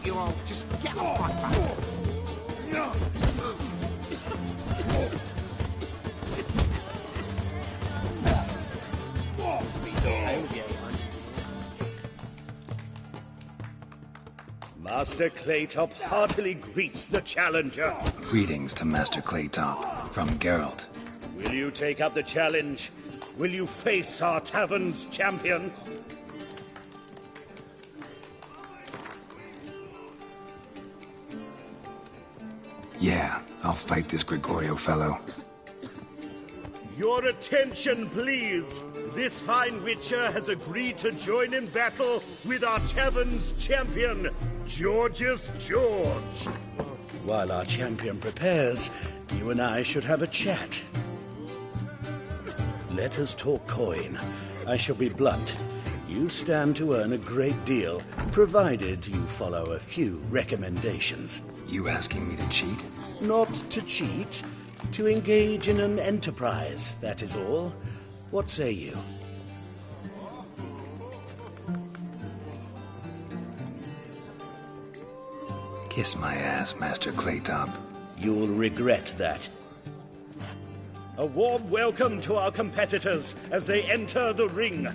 you all. Just get off my back. Master Claytop heartily greets the challenger. Greetings to Master Claytop from Geralt. Will you take up the challenge? Will you face our tavern's champion? Yeah, I'll fight this Gregorio fellow. Your attention, please. This fine witcher has agreed to join in battle with our tavern's champion, Georgius George. While our champion prepares, you and I should have a chat. Let us talk coin. I shall be blunt. You stand to earn a great deal, provided you follow a few recommendations. You asking me to cheat? Not to cheat, to engage in an enterprise, that is all. What say you? Kiss my ass, Master Claytop. You'll regret that. A warm welcome to our competitors as they enter the ring.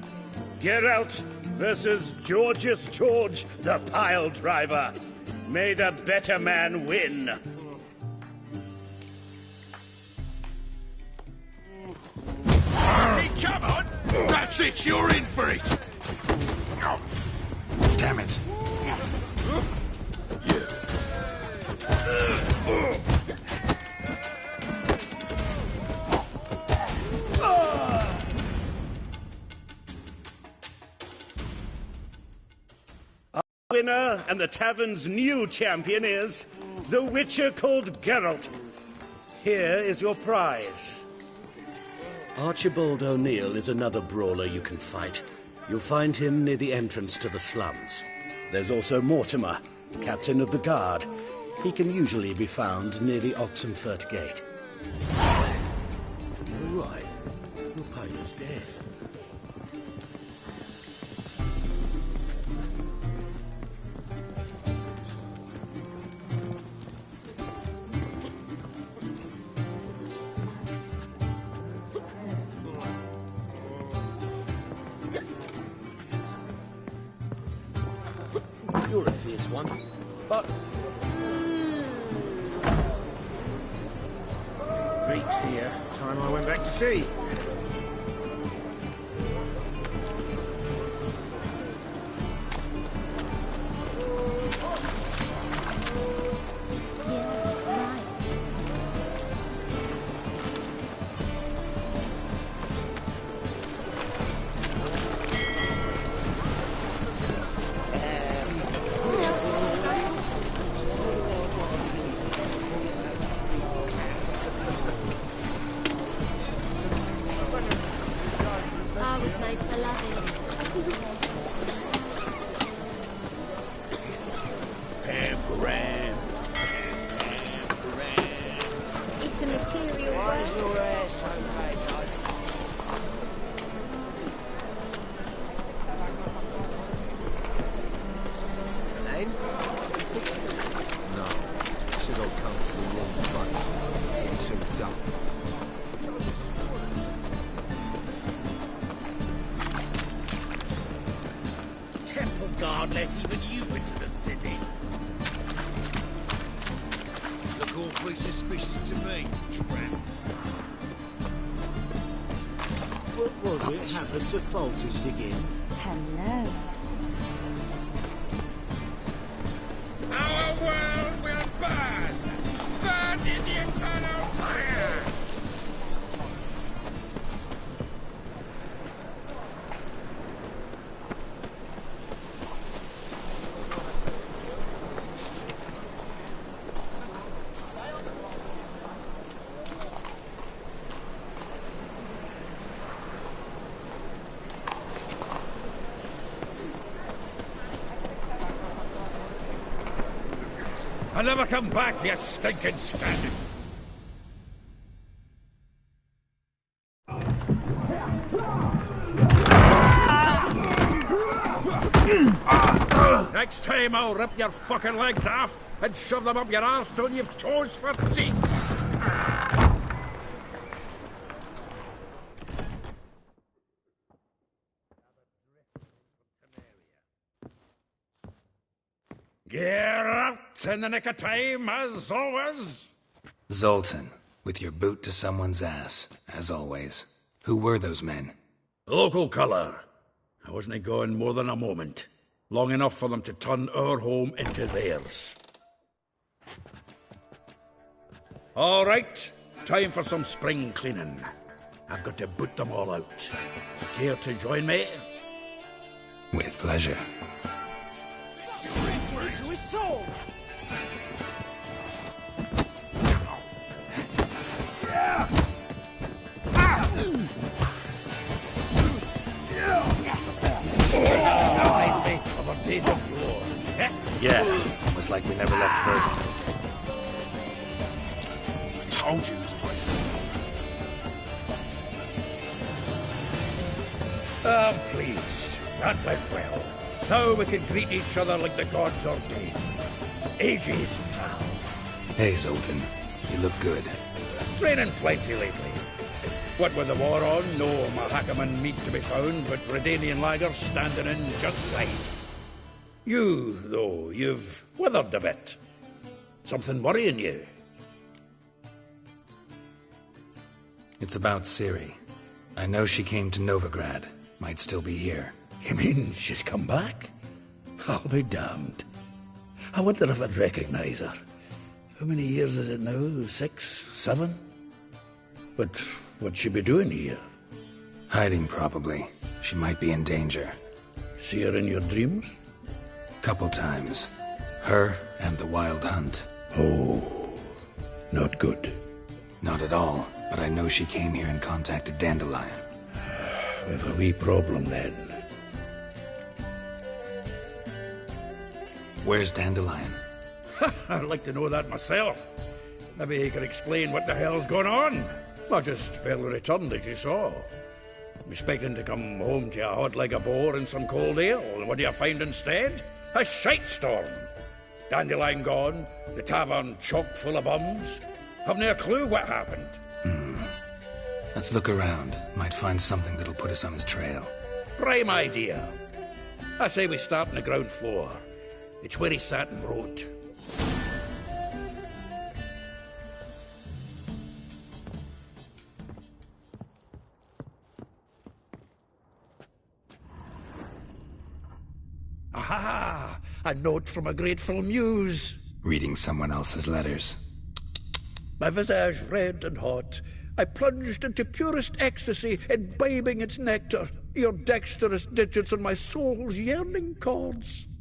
Geralt versus Georgius George, the pile driver. May the better man win. Hey, come on! That's it, you're in for it! Damn it. Our winner and the tavern's new champion is the witcher called Geralt. Here is your prize. Archibald O'Neill is another brawler you can fight. You'll find him near the entrance to the slums. There's also Mortimer, captain of the guard. He can usually be found near the Oxenfurt Gate. All right. You'll pay his death. You're a fierce one, but... Greeks here. Time I went back to sea. I was made for loving. It's a material world. No. Should all come to the wrong place. It seemed dumb. Temple Guard let even you into the city. Look awfully suspicious to me, tramp. What was it happened to Falter's digging? Hello. Our world will burn! Burn in the eternal fire! I'll never come back, you stinking scum! Next time I'll rip your fucking legs off and shove them up your arse till you've toes for teeth. Geralt, in the nick of time, as always. Zoltan, with your boot to someone's ass, as always. Who were those men? Local colour. I wasn't gone more than a moment. Long enough for them to turn our home into theirs. All right, time for some spring cleaning. I've got to boot them all out. Care to join me? With pleasure. To his soul! Reminds me of our days of yore. Yeah, almost like we never left Reuvens. Told you this place. I'm pleased. That went well. Now we can greet each other like the gods ordained. Ages, pal. Hey, Zoltan. You look good. Training plenty lately. What with the war on, no Mahakaman meat to be found, but Redanian lagers standing in just fine. You, though, you've withered a bit. Something worrying you? It's about Ciri. I know she came to Novigrad. Might still be here. You mean she's come back? I'll be damned. I wonder if I'd recognize her. How many years is it now? 6, 7? But what'd she be doing here? Hiding, probably. She might be in danger. See her in your dreams? Couple times. Her and the Wild Hunt. Oh, not good. Not at all, but I know she came here and contacted Dandelion. We've a wee problem then. Where's Dandelion? I'd like to know that myself. Maybe he could explain what the hell's going on. I just barely returned, as you saw. I'm expecting to come home to a hot like a boar and some cold ale, and what do you find instead? A shitestorm. Dandelion gone, the tavern chock full of bums. Haven't a clue what happened. Let's look around. Might find something that'll put us on his trail. Prime idea. I say we start on the ground floor. It's where he sat and wrote. Aha! A note from a grateful muse. Reading someone else's letters. My visage red and hot, I plunged into purest ecstasy, imbibing its nectar, your dexterous digits on my soul's yearning chords. —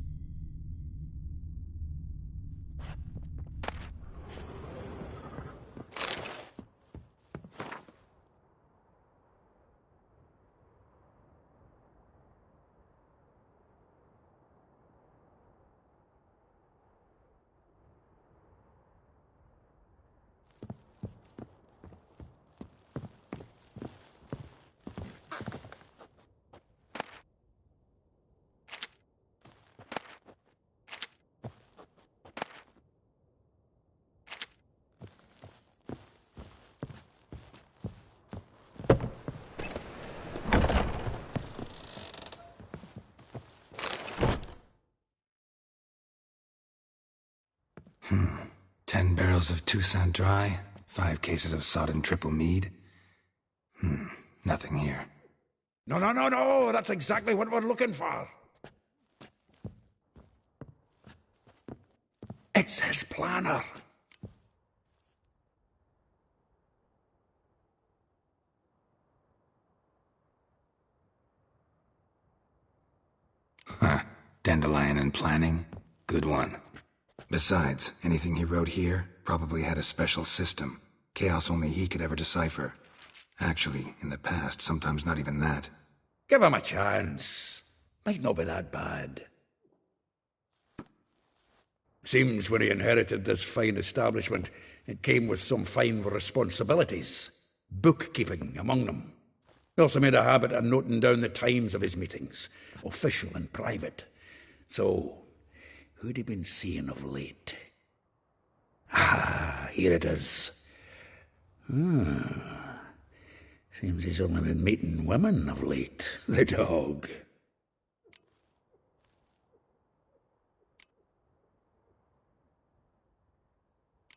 10 barrels of Toussaint Dry, 5 cases of sodden triple mead. Nothing here. No, that's exactly what we're looking for. It's his planner. Huh. Dandelion and planning? Good one. Besides, anything he wrote here probably had a special system. Chaos only he could ever decipher. Actually, in the past, sometimes not even that. Give him a chance. Might not be that bad. Seems when he inherited this fine establishment, it came with some fine responsibilities. Bookkeeping among them. He also made a habit of noting down the times of his meetings, official and private. So, who'd he been seeing of late? Ah, here it is. Seems he's only been meeting women of late, the dog.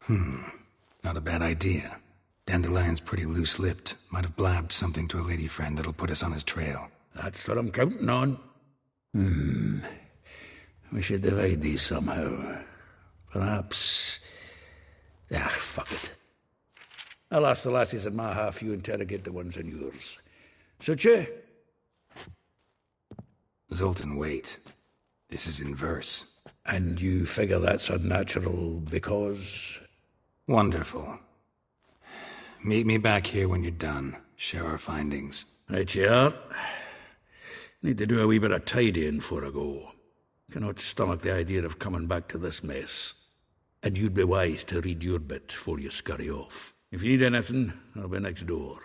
Not a bad idea. Dandelion's pretty loose-lipped. Might have blabbed something to a lady friend that'll put us on his trail. That's what I'm counting on. We should divide these somehow. Perhaps... fuck it. I'll ask the lassies in my half, you interrogate the ones in yours. Such a... Zoltan, wait. This is in verse. And you figure that's unnatural because... Wonderful. Meet me back here when you're done. Share our findings. Right you are. Need to do a wee bit of tidying before I go. Cannot stomach the idea of coming back to this mess. And you'd be wise to read your bit before you scurry off. If you need anything, I'll be next door.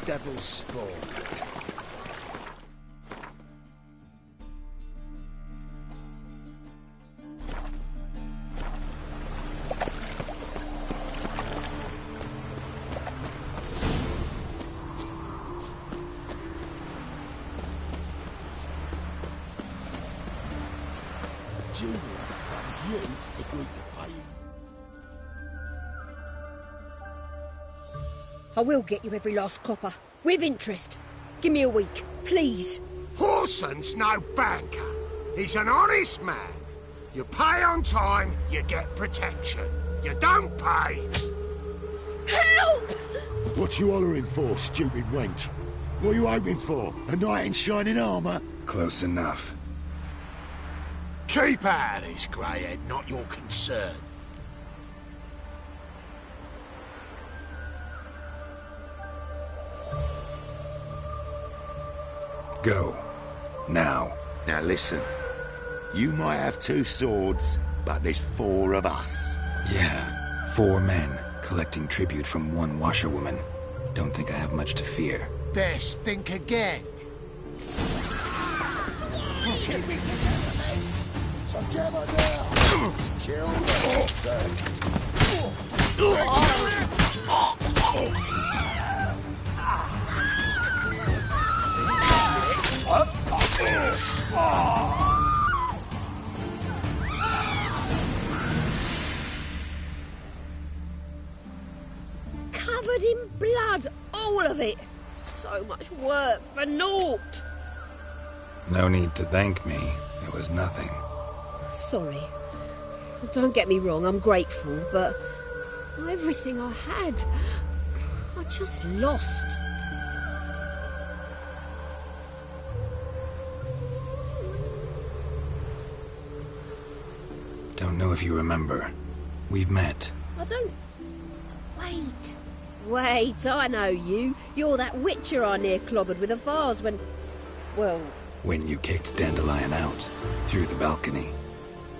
Devil's spawn. Julian, you agreed to pay him. I will get you every last copper. With interest. Give me a week, please. Horson's no banker. He's an honest man. You pay on time, you get protection. You don't pay... Help! What you hollering for, stupid wench? What are you hoping for? A knight in shining armour? Close enough. Keep out of this, greyhead, not your concern. Go. Now. Now listen. You might have 2 swords, but there's 4 of us. Yeah, 4 men collecting tribute from 1 washerwoman. Don't think I have much to fear. Best think again. Keep it together, mates! Together now! Kill the Covered in blood, all of it. So much work for naught. No need to thank me. It was nothing. Sorry. Don't get me wrong, I'm grateful, but everything I had, I just lost. Don't know if you remember. We've met. I don't... Wait, I know you. You're that witcher I near clobbered with a vase when... Well... When you kicked Dandelion out. Through the balcony.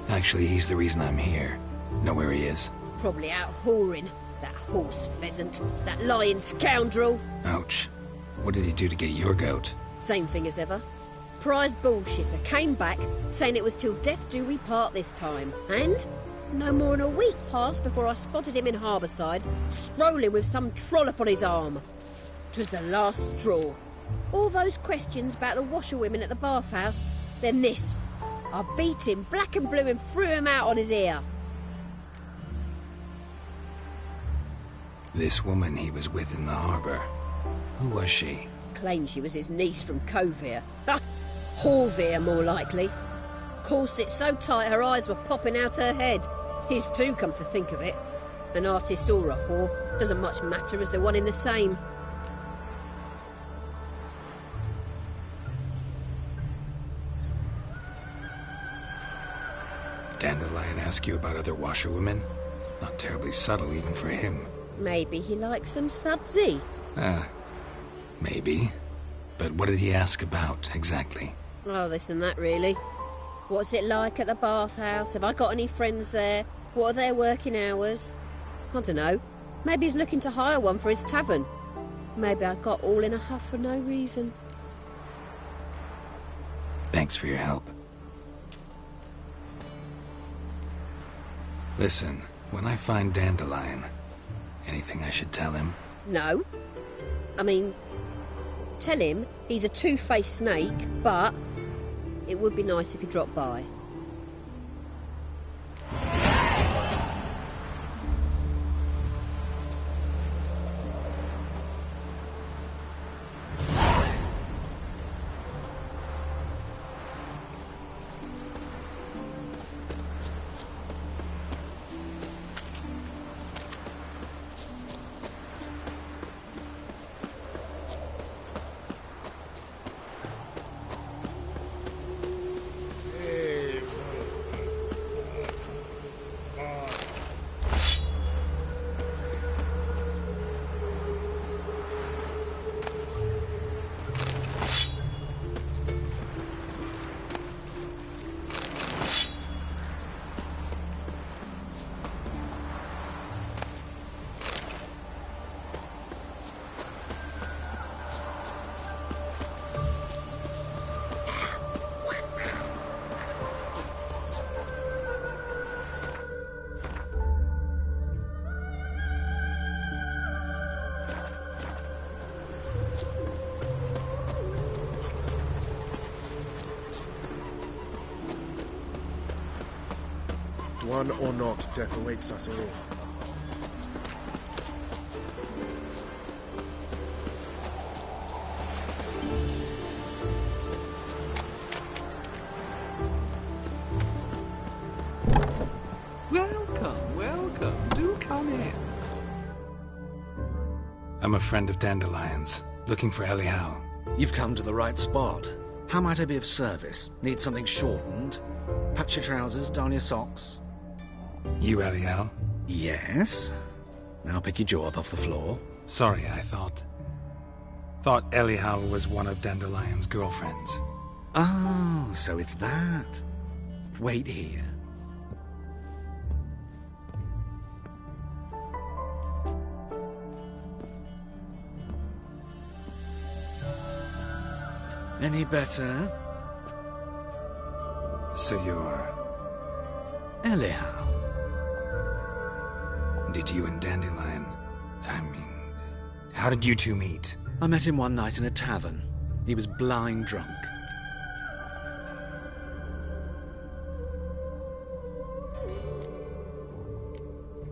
Actually, he's the reason I'm here. Know where he is? Probably out whoring. That horse pheasant. That lying scoundrel. Ouch. What did he do to get your goat? Same thing as ever. Prize bullshitter came back, saying it was till death do we part this time. And no more than a week passed before I spotted him in Harbourside, strolling with some trollop on his arm. 'Twas the last straw. All those questions about the washerwomen at the bathhouse, then this. I beat him black and blue and threw him out on his ear. This woman he was with in the harbour. Who was she? Claimed she was his niece from Covere. Horvere, more likely. Corset so tight her eyes were popping out her head. His too, come to think of it. An artist or a whore. Doesn't much matter as they're one in the same. Dandelion ask you about other washerwomen? Not terribly subtle even for him. Maybe he likes some sudsy. Maybe. But what did he ask about, exactly? Oh, this and that, really. What's it like at the bathhouse? Have I got any friends there? What are their working hours? I don't know. Maybe he's looking to hire one for his tavern. Maybe I got all in a huff for no reason. Thanks for your help. Listen, when I find Dandelion, anything I should tell him? No. I mean, tell him he's a two-faced snake, but it would be nice if he dropped by. One or not, death awaits us all. I'm a friend of Dandelion's, looking for Elial. You've come to the right spot. How might I be of service? Need something shortened? Patch your trousers, darn your socks. You Elial? Yes. Now pick your jaw up off the floor. Sorry, I thought Elial was one of Dandelion's girlfriends. Oh, so it's that. Wait here. Any better? So you're... Elial. Did you and Dandelion... how did you two meet? I met him one night in a tavern. He was blind drunk.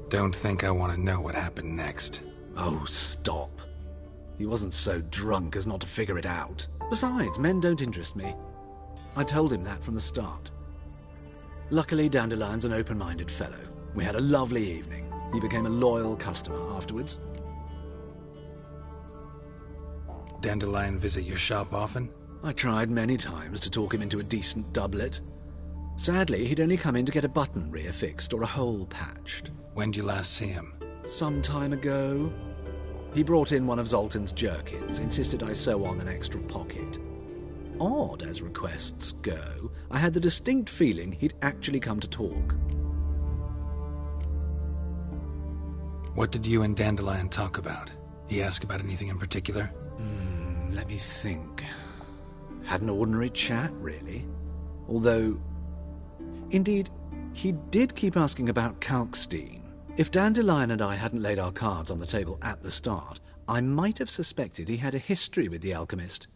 Don't think I want to know what happened next. Oh, stop. He wasn't so drunk as not to figure it out. Besides, men don't interest me. I told him that from the start. Luckily, Dandelion's an open-minded fellow. We had a lovely evening. He became a loyal customer afterwards. Dandelion visit your shop often? I tried many times to talk him into a decent doublet. Sadly, he'd only come in to get a button reaffixed or a hole patched. When'd you last see him? Some time ago. He brought in one of Zoltan's jerkins, insisted I sew on an extra pocket. Odd as requests go, I had the distinct feeling he'd actually come to talk. What did you and Dandelion talk about? He ask about anything in particular? Let me think. Had an ordinary chat, really. Although, indeed, he did keep asking about Kalkstein. If Dandelion and I hadn't laid our cards on the table at the start, I might have suspected he had a history with the alchemist.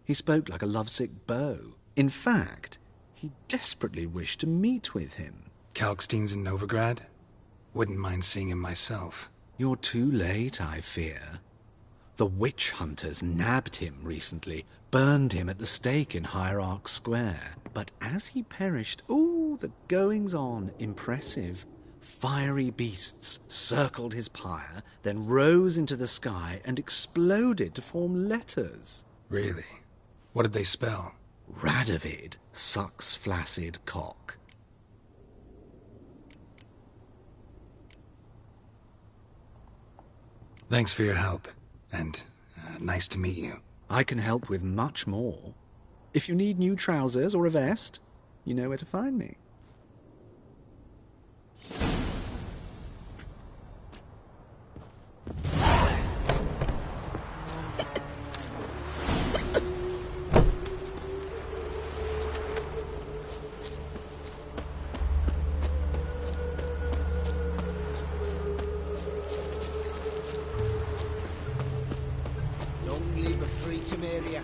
He spoke like a lovesick beau. In fact, he desperately wished to meet with him. Kalkstein's in Novigrad? Wouldn't mind seeing him myself. You're too late, I fear. The witch hunters nabbed him recently, burned him at the stake in Hierarch Square. But as he perished, the goings-on, impressive. Fiery beasts circled his pyre, then rose into the sky and exploded to form letters. Really? What did they spell? Radovid sucks flaccid cock. Thanks for your help, and nice to meet you. I can help with much more. If you need new trousers or a vest, you know where to find me. Long live a free Temeria.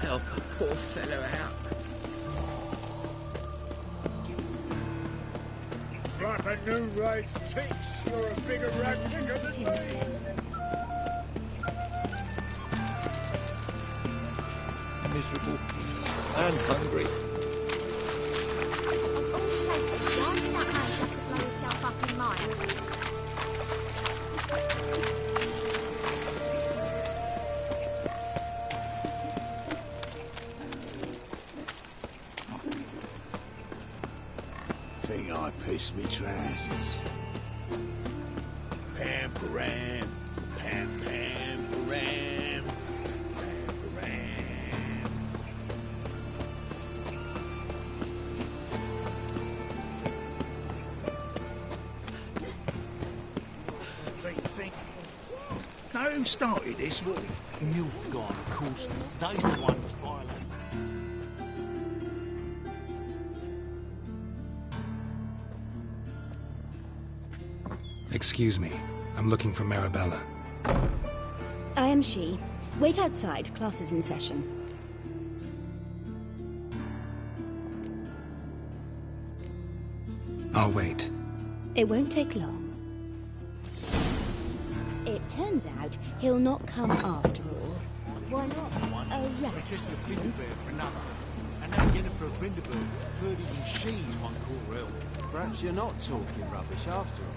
Help a poor fellow out. It's like a new race teach. You're a bigger rat than Miserable and hungry. Think I pissed me trousers. Pam-param, pam-pam-param, pam-param. What do you think? Now who started this? Well, Nilfgaard, of course. They's the ones violent. Excuse me. I'm looking for Marabella. I am she. Wait outside. Class is in session. I'll wait. It won't take long. It turns out he'll not come after all. Why not? A rat. Just a tin bear for another. And Now Jennifer Vinderberg heard even she's one called Reuvens. Perhaps you're not talking rubbish after all.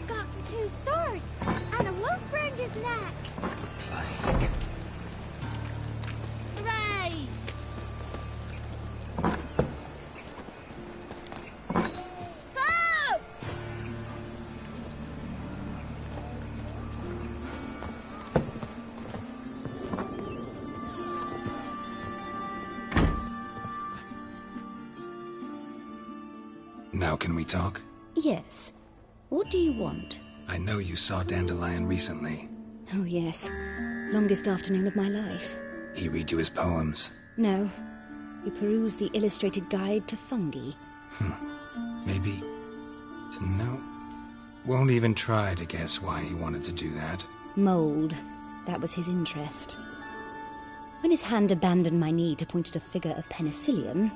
Got 2 swords and a wolf round his neck. Hooray! Oh! Now can we talk? Yes. What do you want? I know you saw Dandelion recently. Oh, yes. Longest afternoon of my life. He read you his poems. No. We perused the illustrated guide to fungi. Maybe... No. Won't even try to guess why he wanted to do that. Mould. That was his interest. When his hand abandoned my knee to point at a figure of penicillium,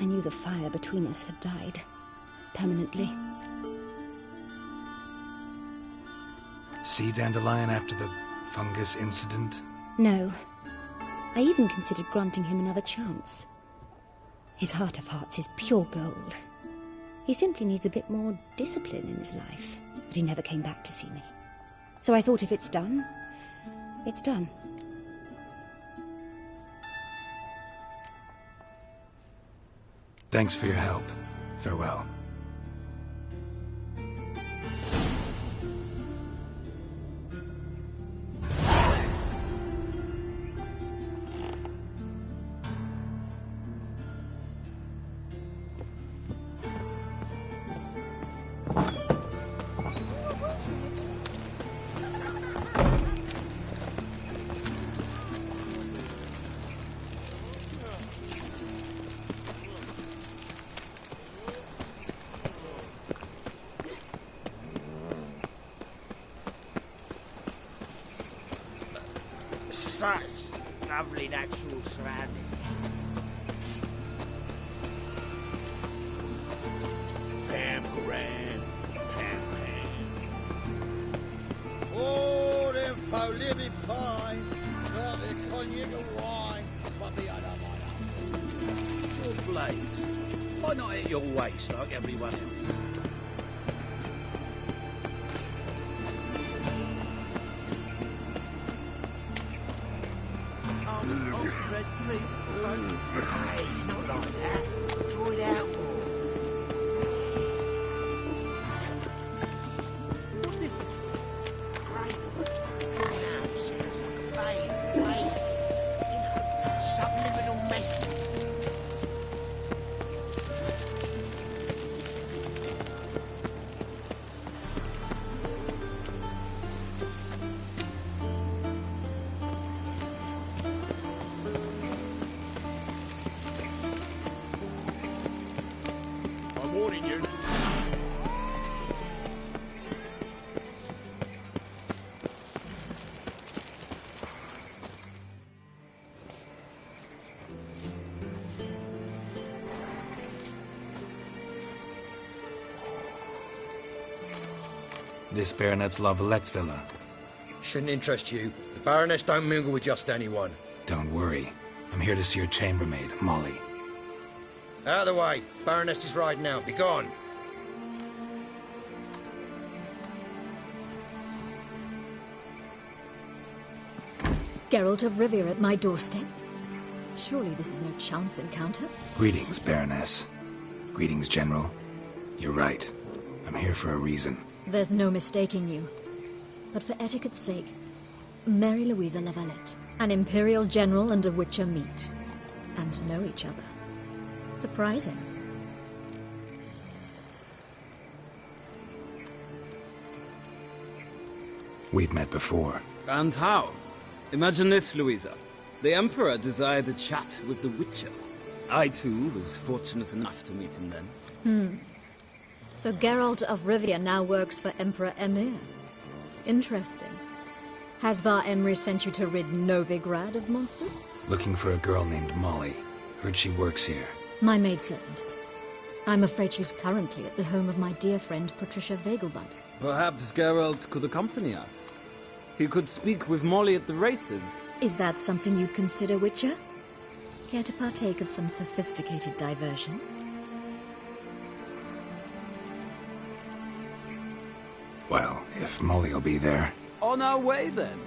I knew the fire between us had died. Permanently. See Dandelion after the fungus incident? No. I even considered granting him another chance. His heart of hearts is pure gold. He simply needs a bit more discipline in his life. But he never came back to see me. So I thought if it's done, it's done. Thanks for your help. Farewell. Such lovely natural surroundings. Pam Gran, Pam Oh, them folk living fine. Got their cognac and wine, but the other one. Your blades. Why not at your waist like everyone else? Red, please. Hey, not like that. Draw it out more. What's different? Great word. Now it sounds like a baby, wavy. You know, subliminal message. Warning you. This Baronet's Lavallette's villa. Shouldn't interest you. The Baroness don't mingle with just anyone. Don't worry. I'm here to see your chambermaid, Molly. Out of the way. Baroness is riding out. Be gone. Geralt of Rivia at my doorstep? Surely this is no chance encounter? Greetings, Baroness. Greetings, General. You're right. I'm here for a reason. There's no mistaking you. But for etiquette's sake, Mary Louisa Lavalette, an Imperial General and a Witcher meet, and know each other. Surprising. We've met before. And how? Imagine this, Louisa. The Emperor desired a chat with the Witcher. I, too, was fortunate enough to meet him then. So Geralt of Rivia now works for Emperor Emir. Interesting. Has Var Emry sent you to rid Novigrad of monsters? Looking for a girl named Molly. Heard she works here. My maidservant. I'm afraid she's currently at the home of my dear friend Patricia Vegelbud. Perhaps Geralt could accompany us. He could speak with Molly at the races. Is that something you'd consider, Witcher? Care to partake of some sophisticated diversion? Well, if Molly'll be there. On our way, then.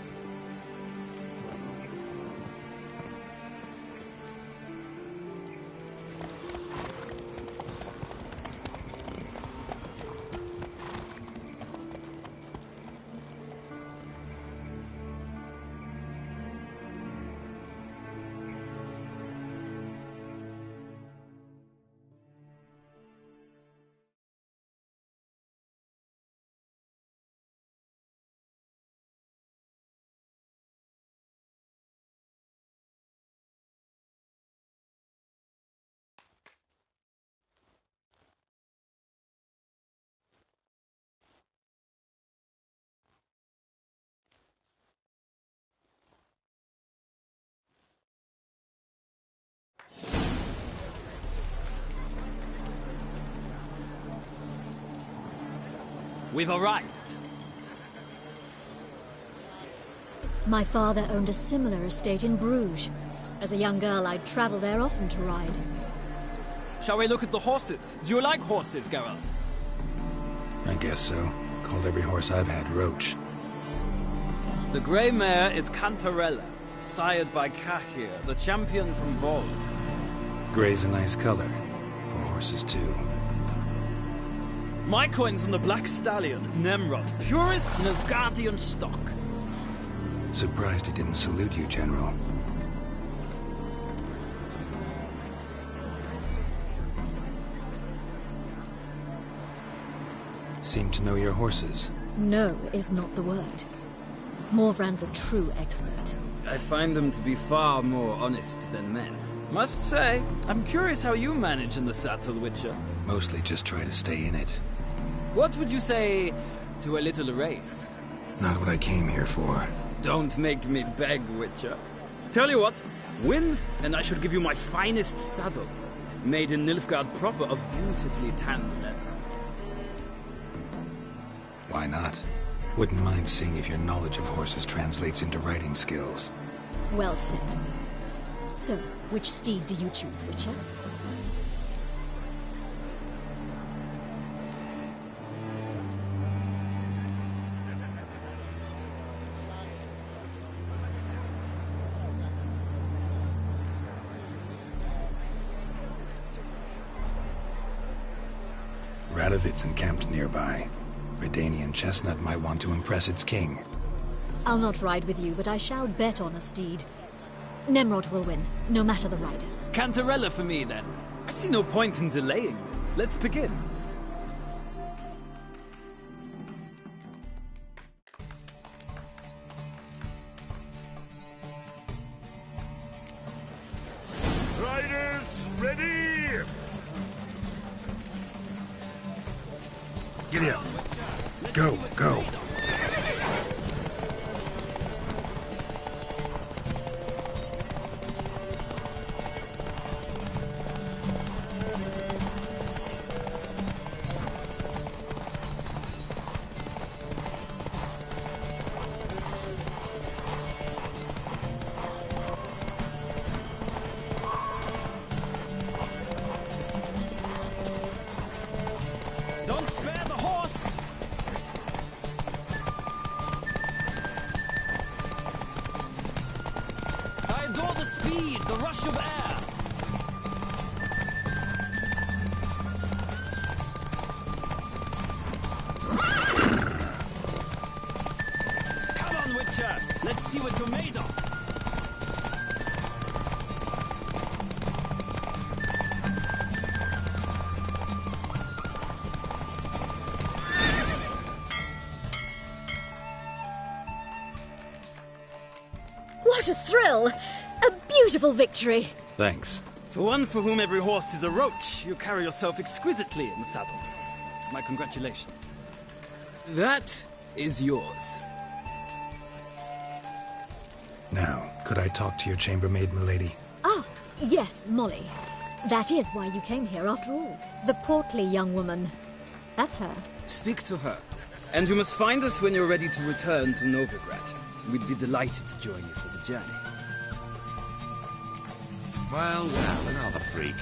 We've arrived. My father owned a similar estate in Bruges. As a young girl, I'd travel there often to ride. Shall we look at the horses? Do you like horses, Geralt? I guess so. Called every horse I've had Roach. The grey mare is Cantarella, sired by Cahir, the champion from Vol. Grey's a nice color. For horses, too. My coin's on the Black Stallion, Nemrod, purest Nilfgaardian stock. Surprised he didn't salute you, General. Seem to know your horses. No is not the word. Morvran's a true expert. I find them to be far more honest than men. Must say, I'm curious how you manage in the saddle, Witcher. Mostly just try to stay in it. What would you say to a little race? Not what I came here for. Don't make me beg, Witcher. Tell you what, win, and I shall give you my finest saddle. Made in Nilfgaard proper of beautifully tanned leather. Why not? Wouldn't mind seeing if your knowledge of horses translates into riding skills. Well said. So, which steed do you choose, Witcher? Radovid's encamped nearby. Redanian chestnut might want to impress its king. I'll not ride with you, but I shall bet on a steed. Nemrod will win, no matter the rider. Cantarella for me, then. I see no point in delaying this. Let's begin. Riders, ready! Giddy up. Go, go. Don't spare the horse! I adore the speed, the rush of air. Come on, Witcher! Let's see what you're made of. What a thrill! A beautiful victory! Thanks. For one for whom every horse is a roach, you carry yourself exquisitely in the saddle. My congratulations. That is yours. Now, could I talk to your chambermaid, milady? Ah, yes, Molly. That is why you came here after all. The portly young woman. That's her. Speak to her. And you must find us when you're ready to return to Novigrad. We'd be delighted to join you for the journey. Well, another freak.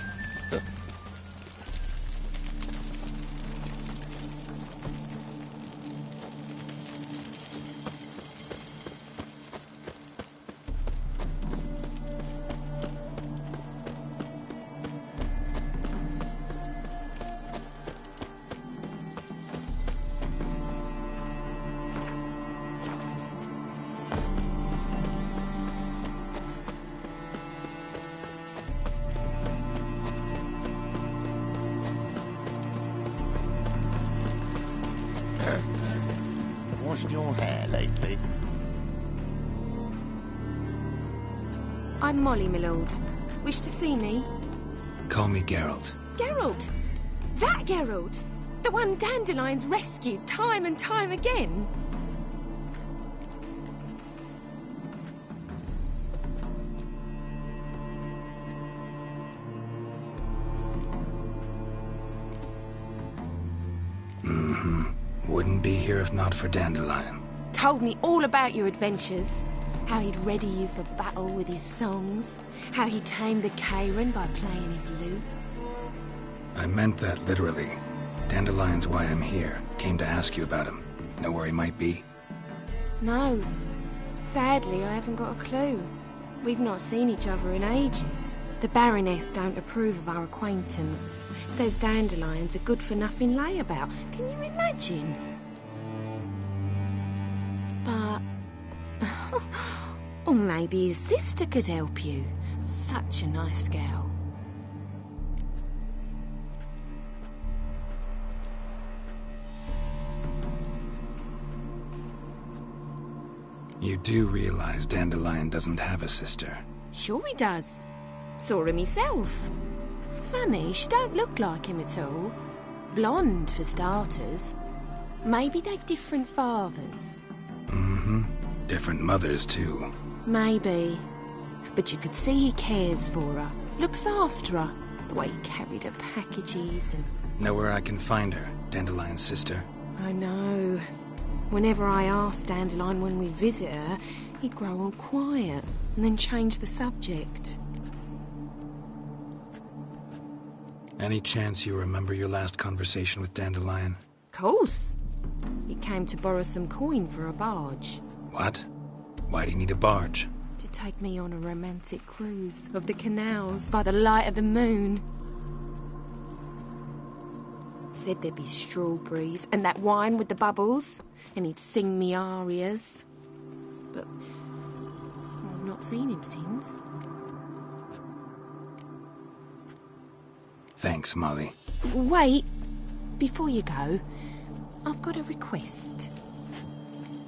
Washed your hair lately? I'm Molly, my lord. Wish to see me? Call me Geralt. Geralt! That Geralt! The one Dandelion's rescued time and time again! Wouldn't be here if not for Dandelion. Told me all about your adventures. How he'd ready you for battle with his songs. How he tamed the Karen by playing his lute. I meant that literally. Dandelion's why I'm here. Came to ask you about him. Know where he might be? No. Sadly, I haven't got a clue. We've not seen each other in ages. The Baroness don't approve of our acquaintance. Says Dandelion's a good-for-nothing layabout. Can you imagine? But... or maybe his sister could help you. Such a nice girl. You do realize Dandelion doesn't have a sister? Sure he does. Saw him myself. Funny, she don't look like him at all. Blonde, for starters. Maybe they've different fathers. Different mothers, too. Maybe. But you could see he cares for her. Looks after her. The way he carried her packages and... Know where I can find her, Dandelion's sister? I know. Whenever I asked Dandelion when we'd visit her, he'd grow all quiet and then change the subject. Any chance you remember your last conversation with Dandelion? Course. He came to borrow some coin for a barge. What? Why'd he need a barge? To take me on a romantic cruise of the canals by the light of the moon. Said there'd be strawberries and that wine with the bubbles, and he'd sing me arias. But I've not seen him since. Thanks, Molly. Wait, before you go, I've got a request.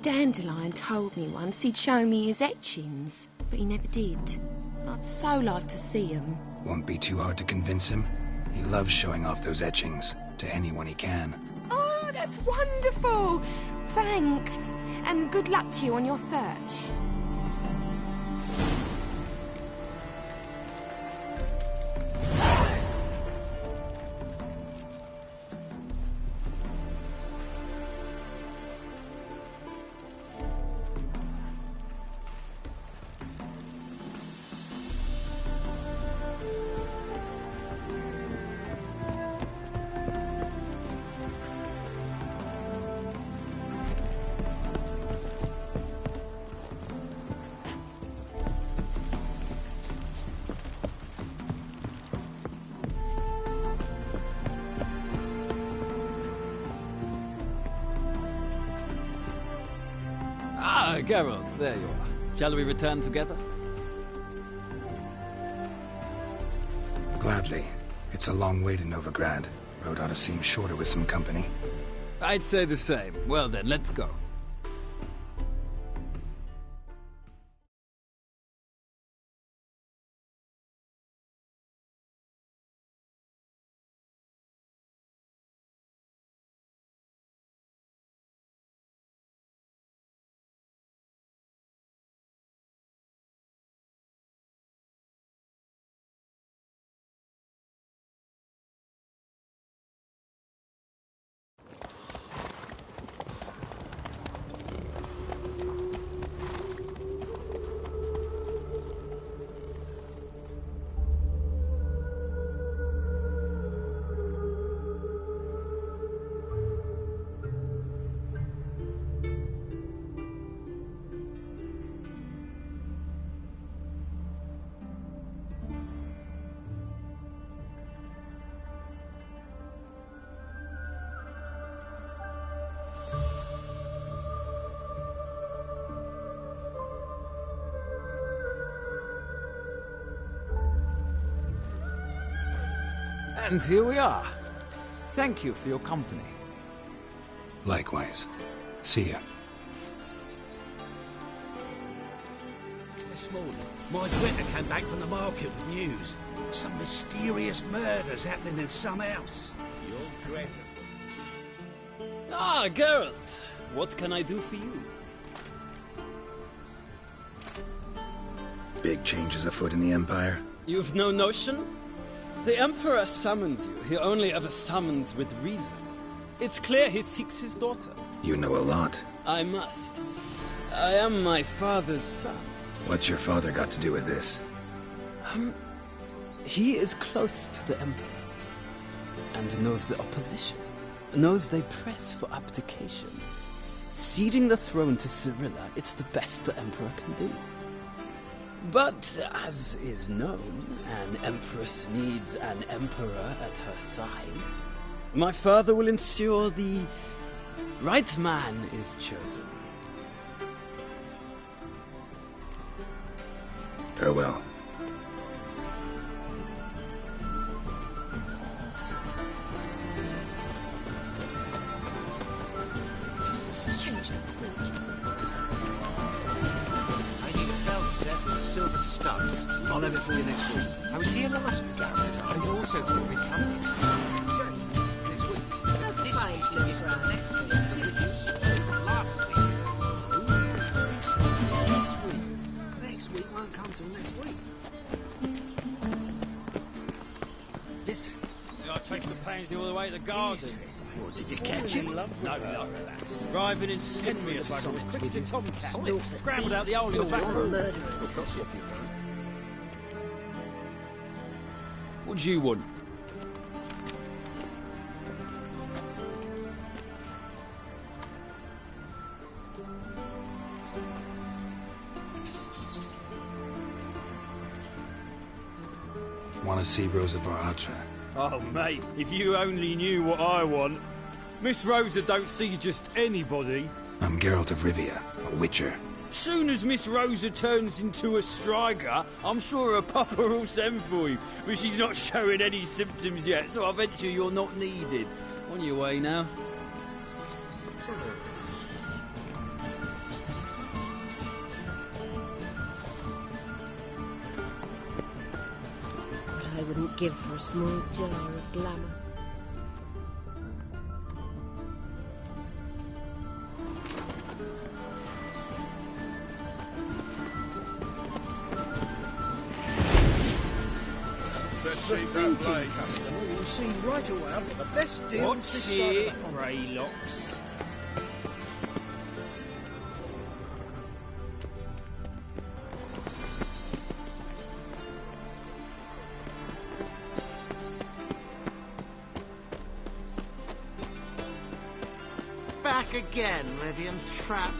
Dandelion told me once he'd show me his etchings, but he never did. I'd so like to see them. Won't be too hard to convince him. He loves showing off those etchings to anyone he can. Oh, that's wonderful! Thanks, and good luck to you on your search. Ah, Geralt, there you are. Shall we return together? Gladly. It's a long way to Novigrad. Road ought to seem shorter with some company. I'd say the same. Well then, let's go. And here we are. Thank you for your company. Likewise. See ya. This morning, my Greta came back from the market with news. Some mysterious murders happening in some house. Your Greta. Ah, Geralt. What can I do for you? Big changes afoot in the Empire? You've no notion? The Emperor summons you. He only ever summons with reason. It's clear he seeks his daughter. You know a lot. I must. I am my father's son. What's your father got to do with this? He is close to the Emperor. And knows the opposition. Knows they press for abdication. Ceding the throne to Cyrilla, it's the best the Emperor can do. But, as is known, an empress needs an emperor at her side. My father will ensure the right man is chosen. Farewell. Change that quick. I need a belt set with silver studs. I'll have it for you next week. I was here last week. Damn it, I also thought we'd come next week. Next week. This week is the next week. Last week. Next week. Next week won't come till next week. Listen. I chased the pansy all the way to the garden. What, did you catch him? No, no. Driving in slippery as bugger, as quick as a tomcat. Scrambled out the hole in the back room. What do you want? Want to see Rosa Varatra? Oh, mate, if you only knew what I want. Miss Rosa don't see just anybody. I'm Geralt of Rivia, a witcher. Soon as Miss Rosa turns into a striker, I'm sure her papa will send for you. But she's not showing any symptoms yet, so I venture you're not needed. On your way now. I wouldn't give for a small jar of glamour. The thinking customer will see right away I've got the best deal What's this side of here, the pond. Greylocks? Back again, Rivian trap.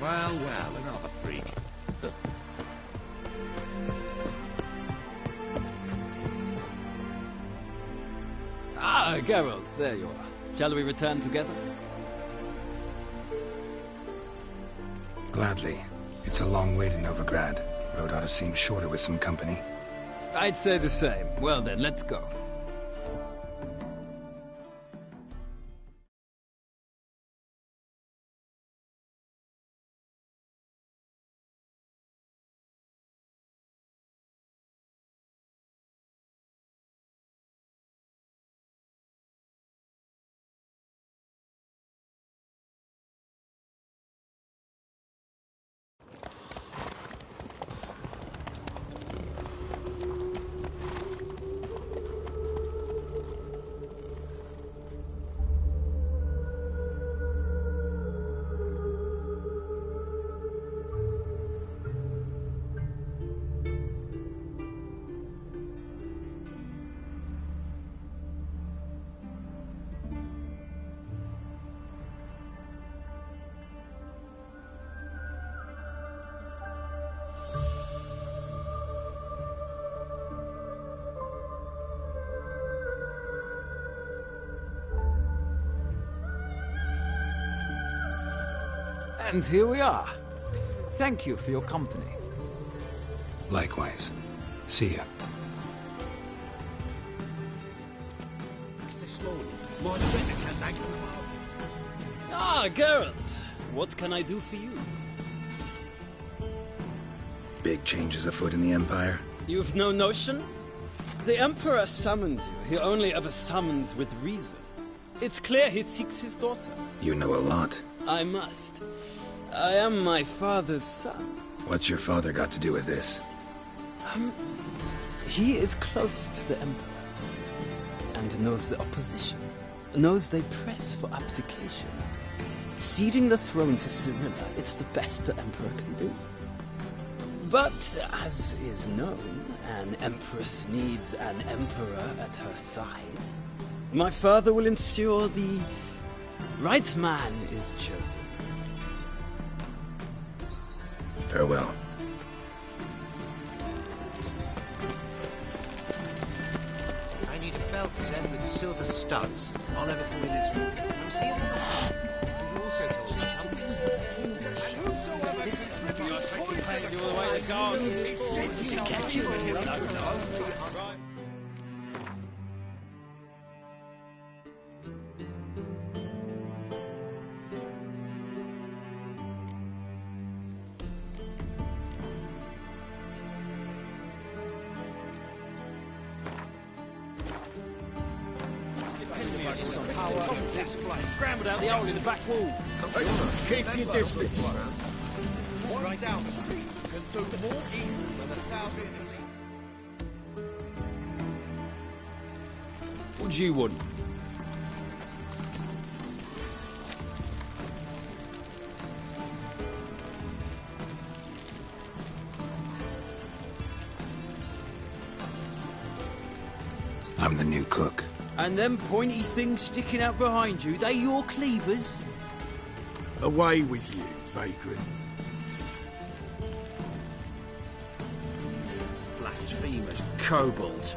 Well, well, another freak. Ah, Geralt, there you are. Shall we return together? Gladly. It's a long way to Novigrad. Road ought to seem shorter with some company. I'd say the same. Well then, let's go. And here we are. Thank you for your company. Likewise. See ya. This morning, my friend came back from the market. Ah, Geralt. What can I do for you? Big changes afoot in the Empire. You've no notion? The Emperor summoned you. He only ever summons with reason. It's clear he seeks his daughter. You know a lot. I must. I am my father's son. What's your father got to do with this? He is close to the Emperor. And knows the opposition. Knows they press for abdication. Ceding the throne to Cyrilla, it's the best the Emperor can do. But, as is known, an Empress needs an Emperor at her side. My father will ensure the right man is chosen. Farewell. I need a belt set with silver studs. I'll have it for you next week. I was here. You also told me something. You're the way to go. Catch you when you don't know. Scrambled out the hole in the back wall. Keep your distance. One doubter can do more evil than 1,000 What do you want? I'm the new cook. And them pointy things sticking out behind you, they your cleavers? Away with you, vagrant. blasphemous kobolds.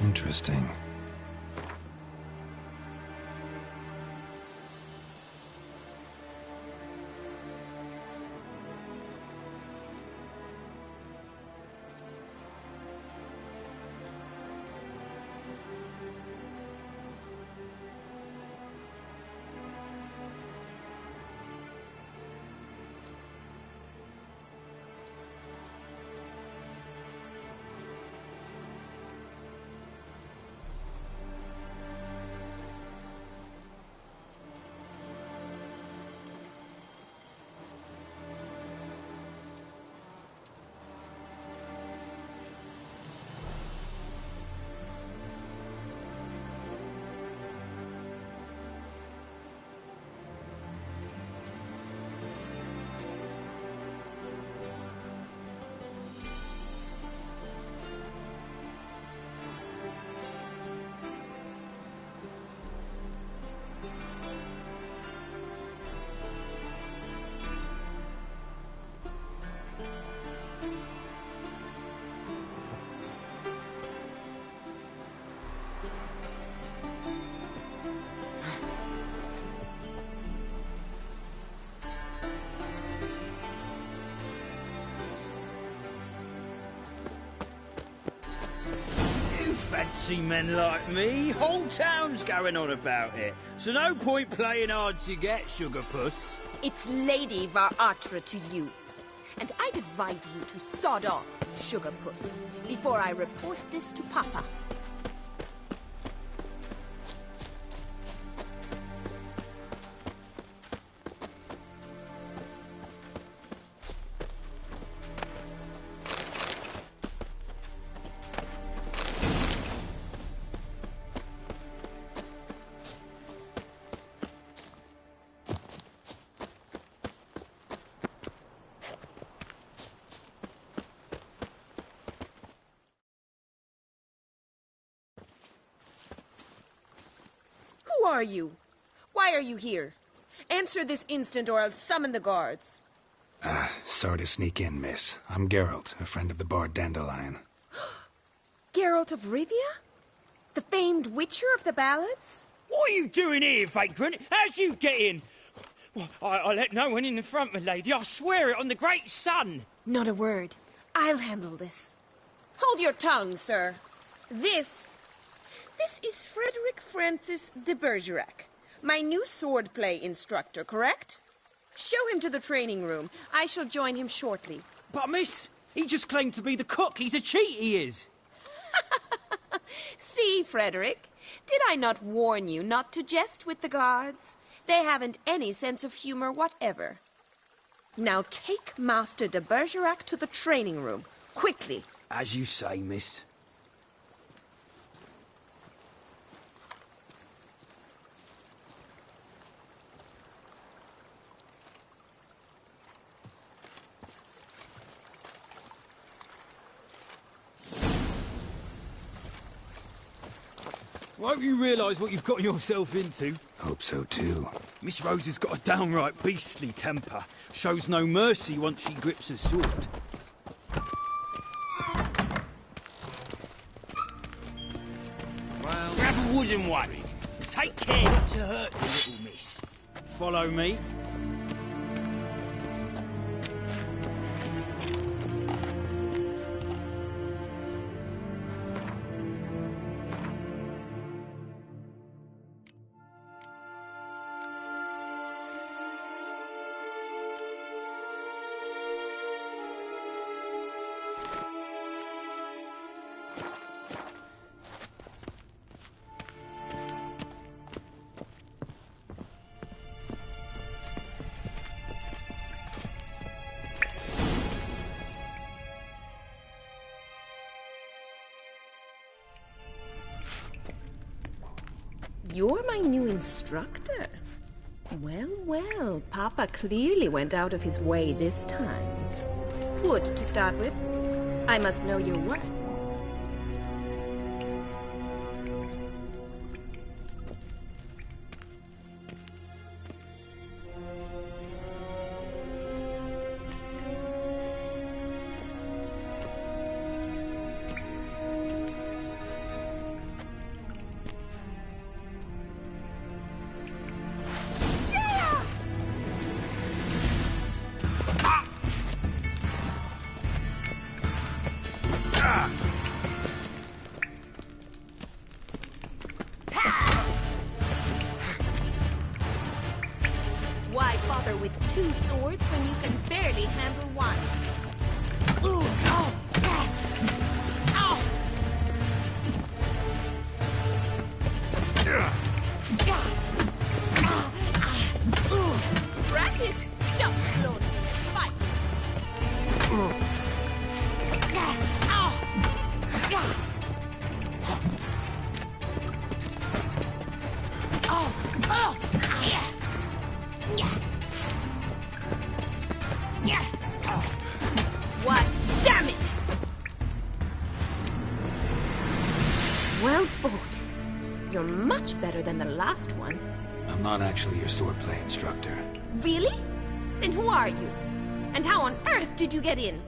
Interesting. Fancy men like me, whole town's going on about it. So no point playing hard to get, sugar puss. It's Lady Var-Atra to you. And I'd advise you to sod off, sugar puss, before I report this to Papa. Who are you? Why are you here? Answer this instant or I'll summon the guards. Sorry to sneak in, miss. I'm Geralt, a friend of the bard Dandelion. Geralt of Rivia? The famed witcher of the ballads? What are you doing here, vagrant? How'd you get in? Well, I let no one in the front, my lady. I swear it on the great sun. Not a word. I'll handle this. Hold your tongue, sir. This is Frederick Francis de Bergerac, my new swordplay instructor, correct? Show him to the training room. I shall join him shortly. But, miss, he just claimed to be the cook. He's a cheat, he is. See, Frederick, did I not warn you not to jest with the guards? They haven't any sense of humor whatever. Now take Master de Bergerac to the training room, quickly. As you say, miss. Won't you realise what you've got yourself into? Hope so, too. Miss Rose has got a downright beastly temper. Shows no mercy once she grips a sword. Well, grab a wooden one. Take care not to hurt the little miss. Follow me. You're my new instructor. Well, well, Papa clearly went out of his way this time. Wood, to start with. I must know your worth. with two swords when you can barely handle one? Ooh, oh, ow. Rat it! Don't float in a fight! What? Damn it! Well fought. You're much better than the last one. I'm not actually your swordplay instructor. Really? Then who are you? And how on earth did you get in?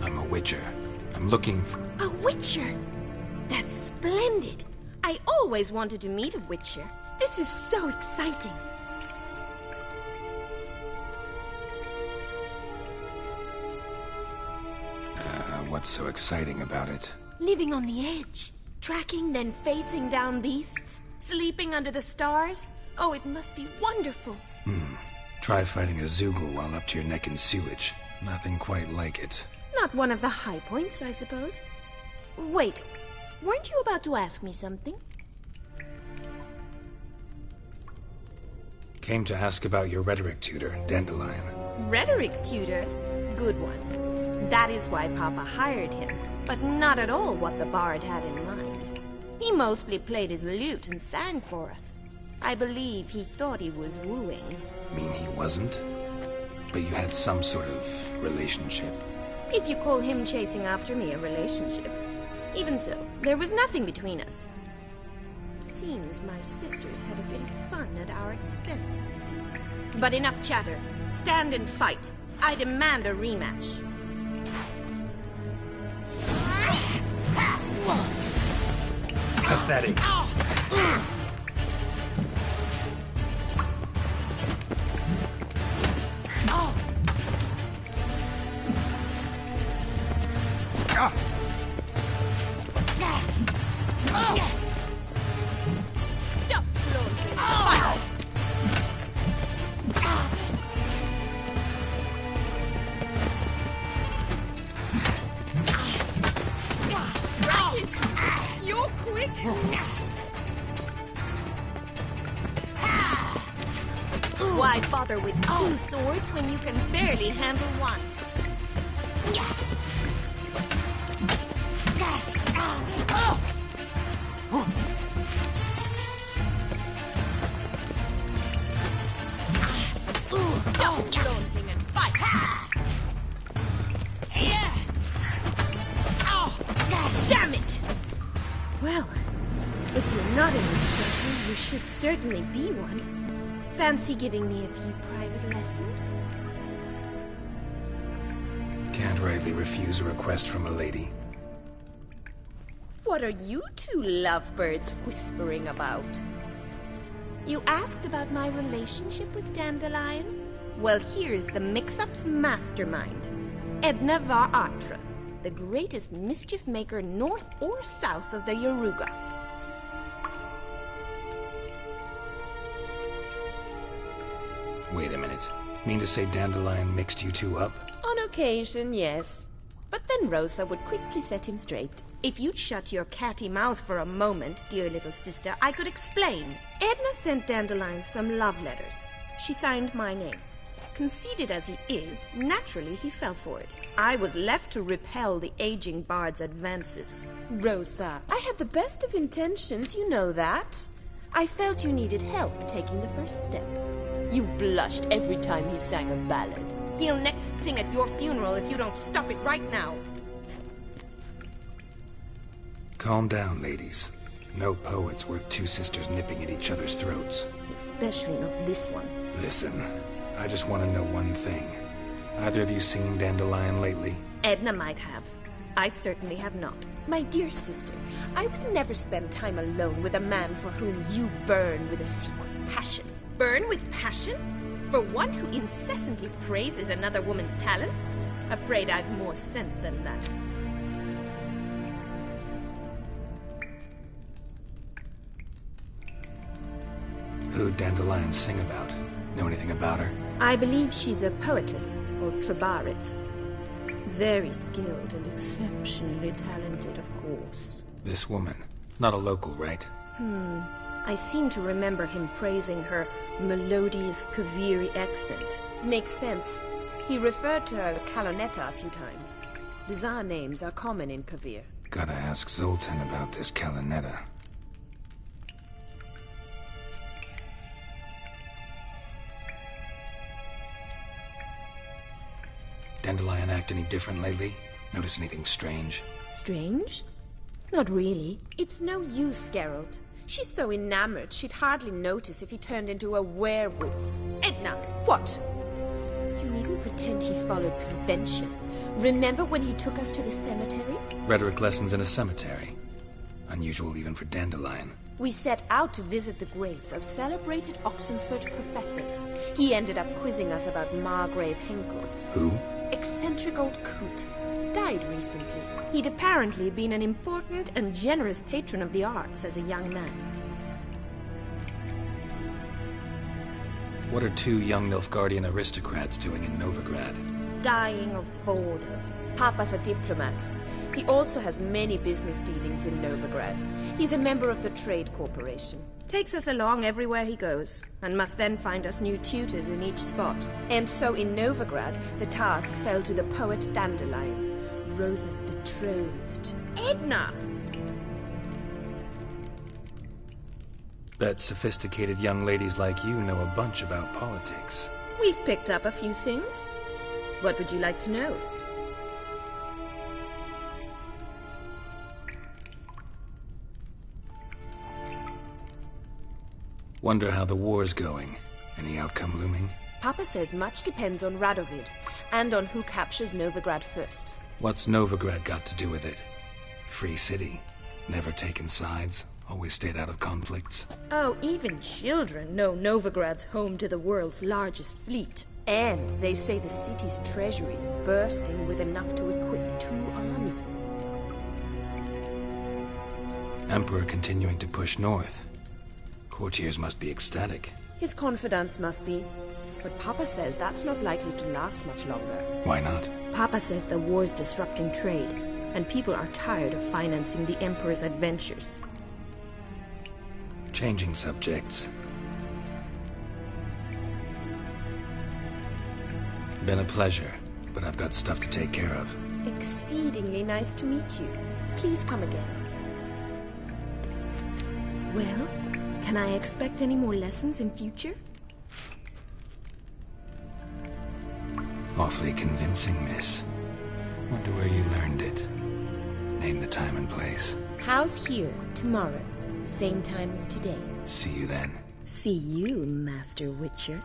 I'm a witcher. I'm looking for... A witcher? That's splendid. I always wanted to meet a witcher. This is so exciting. What's so exciting about it? Living on the edge. Tracking, then facing down beasts. Sleeping under the stars. Oh, it must be wonderful. Try fighting a Zoogle while up to your neck in sewage. Nothing quite like it. Not one of the high points, I suppose. Wait, weren't you about to ask me something? Came to ask about your rhetoric tutor, Dandelion. Rhetoric tutor? Good one. That is why Papa hired him, but not at all what the bard had in mind. He mostly played his lute and sang for us. I believe he thought he was wooing. Mean he wasn't? But you had some sort of relationship. If you call him chasing after me a relationship. Even so, there was nothing between us. Seems my sisters had a bit of fun at our expense. But enough chatter. Stand and fight. I demand a rematch. Pathetic. Stop floating. Fight. Rat it. You're quick. Why bother with two swords when you can barely handle one? Stop flaunting and fight! Damn it! Well, if you're not an instructor, you should certainly be one. Fancy giving me a few private lessons? Can't rightly refuse a request from a lady. What are you two lovebirds whispering about? You asked about my relationship with Dandelion? Well, here's the mix-up's mastermind. Edna var Atra, the greatest mischief maker north or south of the Yaruga. Wait a minute. Mean to say Dandelion mixed you two up? On occasion, yes. But then Rosa would quickly set him straight. If you'd shut your catty mouth for a moment, dear little sister, I could explain. Edna sent Dandelion some love letters. She signed my name. Conceited as he is, naturally he fell for it. I was left to repel the aging bard's advances. Rosa, I had the best of intentions, you know that. I felt you needed help taking the first step. You blushed every time he sang a ballad. He'll next sing at your funeral if you don't stop it right now. Calm down, ladies. No poet's worth two sisters nipping at each other's throats. Especially not this one. Listen, I just want to know one thing. Either of you seen Dandelion lately? Edna might have. I certainly have not. My dear sister, I would never spend time alone with a man for whom you burn with a secret passion. Burn with passion? For one who incessantly praises another woman's talents? Afraid I've more sense than that. who'd Dandelion sing about? Know anything about her? I believe she's a poetess, or trabaritz. Very skilled and exceptionally talented, of course. This woman. Not a local, right? I seem to remember him praising her melodious Kaviri accent. Makes sense. He referred to her as Kalonetta a few times. Bizarre names are common in Kavir. Gotta ask Zoltan about this Kalonetta. Dandelion act any different lately? Notice anything strange? Strange? Not really. It's no use, Geralt. She's so enamored she'd hardly notice if he turned into a werewolf. Edna, what? You needn't pretend he followed convention. Remember when he took us to the cemetery? Rhetoric lessons in a cemetery. Unusual even for Dandelion. We set out to visit the graves of celebrated Oxenford professors. He ended up quizzing us about Margrave Henkel. Who? Eccentric old coot. Died recently. He'd apparently been an important and generous patron of the arts as a young man. What are two young Nilfgaardian aristocrats doing in Novigrad? Dying of boredom. Papa's a diplomat. He also has many business dealings in Novigrad. He's a member of the Trade Corporation. Takes us along everywhere he goes, and must then find us new tutors in each spot. And so in Novigrad, the task fell to the poet Dandelion, Rosa's betrothed. Edna! Bet sophisticated young ladies like you know a bunch about politics. We've picked up a few things. What would you like to know? Wonder how the war's going. Any outcome looming? Papa says much depends on Radovid, and on who captures Novigrad first. What's Novigrad got to do with it? Free city. Never taken sides. Always stayed out of conflicts. Oh, even children know Novigrad's home to the world's largest fleet. And they say the city's treasury's bursting with enough to equip 2 armies. Emperor continuing to push north. Courtiers must be ecstatic. His confidants must be. But Papa says that's not likely to last much longer. Why not? Papa says the war's disrupting trade, and people are tired of financing the Emperor's adventures. Changing subjects. Been a pleasure, but I've got stuff to take care of. Exceedingly nice to meet you. Please come again. Well, can I expect any more lessons in future? Awfully convincing, miss. Wonder where you learned it. Name the time and place. House here, tomorrow. Same time as today. See you then. See you, Master Witcher.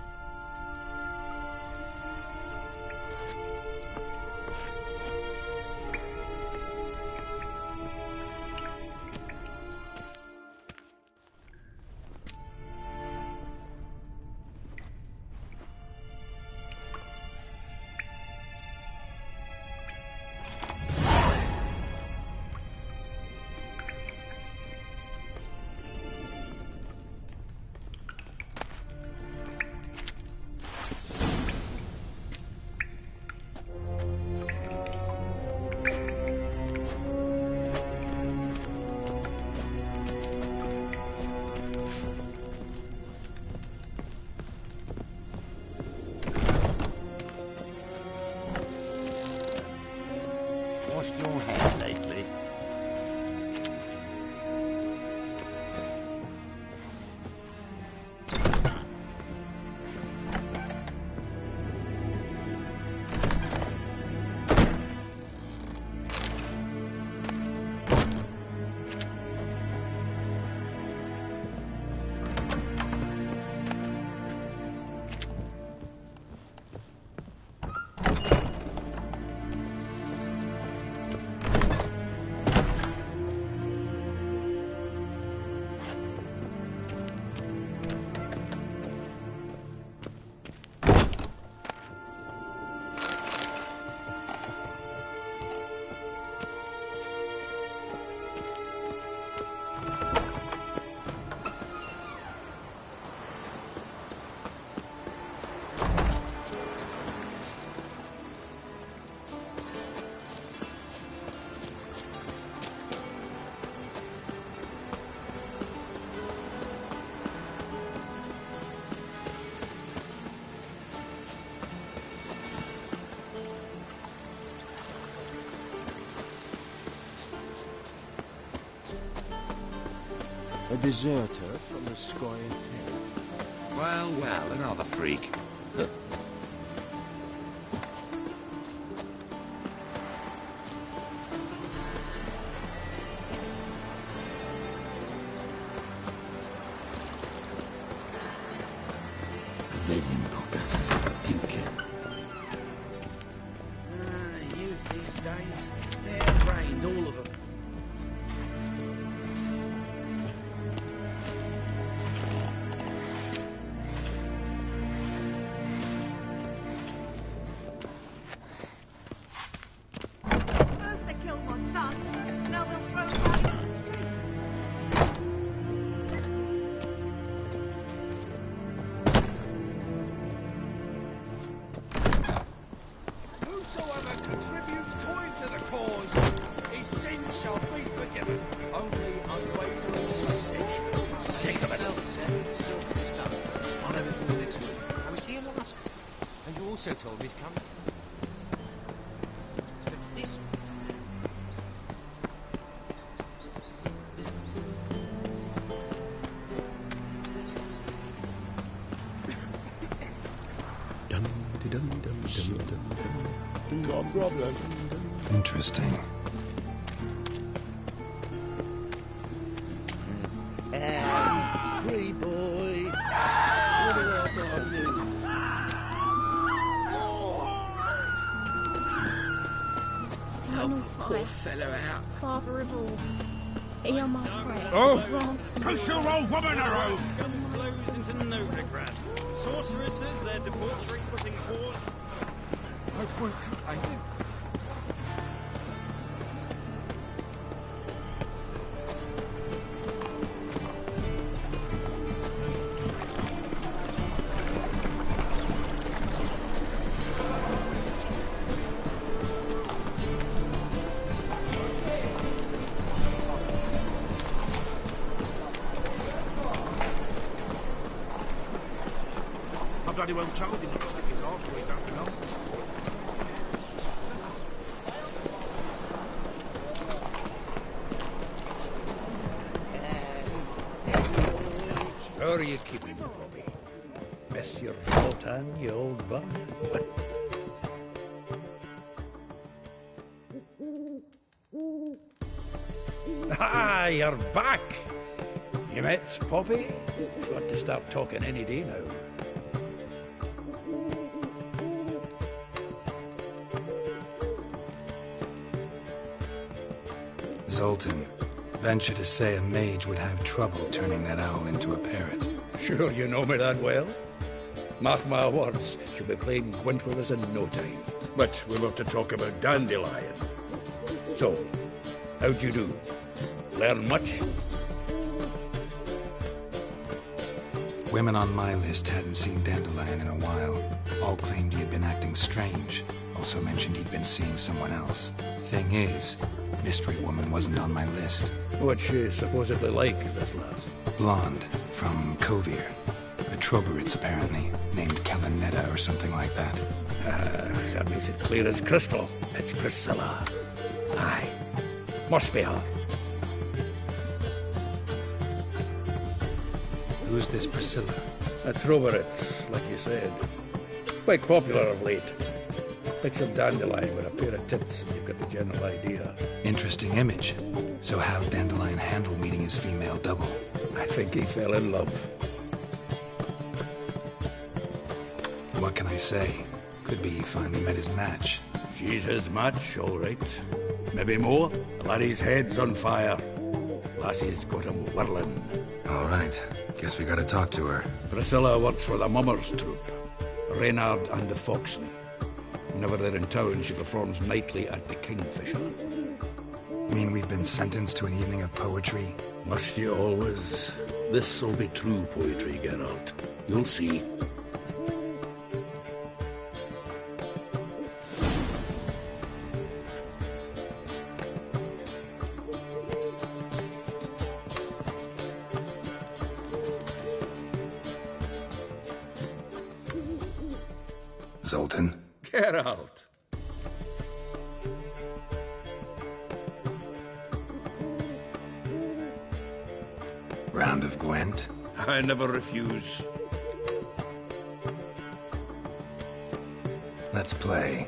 A deserter from the Scoia'tael. Well, well, another freak. Youth these days, they're brained, all of them. First they killed my son, now they'll throw us out into the street. Whosoever contributes coin to the cause, his sins shall be forgiven. Only unwavering sick. Sick of it. Seven silver studs. I'll have it for you next week. I was here last week, and you also told me to come. But this... Got a problem? Interesting. Free boy. What do I gotta do? Eternal Father, Fella out. Father of all, hear my prayer. Oh, push your old woman around. Scum flows into Novigrad. Sorceresses, their debauchery putting whores... No point complaining. I bloody well told him not to stick his arse where he don't belong. How are you keeping me, Bobby? Miss your Sultan, you old bug? Ah, you're back! You met Poppy? Got to start talking any day now. Zoltan, venture to say a mage would have trouble turning that owl into a parrot. Sure you know me that well? Mark my words, she'll be playing Gwent with us in no time. But we were to talk about Dandelion. So, how'd you do? Learn much? Women on my list hadn't seen Dandelion in a while. All claimed he had been acting strange. Also mentioned he'd been seeing someone else. Thing is, Mystery Woman wasn't on my list. What's she supposedly like, this lass? Blonde, from Kovir. A Troberitz, apparently, named Kalanetta or something like that. That makes it clear as crystal. It's Priscilla. Aye. Must be her. Who's this Priscilla? A Troberitz, like you said. Quite popular of late. Pick some Dandelion with a pair of tits and you've got the general idea. Interesting image. So how'd Dandelion handle meeting his female double? I think he fell in love. What can I say? Could be he finally met his match. She's his match, all right. Maybe more. Laddie's head's on fire. Lassie's got him whirling. All right. Guess we gotta talk to her. Priscilla works for the Mummers troupe. Reynard and the Foxen. Whenever they're in town, she performs nightly at the Kingfisher. Mean we've been sentenced to an evening of poetry? Must you always? This'll be true poetry, Geralt. You'll see. Zoltan? Geralt. Round of Gwent? I never refuse. Let's play.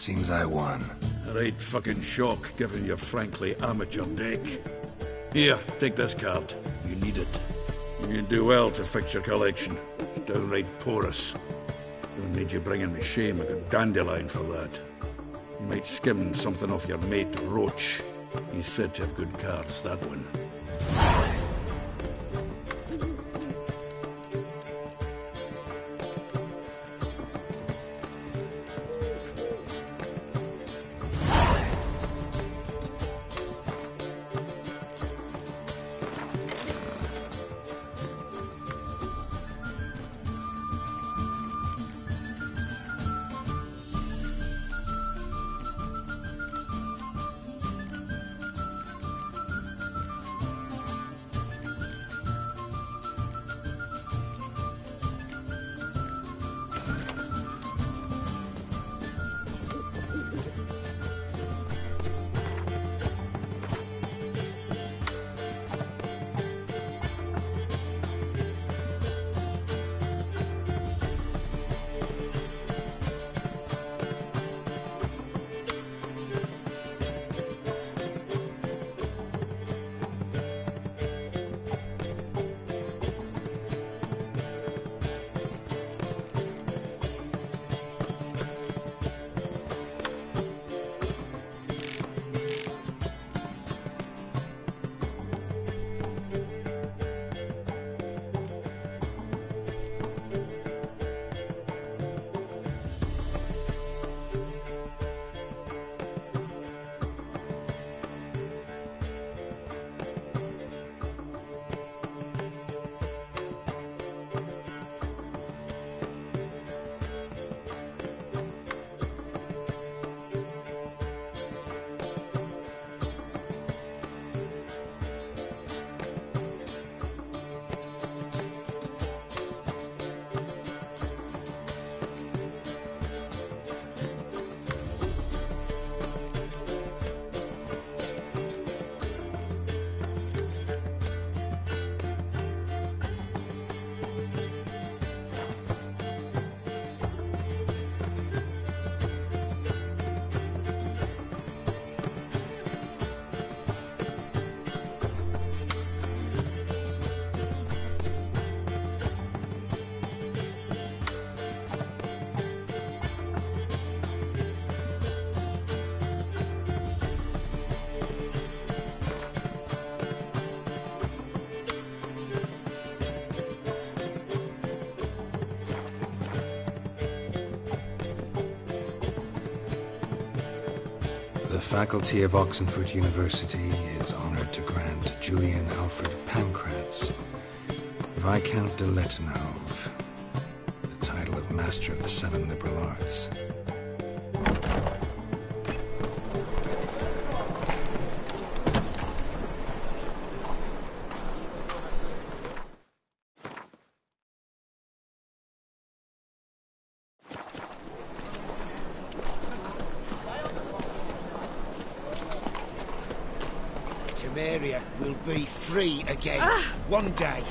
Seems I won. A right fucking shock, given your frankly amateur deck. Here, take this card. You need it. You'd do well to fix your collection. It's downright porous. Don't need you bringing me shame. I got Dandelion for that. You might skim something off your mate, Roach. He's said to have good cards, that one. The faculty of Oxenford University is honored to grant Julian Alfred Pancratz, Viscount de Letonov, the title of Master of the Seven Liberal Arts. Temeria will be free again. One day.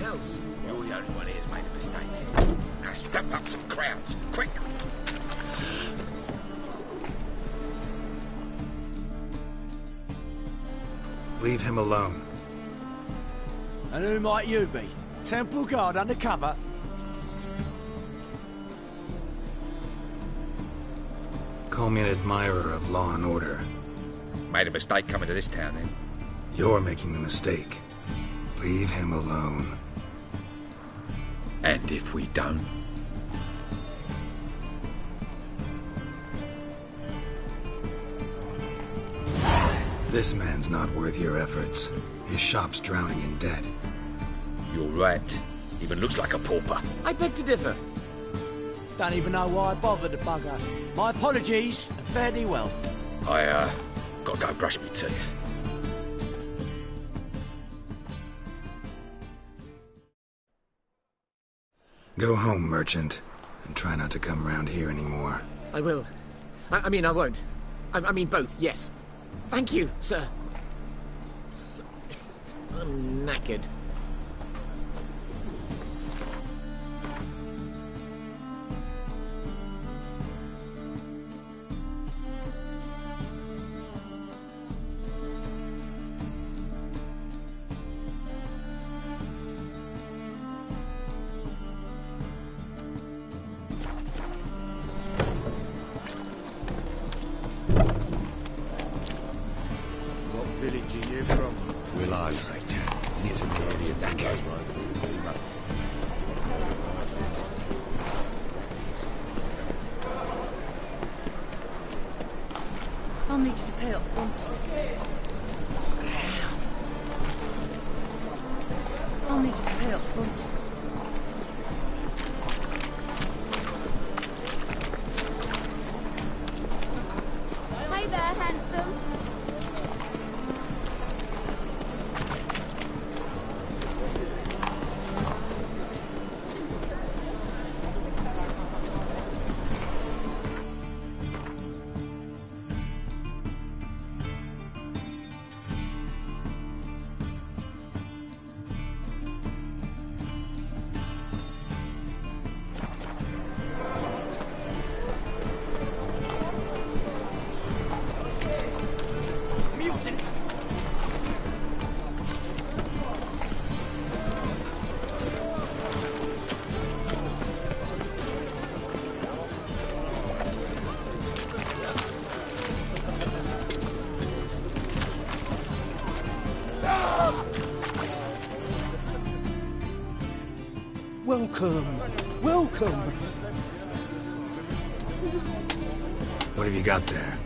Else, you're the only one here's made a mistake. Now step up some crowds, quick! Leave him alone. And who might you be? Temple Guard undercover? Call me an admirer of law and order. Made a mistake coming to this town, then. You're making the mistake. Leave him alone. And if we don't? This man's not worth your efforts. His shop's drowning in debt. You're right. Even looks like a pauper. I beg to differ. Don't even know why I bothered the bugger. My apologies, and fare thee well. I, gotta go brush my teeth. Go home, merchant, and try not to come round here anymore. I will. I mean, I won't. I mean both, yes. Thank you, sir. I'm knackered. What village are you from? Willows. It's a Guardians and goes right through the sea, mate. I'll need you to pay up front. I'll need you to pay up front. Hey there, handsome. Mutant! Welcome! Welcome! What have you got there?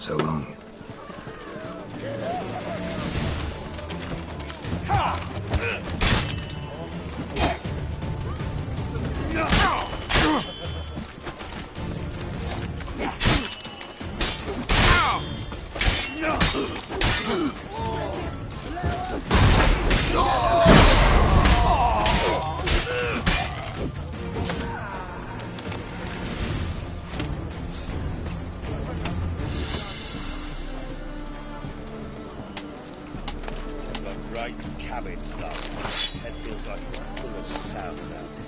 So long. Great cabbage, love. Head feels like it's full of sauerkraut.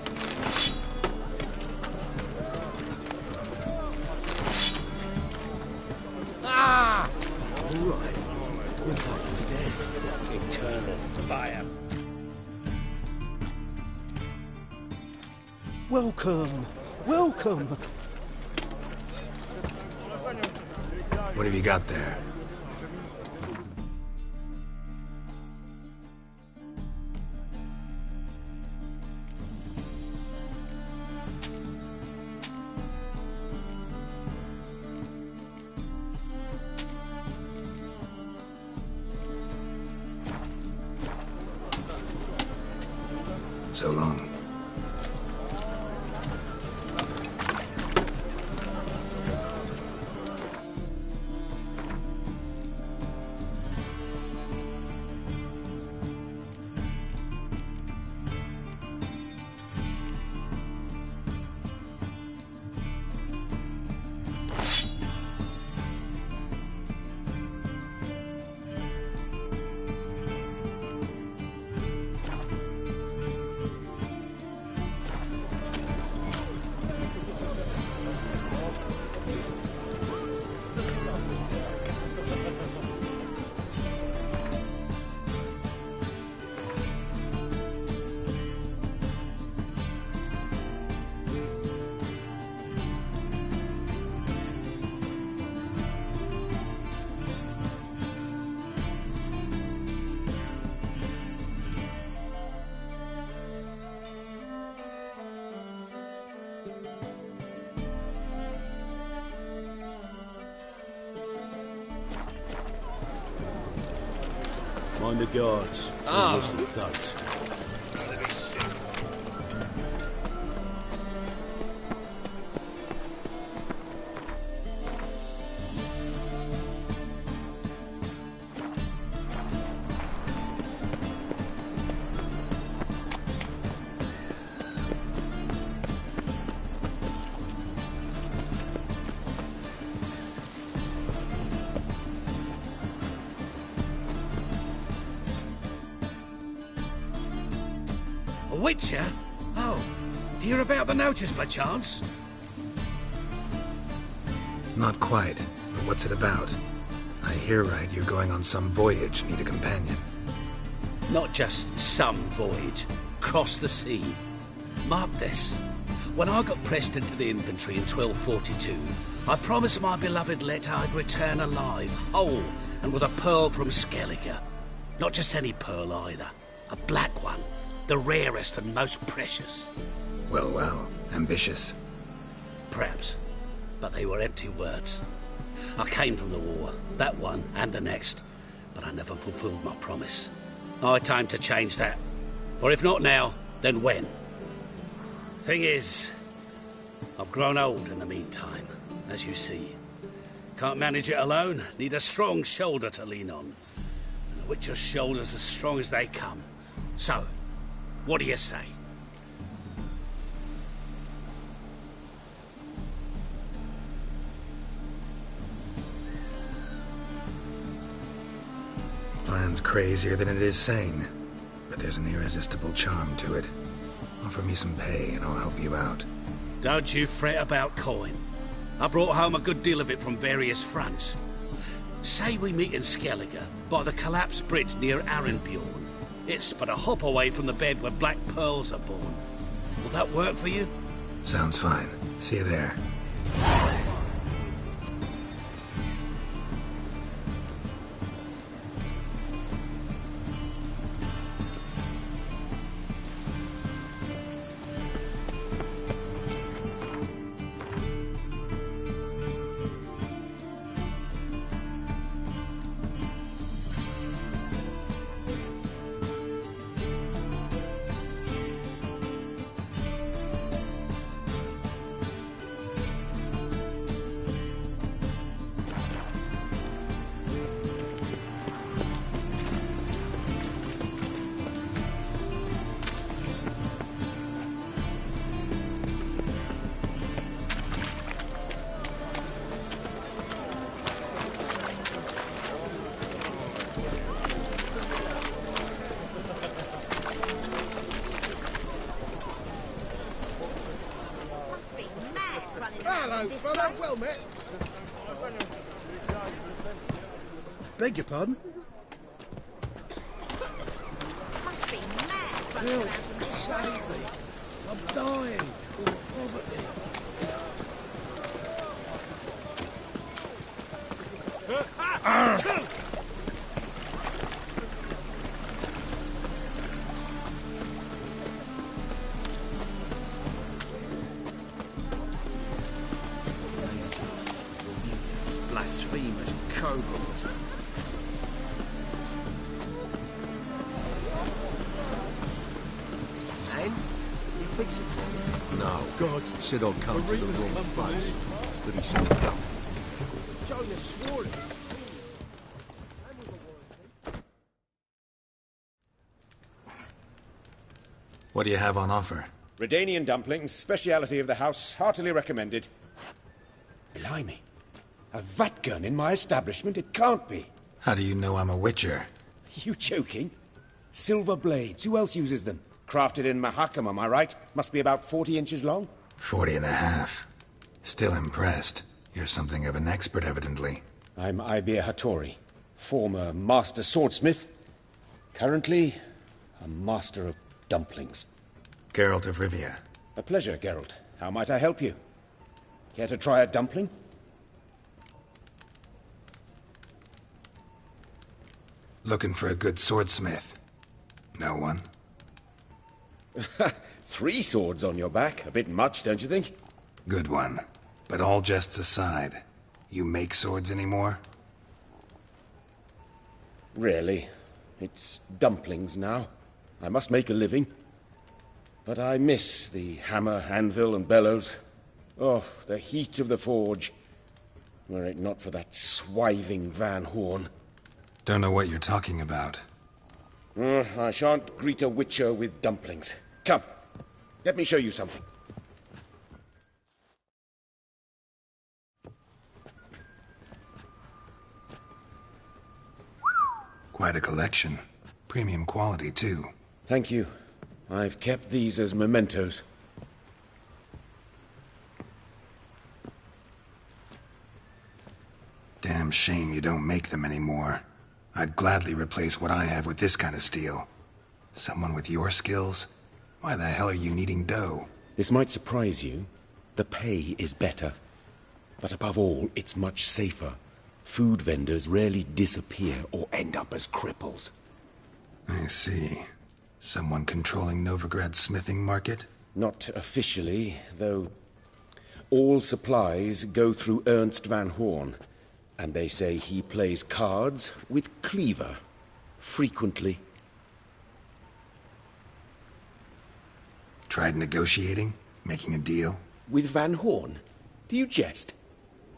Ah! All right. Look like he's dead. Eternal fire. Welcome. Welcome. What have you got there? So long. Mind the guards. Ah. Where's the thugs? A witcher? Oh, hear about the notice by chance? Not quite, but what's it about? I hear right, you're going on some voyage, need a companion. Not just some voyage. Cross the sea. Mark this. When I got pressed into the infantry in 1242, I promised my beloved Let I'd return alive, whole, and with a pearl from Skellige. Not just any pearl either. A black one. The rarest and most precious. Well, well, ambitious. Perhaps. But they were empty words. I came from the war, that one and the next, but I never fulfilled my promise. High time to change that. For if not now, then when? Thing is, I've grown old in the meantime, as you see. Can't manage it alone, need a strong shoulder to lean on. And a witcher's shoulder's as strong as they come. So, what do you say? Plan's crazier than it is sane, but there's an irresistible charm to it. Offer me some pay and I'll help you out. Don't you fret about coin. I brought home a good deal of it from various fronts. Say we meet in Skellige, by the collapsed bridge near Arenbjorn. It's but a hop away from the bed where black pearls are born. Will that work for you? Sounds fine. See you there. Hello, fella. Well met. Beg your pardon? Must be mad running Help. around from this Save road. me. I'm dying of poverty. Mutants, blasphemers, kobolds. And? You fix it for me? No. God said I'd come to the Reuvens wrong come from place. there. But he's so dumb. Jonah swore it. What do you have on offer? Redanian dumplings, speciality of the house, heartily recommended. Blimey. A vat gun in my establishment? It can't be. How do you know I'm a witcher? You joking? Silver blades. Who else uses them? Crafted in Mahakam, am I right? Must be about 40 inches long? 40 and a half. Still impressed. You're something of an expert, evidently. I'm Ibir Hattori, former master swordsmith. Currently, a master of dumplings. Geralt of Rivia. A pleasure, Geralt. How might I help you? Care to try a dumpling? Looking for a good swordsmith. No one? 3 swords on your back. A bit much, don't you think? Good one. But all jests aside, you make swords anymore? Really. It's dumplings now. I must make a living. But I miss the hammer, anvil, and bellows. Oh, the heat of the forge. Were it not for that swiving Van Horn. Don't know what you're talking about. I shan't greet a witcher with dumplings. Come, let me show you something. Quite a collection. Premium quality, too. Thank you. I've kept these as mementos. Damn shame you don't make them anymore. I'd gladly replace what I have with this kind of steel. Someone with your skills? Why the hell are you needing dough? This might surprise you. The pay is better. But above all, it's much safer. Food vendors rarely disappear or end up as cripples. I see. Someone controlling Novigrad's smithing market? Not officially, though all supplies go through Ernst Van Horn. And they say he plays cards with Cleaver. Frequently. Tried negotiating? Making a deal? With Van Horn? Do you jest?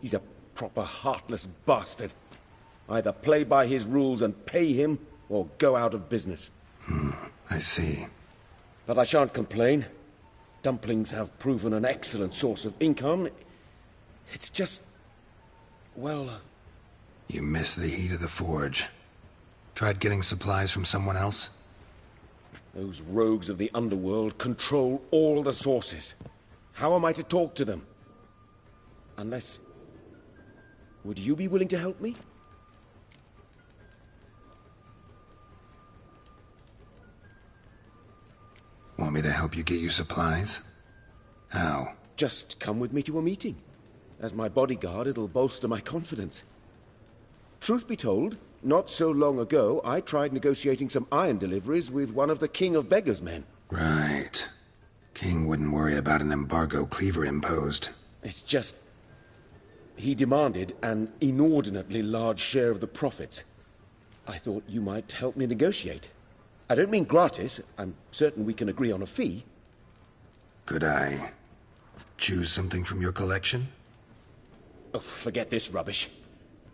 He's a proper heartless bastard. Either play by his rules and pay him, or go out of business. I see. But I shan't complain. Dumplings have proven an excellent source of income. It's just... well... You miss the heat of the forge. Tried getting supplies from someone else? Those rogues of the underworld control all the sources. How am I to talk to them? Unless... would you be willing to help me? Want me to help you get you supplies? How? Just come with me to a meeting. As my bodyguard, it'll bolster my confidence. Truth be told, not so long ago, I tried negotiating some iron deliveries with one of the King of Beggars' men. Right. King wouldn't worry about an embargo Cleaver imposed. It's just... he demanded an inordinately large share of the profits. I thought you might help me negotiate. I don't mean gratis. I'm certain we can agree on a fee. Could I choose something from your collection? Oh, forget this rubbish.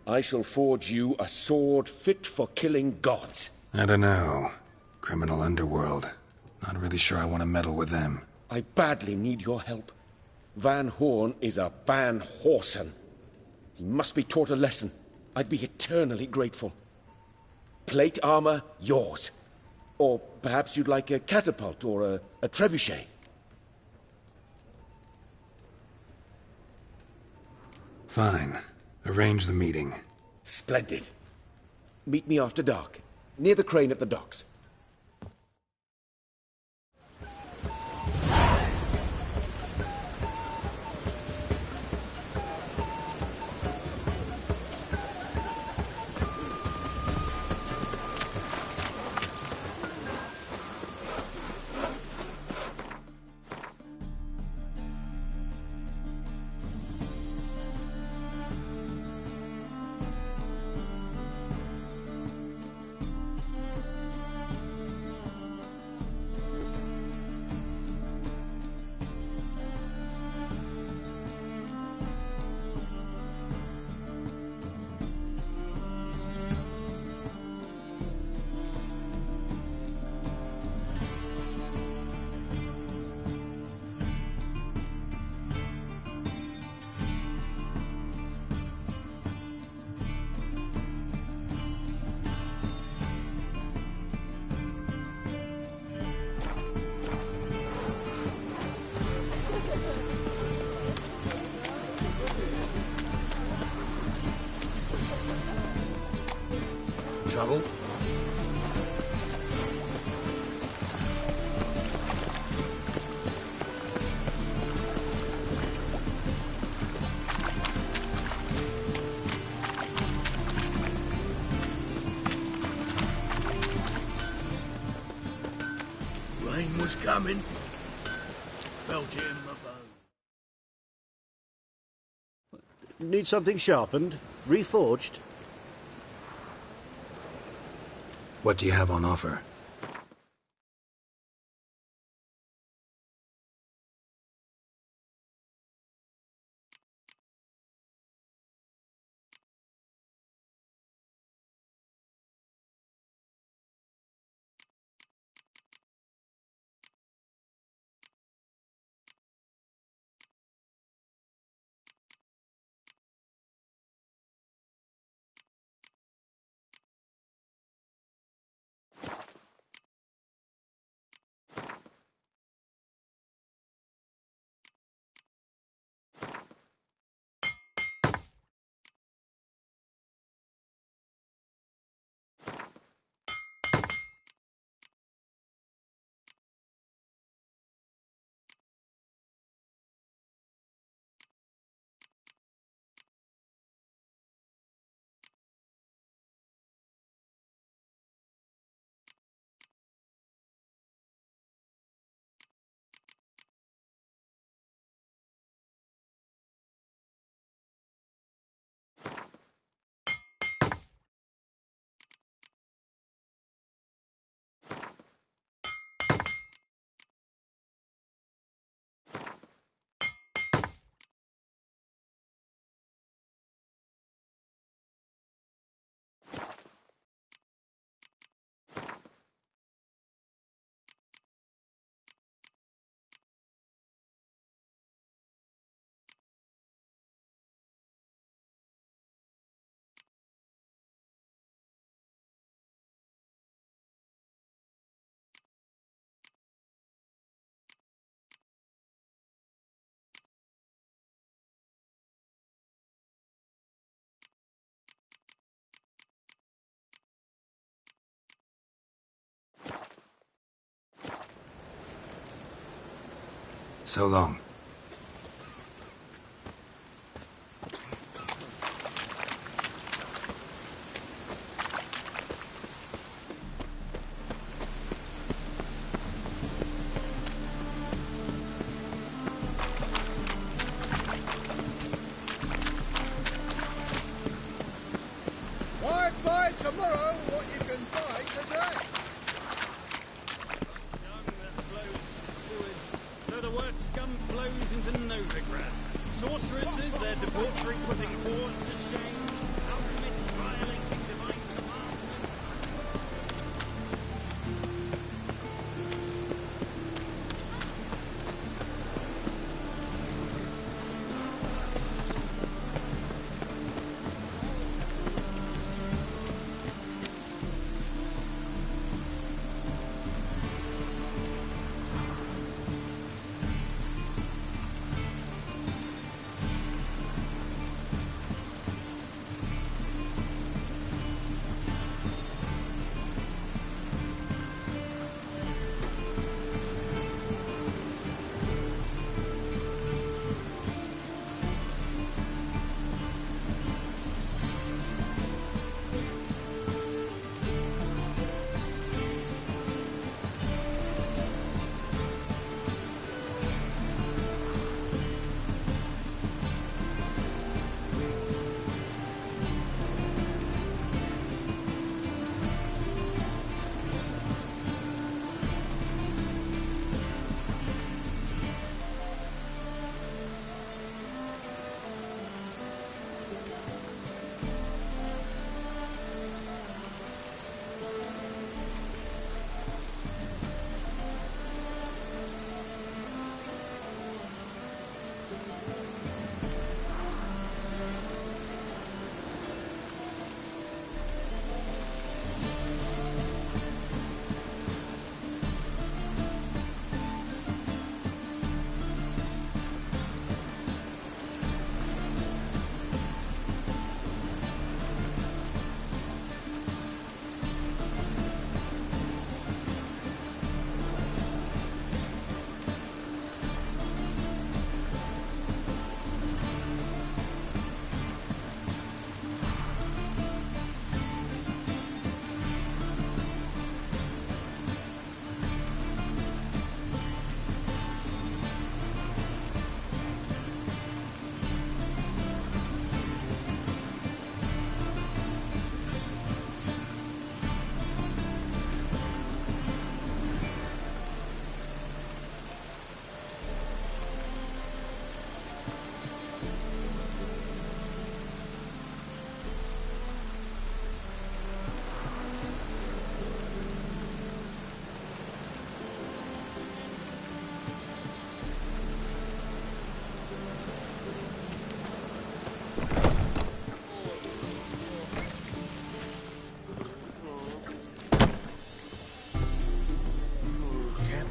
I shall forge you a sword fit for killing gods. I don't know. Criminal underworld. Not really sure I want to meddle with them. I badly need your help. Van Horn is a Van Horsen. He must be taught a lesson. I'd be eternally grateful. Plate armor, yours. Or perhaps you'd like a catapult or a trebuchet. Fine. Arrange the meeting. Splendid. Meet me after dark, near the crane at the docks. Trouble? Rain was coming. Felt it in my bone. Need something sharpened? Reforged? What do you have on offer? So long. Buy tomorrow what you can buy today. So the worst scum flows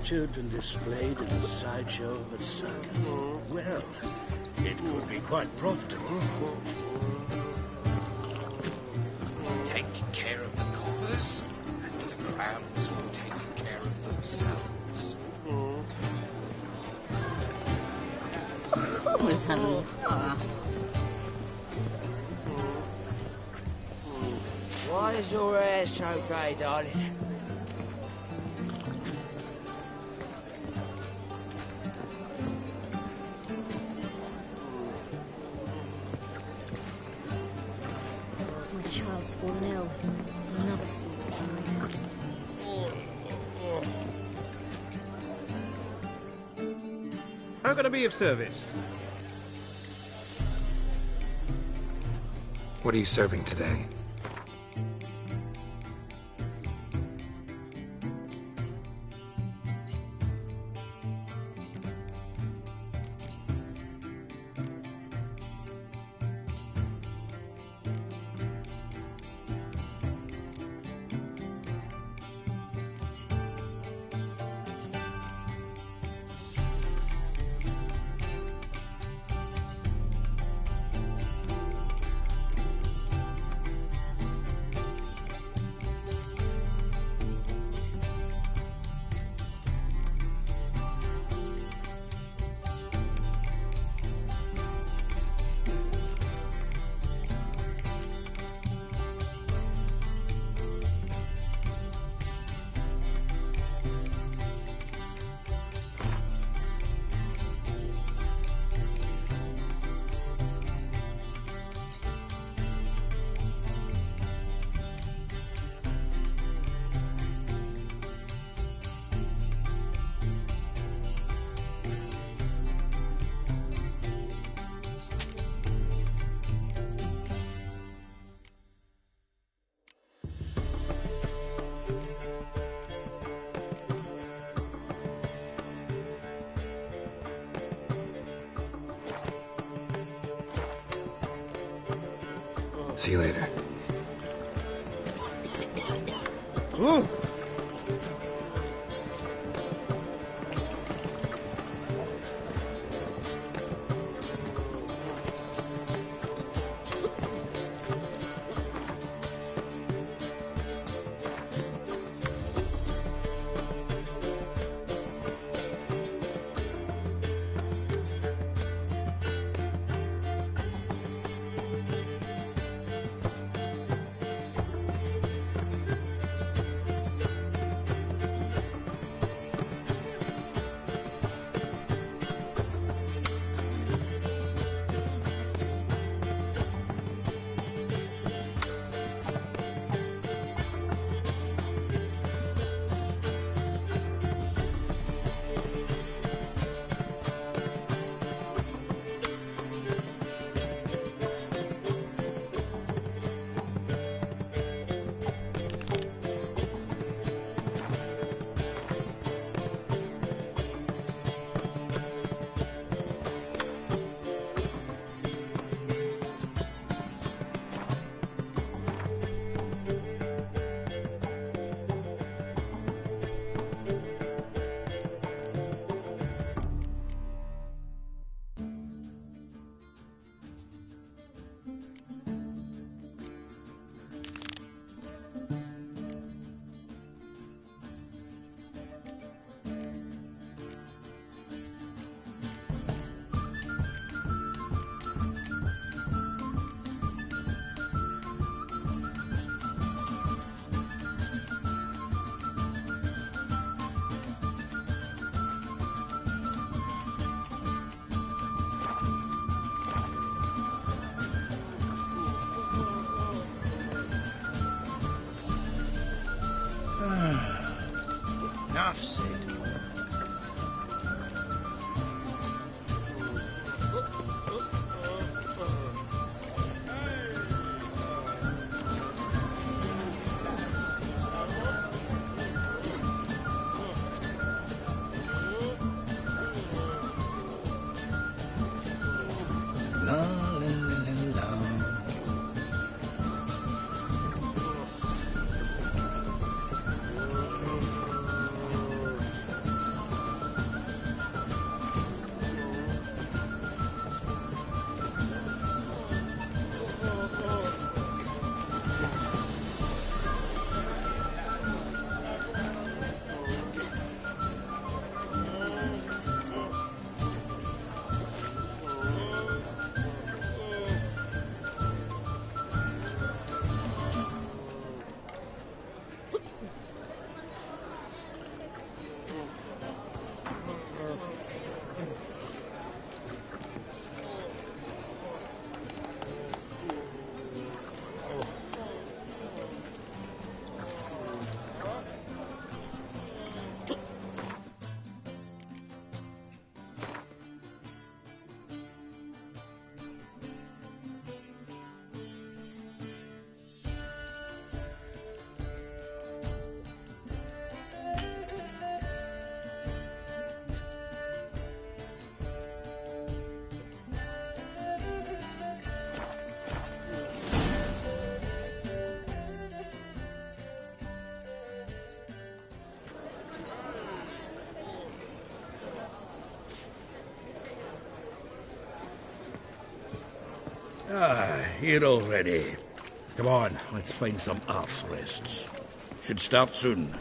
manufactured and displayed in a sideshow of a circus. Well, it could be quite profitable. Take care of the coppers, and the crowns will take care of themselves. Why is your hair so grey, darling? My child's fallen ill. Another sleepless night. How can I be of service? What are you serving today? See you later. Ooh. Enough said. La la la la la. Here already. Come on, let's find some arse rests. Should start soon.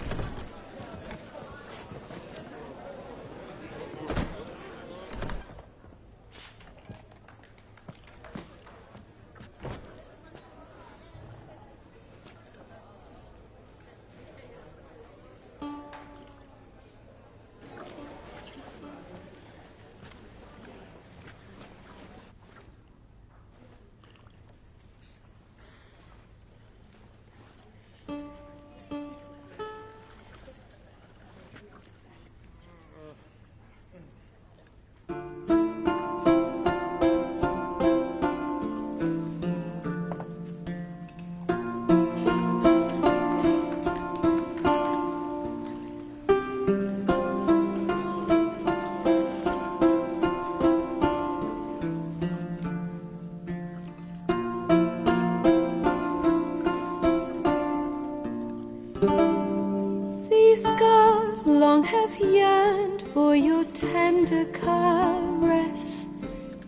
These scars long have yearned for your tender caress,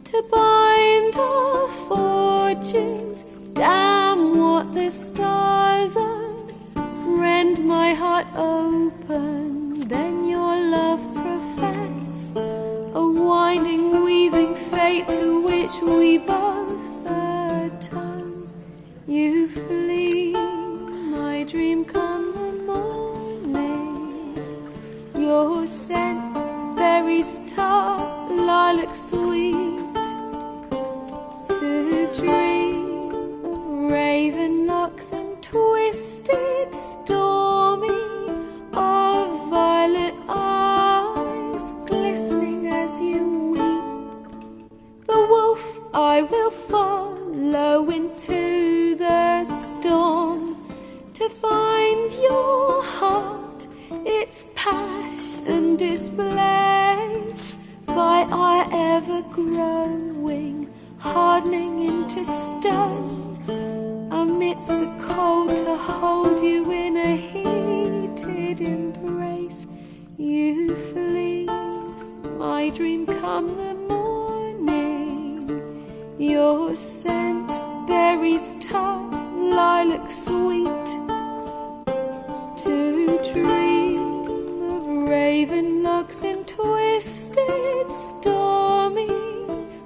to bind our fortunes. Damn what the stars are. Rend my heart open, then your love profess, a winding, weaving fate to which we both atone. You flee, my dream come the morning. Your scent, berries tart, lilac sweet, to dream of raven locks and twisted, stormy, of violet eyes glistening as you weep. The wolf I will follow into the storm, to find your heart, its passion displaced by our ever-growing, hardening into stone, amidst the cold to hold you in a heated embrace. You flee, my dream come the morning, your scent, berries tart, lilac sweet, to dream of raven locks and twisted, stormy,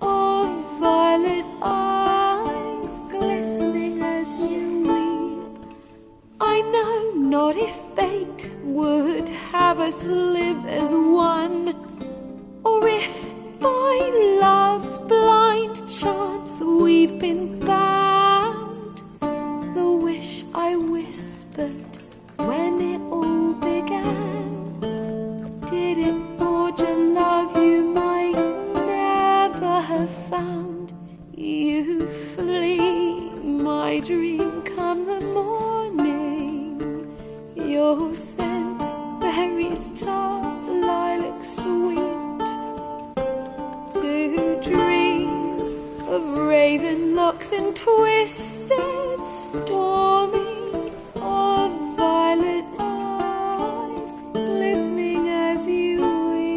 of violet eyes glistening as you weep. I know not if fate would have us live as one, or if by love's blind chance we've been bound. The wish I whispered when it all began, did it forge a love you might never have found? You flee, my dream come the morning, your scent, berries tart, lilac sweet, to dream of raven locks and twisted, stormy, of violet eyes glistening as you weep.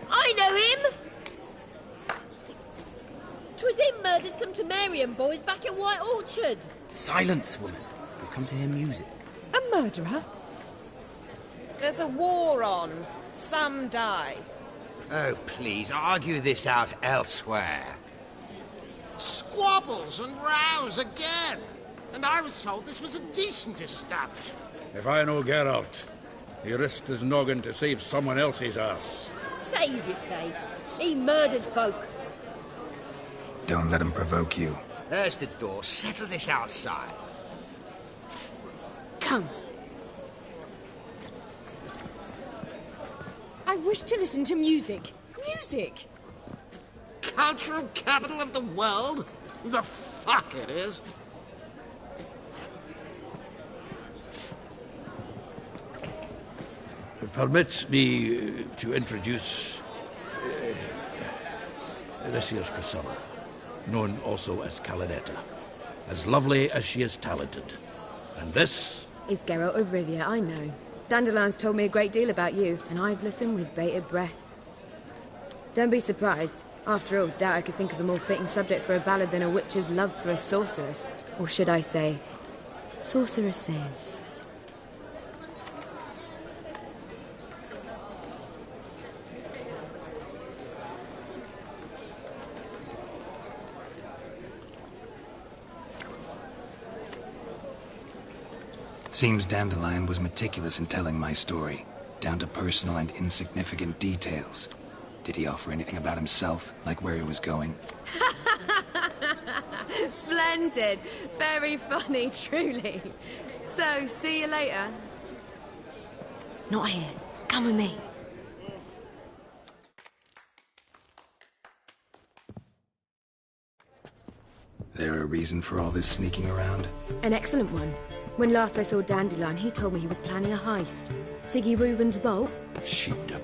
I know him! 'Twas him murdered some Temerian boys back at White Orchard. Silence, woman. We've come to hear music. A murderer? There's a war on. Some die. Oh, please, argue this out elsewhere. Squabbles and rows again. And I was told this was a decent establishment. If I know Geralt, he risked his noggin to save someone else's arse. Save, you say? He murdered folk. Don't let him provoke you. There's the door. Settle this outside. Come. I wish to listen to music. Music! Cultural capital of the world? The fuck it is. Permit me to introduce this here's Priscilla, known also as Calinetta. As lovely as she is talented. And this is Geralt of Rivia, I know. Dandelion's told me a great deal about you, and I've listened with bated breath. Don't be surprised. After all, doubt I could think of a more fitting subject for a ballad than a witch's love for a sorceress. Or should I say, sorceresses. Seems Dandelion was meticulous in telling my story, down to personal and insignificant details. Did he offer anything about himself, like where he was going? Splendid. Very funny, truly. So, see you later. Not here. Come with me. There a reason for all this sneaking around? An excellent one. When last I saw Dandelion, he told me he was planning a heist. Siggy Reuvens' vault. Sheeped up.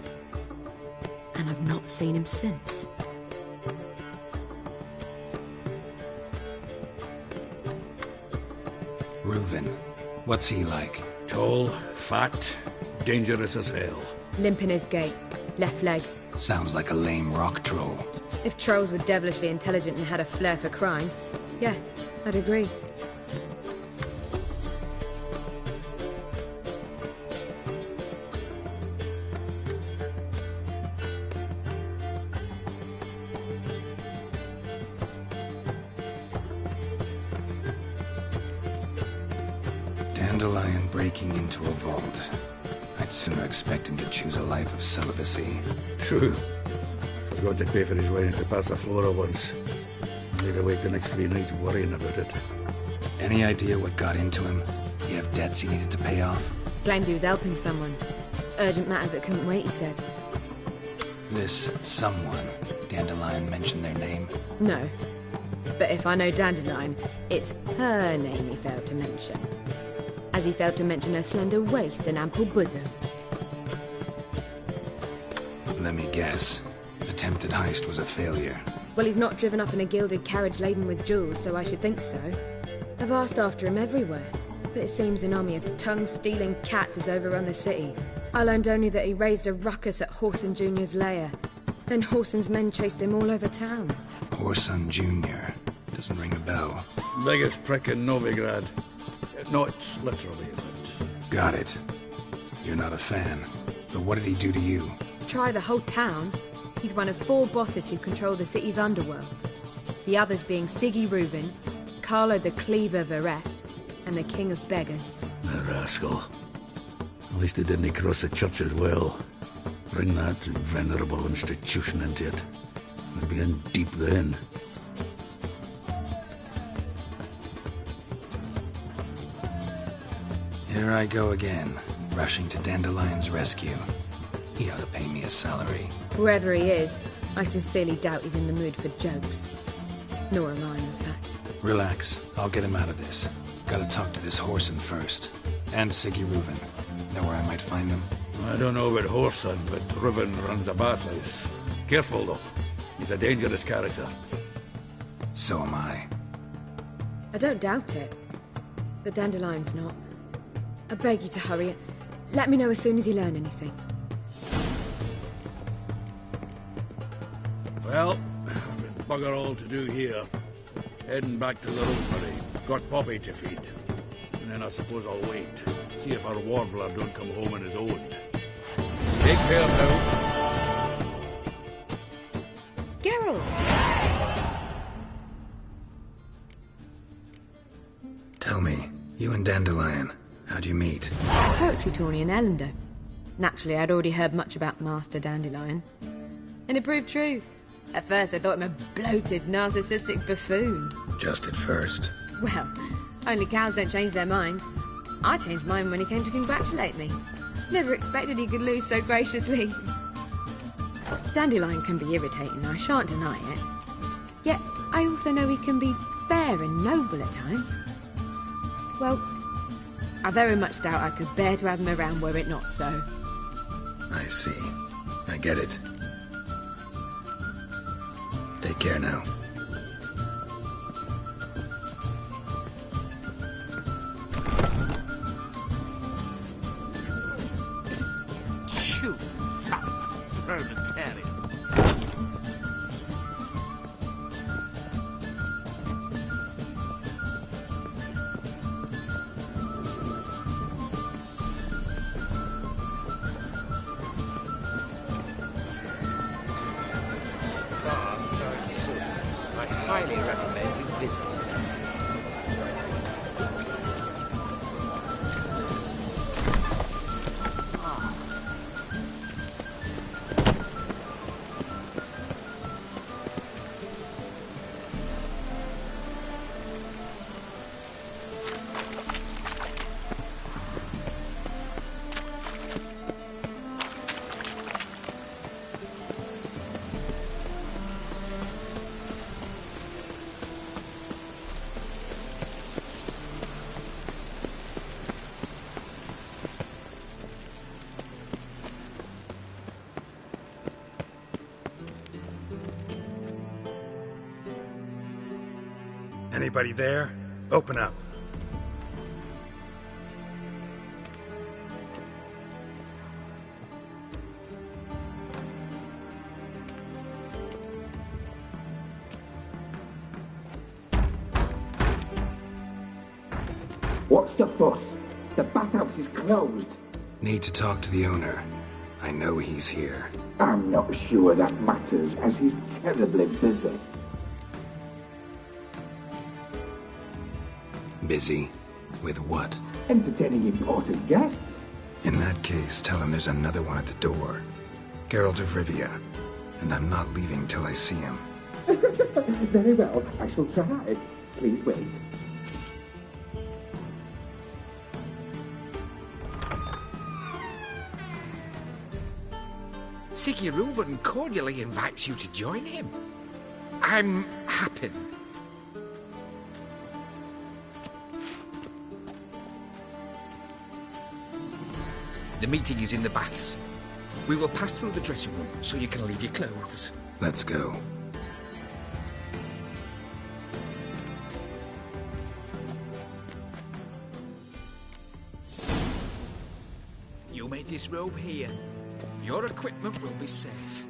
And I've not seen him since. Reuven. What's he like? Tall, fat, dangerous as hell. Limp in his gait. Left leg. Sounds like a lame rock troll. If trolls were devilishly intelligent and had a flair for crime, yeah, I'd agree. Dandelion breaking into a vault. I'd sooner expect him to choose a life of celibacy. True. Forgot to pay for his wine at the Passaflora once. Made her wait the next 3 nights worrying about it. Any idea what got into him? He have debts he needed to pay off? Claimed he was helping someone. Urgent matter that couldn't wait, he said. This someone, Dandelion mentioned their name? No. But if I know Dandelion, it's her name he failed to mention. As he failed to mention her slender waist and ample bosom. Let me guess. Attempted heist was a failure. Well, he's not driven up in a gilded carriage laden with jewels, so I should think so. I've asked after him everywhere, but it seems an army of tongue-stealing cats has overrun the city. I learned only that he raised a ruckus at Whoreson Jr.'s lair. Then Whoreson's men chased him all over town. Whoreson Jr. Doesn't ring a bell. Biggest prick in Novigrad. Not literally, but... Got it. You're not a fan. But what did he do to you? Try the whole town. He's one of 4 bosses who control the city's underworld. The others being Siggy Reuven, Carlo the Cleaver Varese, and the King of Beggars. The rascal. At least he didn't cross the church as well. Bring that venerable institution into it. We'd be in deep then. Here I go again, rushing to Dandelion's rescue. He ought to pay me a salary. Wherever he is, I sincerely doubt he's in the mood for jokes. Nor am I, in fact. Relax. I'll get him out of this. Gotta talk to this Whoreson first. And Siggy Reuven. Know where I might find them? I don't know about Whoreson, but Reuven runs the bathhouse. Careful, though. He's a dangerous character. So am I. I don't doubt it. But Dandelion's not. I beg you to hurry. Let me know as soon as you learn anything. Well, I've got bugger all to do here. Heading back to the Rosemary. Got Poppy to feed. And then I suppose I'll wait. See if our warbler don't come home on his own. Take care now. Geralt! Tell me, you and Dandelion, how'd you meet? Poetry tourney in Ellender. Naturally, I'd already heard much about Master Dandelion. And it proved true. At first I thought him a bloated, narcissistic buffoon. Just at first. Well, only cows don't change their minds. I changed mine when he came to congratulate me. Never expected he could lose so graciously. Dandelion can be irritating, I shan't deny it. Yet, I also know he can be fair and noble at times. Well, I very much doubt I could bear to have him around were it not so. I see. I get it. Take care now. You fat proletarian. Baths are at Salt. I highly recommend you visit. Anybody there? Open up. What's the fuss? The bathhouse is closed. Need to talk to the owner. I know he's here. I'm not sure that matters, as he's terribly busy. Busy? With what? Entertaining important guests. In that case, tell him there's another one at the door. Geralt of Rivia. And I'm not leaving till I see him. Very well, I shall try. Please wait. Reuven cordially invites you to join him. I'm happy. The meeting is in the baths. We will pass through the dressing room so you can leave your clothes. Let's go. You may disrobe here. Your equipment will be safe.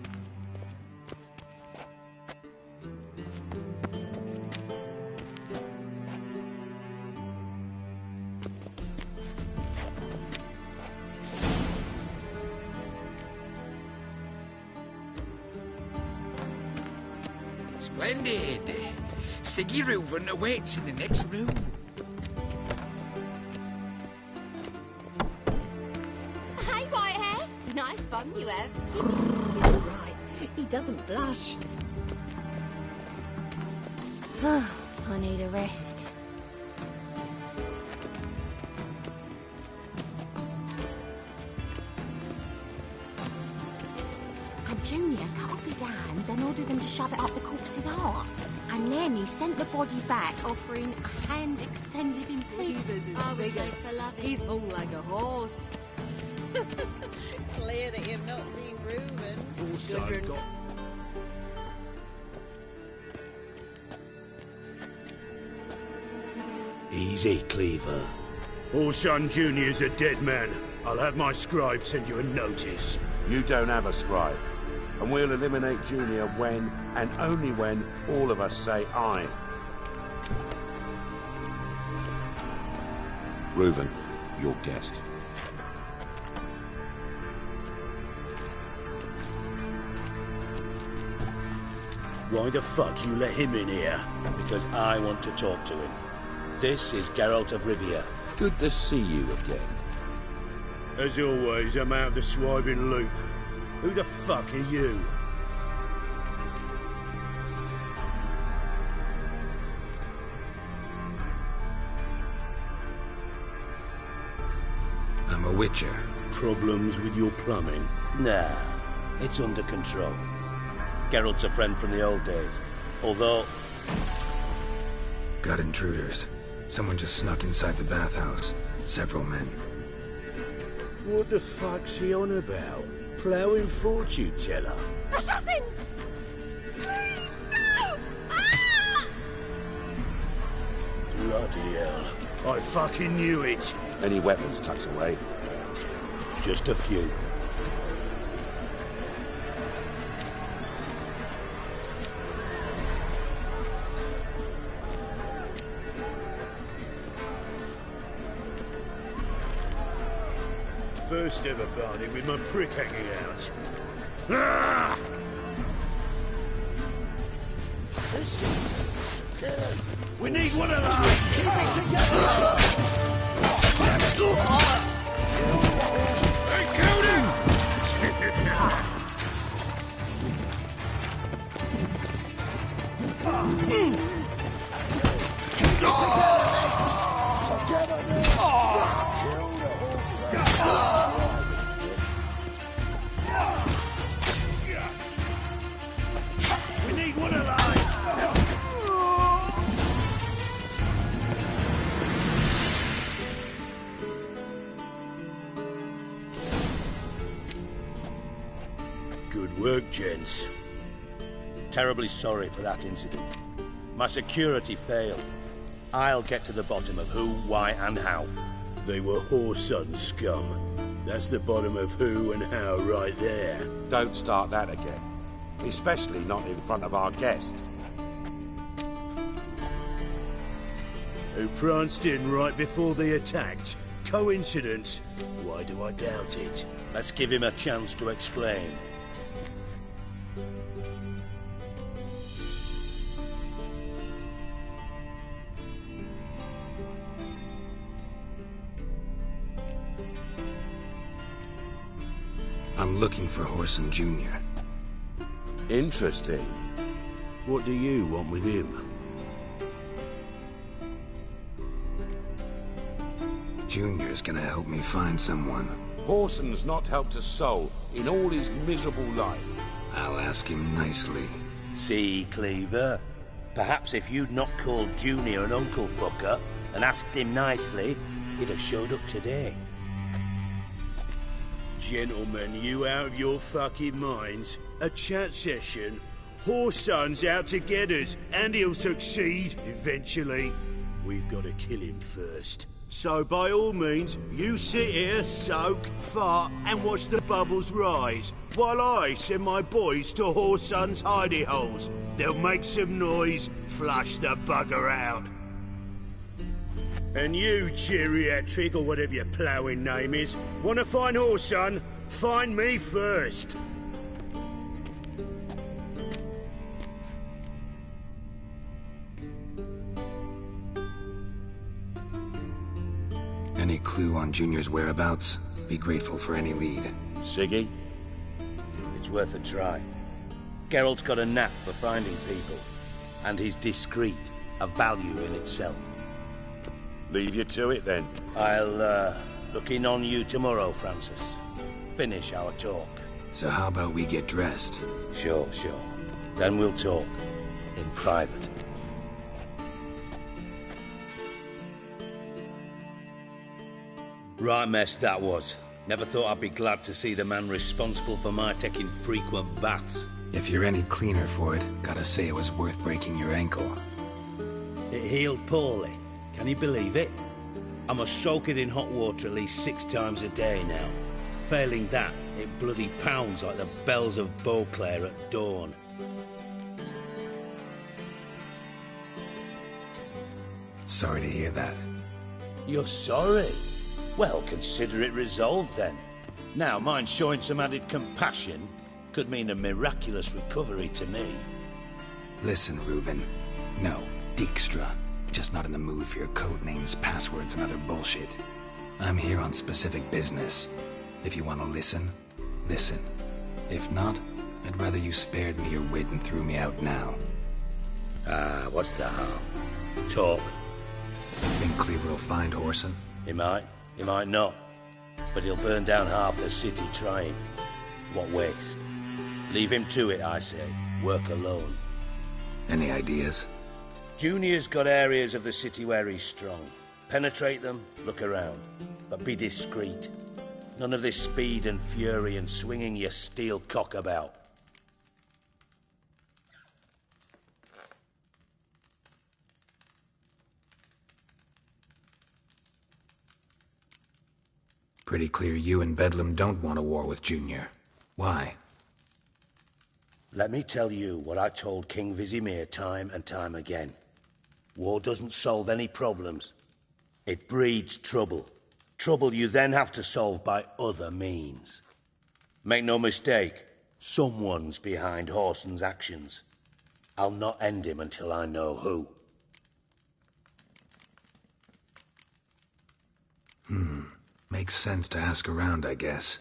Splendid. Reuven awaits in the next room. Hey, Whitehair. Nice bum you have. Right. He doesn't blush. I need a rest. And Junior cut off his hand, then ordered them to shove it up the corpse's arse. And then he sent the body back, offering a hand extended in peace. Reuvens is I was bigger. made for loving. He's hung like a horse. Clear that you've not seen Reuvens. Also got... Easy, Cleaver. Orson Jr.'s a dead man. I'll have my scribe send you a notice. You don't have a scribe. And we'll eliminate Junior when, and only when, all of us say aye. Reuven, your guest. Why the fuck you let him in here? Because I want to talk to him. This is Geralt of Rivia. Good to see you again. As always, I'm out of the swiving loop. Who the fuck are you? witcher. Problems with your plumbing? Nah, it's under control. Geralt's a friend from the old days. Although... Got intruders. Someone just snuck inside the bathhouse. Several men. What the fuck's he on about? Ploughing fortune teller? Assassins! Please, no! Ah! Bloody hell. I fucking knew it. Any weapons tucked away? Just a few. First ever party with my prick hanging out. Ah! We need one of those! Keep it together! They killed him! We need one alive! Good work, gents. Terribly sorry for that incident. My security failed. I'll get to the bottom of who, why, and how. They were whoreson scum. That's the bottom of who and how right there. Don't start that again. Especially not in front of our guest. Who pranced in right before they attacked. Coincidence? Why do I doubt it? Let's give him a chance to explain. I'm looking for Whoreson Jr. Interesting. What do you want with him? Junior's gonna help me find someone. Whoreson's not helped a soul in all his miserable life. I'll ask him nicely. See, Cleaver? Perhaps if you'd not called Junior an uncle fucker and asked him nicely, he'd have showed up today. Gentlemen, you out of your fucking minds? A chat session? Whoreson's out to get us, and he'll succeed, eventually. We've got to kill him first. So by all means, you sit here, soak, fart, and watch the bubbles rise, while I send my boys to Whoreson's hidey holes. They'll make some noise, flush the bugger out. And you, geriatric, or whatever your ploughing name is, want to find Whoreson? Find me first. Any clue on Junior's whereabouts? Be grateful for any lead. Siggy? It's worth a try. Geralt's got a knack for finding people. And he's discreet, a value in itself. Leave you to it, then. I'll, look in on you tomorrow, Francis. Finish our talk. So how about we get dressed? Sure. Then we'll talk. In private. Right mess that was. Never thought I'd be glad to see the man responsible for my taking frequent baths. If you're any cleaner for it, gotta say it was worth breaking your ankle. It healed poorly. Can you believe it? I must soak it in hot water at least 6 times a day now. Failing that, it bloody pounds like the bells of Beauclair at dawn. Sorry to hear that. You're sorry? Well, consider it resolved then. Now, mind showing some added compassion could mean a miraculous recovery to me. Listen, Reuven. No, Dijkstra. Just not in the mood for your code names, passwords, and other bullshit. I'm here on specific business. If you want to listen, listen. If not, I'd rather you spared me your wit and threw me out now. What's the harm? Talk. Think Cleaver will find Whoreson? He might not. but he'll burn down half the city trying. What waste? Leave him to it, I say. Work alone. Any ideas? Junior's got areas of the city where he's strong. Penetrate them, look around. But be discreet. None of this speed and fury and swinging your steel cock about. Pretty clear you and Bedlam don't want a war with Junior. Why? Let me tell you what I told King Vizimir time and time again. War doesn't solve any problems. It breeds trouble. Trouble you then have to solve by other means. Make no mistake, someone's behind Whoreson's actions. I'll not end him until I know who. Makes sense to ask around, I guess.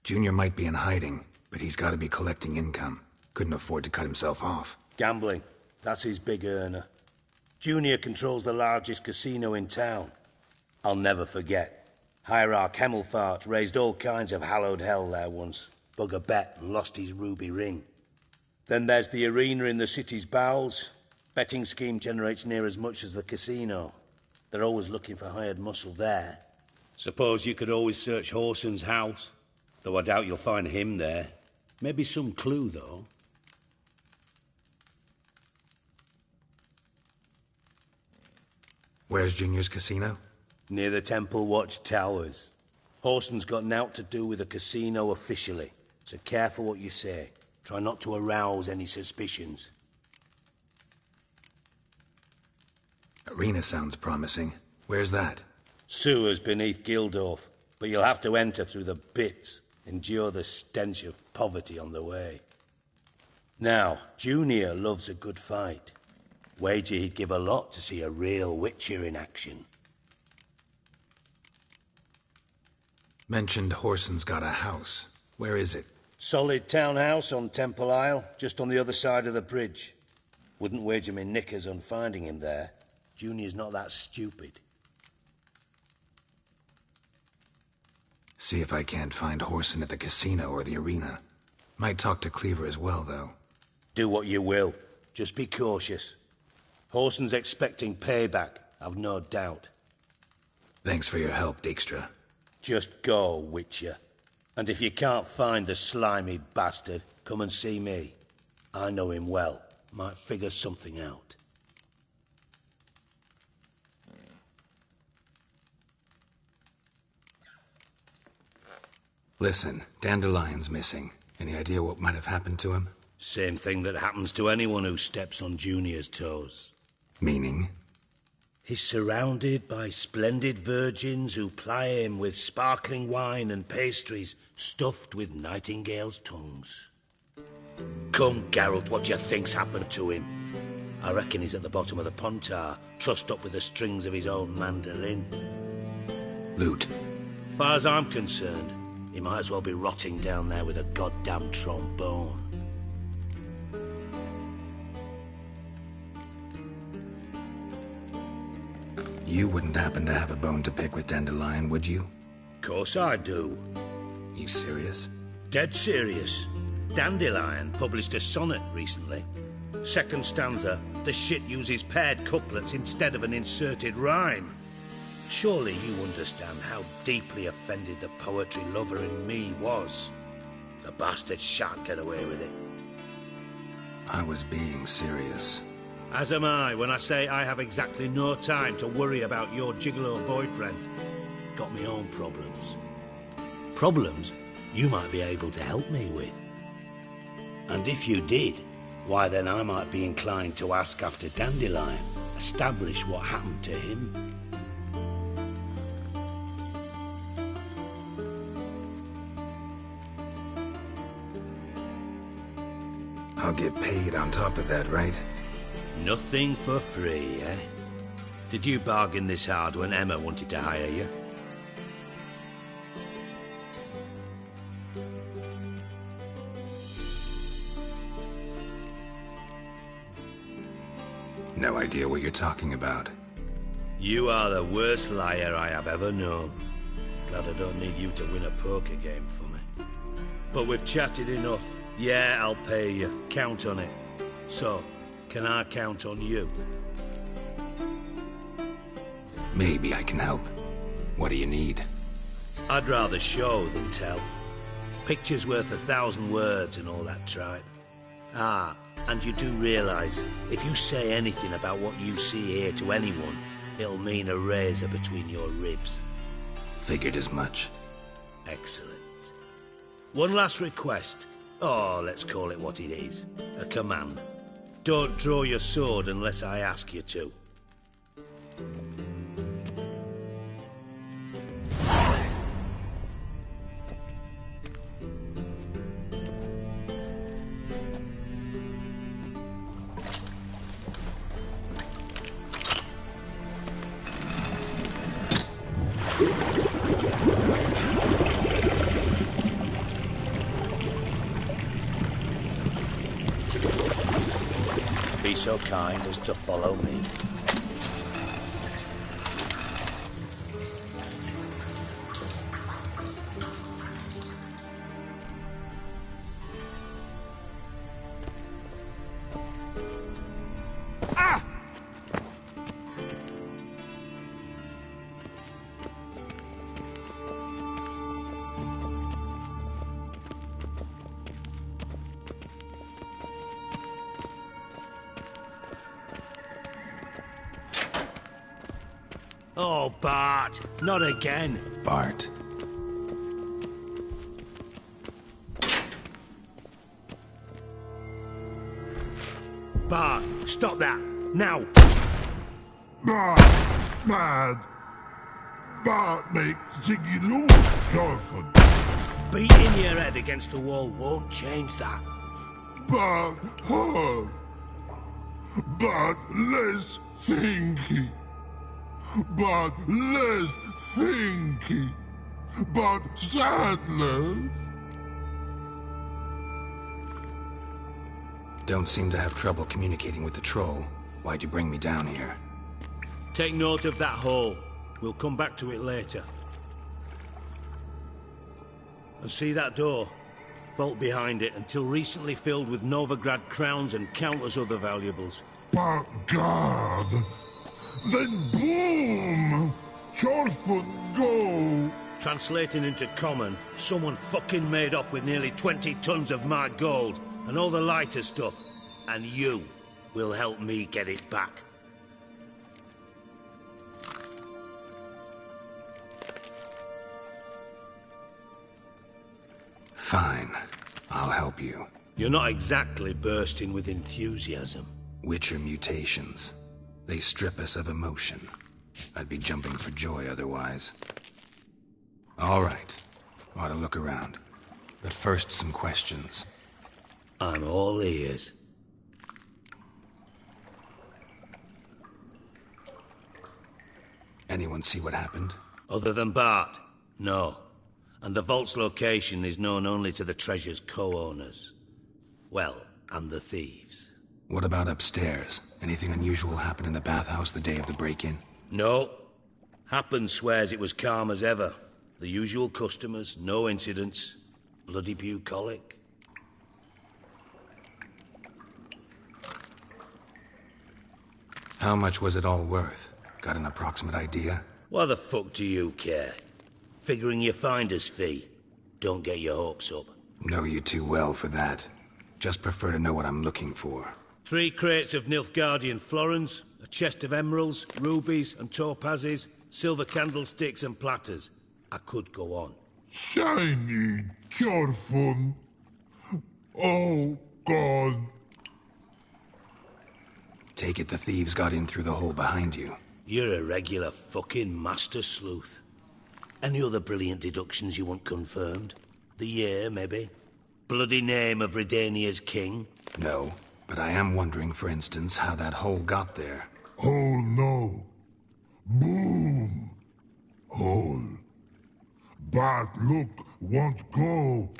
Junior might be in hiding, but he's got to be collecting income. Couldn't afford to cut himself off. Gambling. That's his big earner. Junior controls the largest casino in town. I'll never forget. Hierarch Hemmelfart raised all kinds of hallowed hell there once. Bugger bet and lost his ruby ring. Then there's the arena in the city's bowels. Betting scheme generates near as much as the casino. They're always looking for hired muscle there. Suppose you could always search Whoreson's house. Though I doubt you'll find him there. Maybe some clue, though. Where's Junior's casino? Near the Temple Watch Towers. Whoreson's got naught to do with the casino officially, so careful what you say. Try not to arouse any suspicions. Arena sounds promising. Where's that? Sewers beneath Gildorf, but you'll have to enter through the bits, endure the stench of poverty on the way. Now, Junior loves a good fight. Wager he'd give a lot to see a real Witcher in action. Mentioned Whoreson's got a house. Where is it? Solid townhouse on Temple Isle, just on the other side of the bridge. Wouldn't wager me knickers on finding him there. Junior's not that stupid. See if I can't find Whoreson at the casino or the arena. Might talk to Cleaver as well, though. Do what you will. Just be cautious. Whoreson's expecting payback, I've no doubt. Thanks for your help, Dijkstra. Just go, Witcher. And if you can't find the slimy bastard, come and see me. I know him well. Might figure something out. Listen, Dandelion's missing. Any idea what might have happened to him? Same thing that happens to anyone who steps on Junior's toes. Meaning? He's surrounded by splendid virgins who ply him with sparkling wine and pastries stuffed with nightingales' tongues. Come, Geralt, what do you think's happened to him? I reckon he's at the bottom of the Pontar, trussed up with the strings of his own mandolin. Loot. Far as I'm concerned, he might as well be rotting down there with a goddamn trombone. You wouldn't happen to have a bone to pick with Dandelion, would you? Course I do. You serious? Dead serious. Dandelion published a sonnet recently. Second stanza, the shit uses paired couplets instead of an inserted rhyme. Surely you understand how deeply offended the poetry lover in me was. The bastard shan't get away with it. I was being serious. As am I when I say I have exactly no time to worry about your gigolo boyfriend. Got me own problems. Problems you might be able to help me with. And if you did, why then I might be inclined to ask after Dandelion, establish what happened to him. I'll get paid on top of that, right? Nothing for free, eh? Did you bargain this hard when Emma wanted to hire you? No idea what you're talking about. You are the worst liar I have ever known. Glad I don't need you to win a poker game for me. But we've chatted enough. Yeah, I'll pay you. Count on it. So, can I count on you? Maybe I can help. What do you need? I'd rather show than tell. Picture's worth 1,000 words and all that tripe. Ah, and you do realise, if you say anything about what you see here to anyone, it'll mean a razor between your ribs. Figured as much. Excellent. One last request. Oh, let's call it what it is. A command. Don't draw your sword unless I ask you to. Be so kind as to follow me. Oh, Bart, not again. Bart. Bart, stop that, now. Bart, mad. Bart makes Ziggy lose, Jonathan. Beating your head against the wall won't change that. Bart, hard. Bart, less thinky. But less thinky. But sadless. Don't seem to have trouble communicating with the troll. Why'd you bring me down here? Take note of that hole. We'll come back to it later. And see that door? Vault behind it, until recently filled with Novigrad crowns and countless other valuables. But God, then boom! Chorford go! Translating into common, someone fucking made off with nearly 20 tons of my gold, and all the lighter stuff. And you will help me get it back. Fine. I'll help you. You're not exactly bursting with enthusiasm. Witcher mutations. They strip us of emotion. I'd be jumping for joy otherwise. All right. Ought to look around. But first, some questions. I'm all ears. Anyone see what happened? Other than Bart? No. And the vault's location is known only to the treasure's co-owners. Well, and the thieves. What about upstairs? Anything unusual happen in the bathhouse the day of the break-in? No. Happen swears it was calm as ever. The usual customers, no incidents. Bloody bucolic. How much was it all worth? Got an approximate idea? Why the fuck do you care? Figuring your finder's fee. Don't get your hopes up. Know you too well for that. Just prefer to know what I'm looking for. 3 crates of Nilfgaardian florins, a chest of emeralds, rubies and topazes, silver candlesticks and platters. I could go on. Shiny Chorfun. Oh, God. Take it the thieves got in through the hole behind you. You're a regular fucking master sleuth. Any other brilliant deductions you want confirmed? The year, maybe? Bloody name of Redania's king? No, but I am wondering, for instance, how that hole got there. Hole no. Boom. Hole. But look won't go.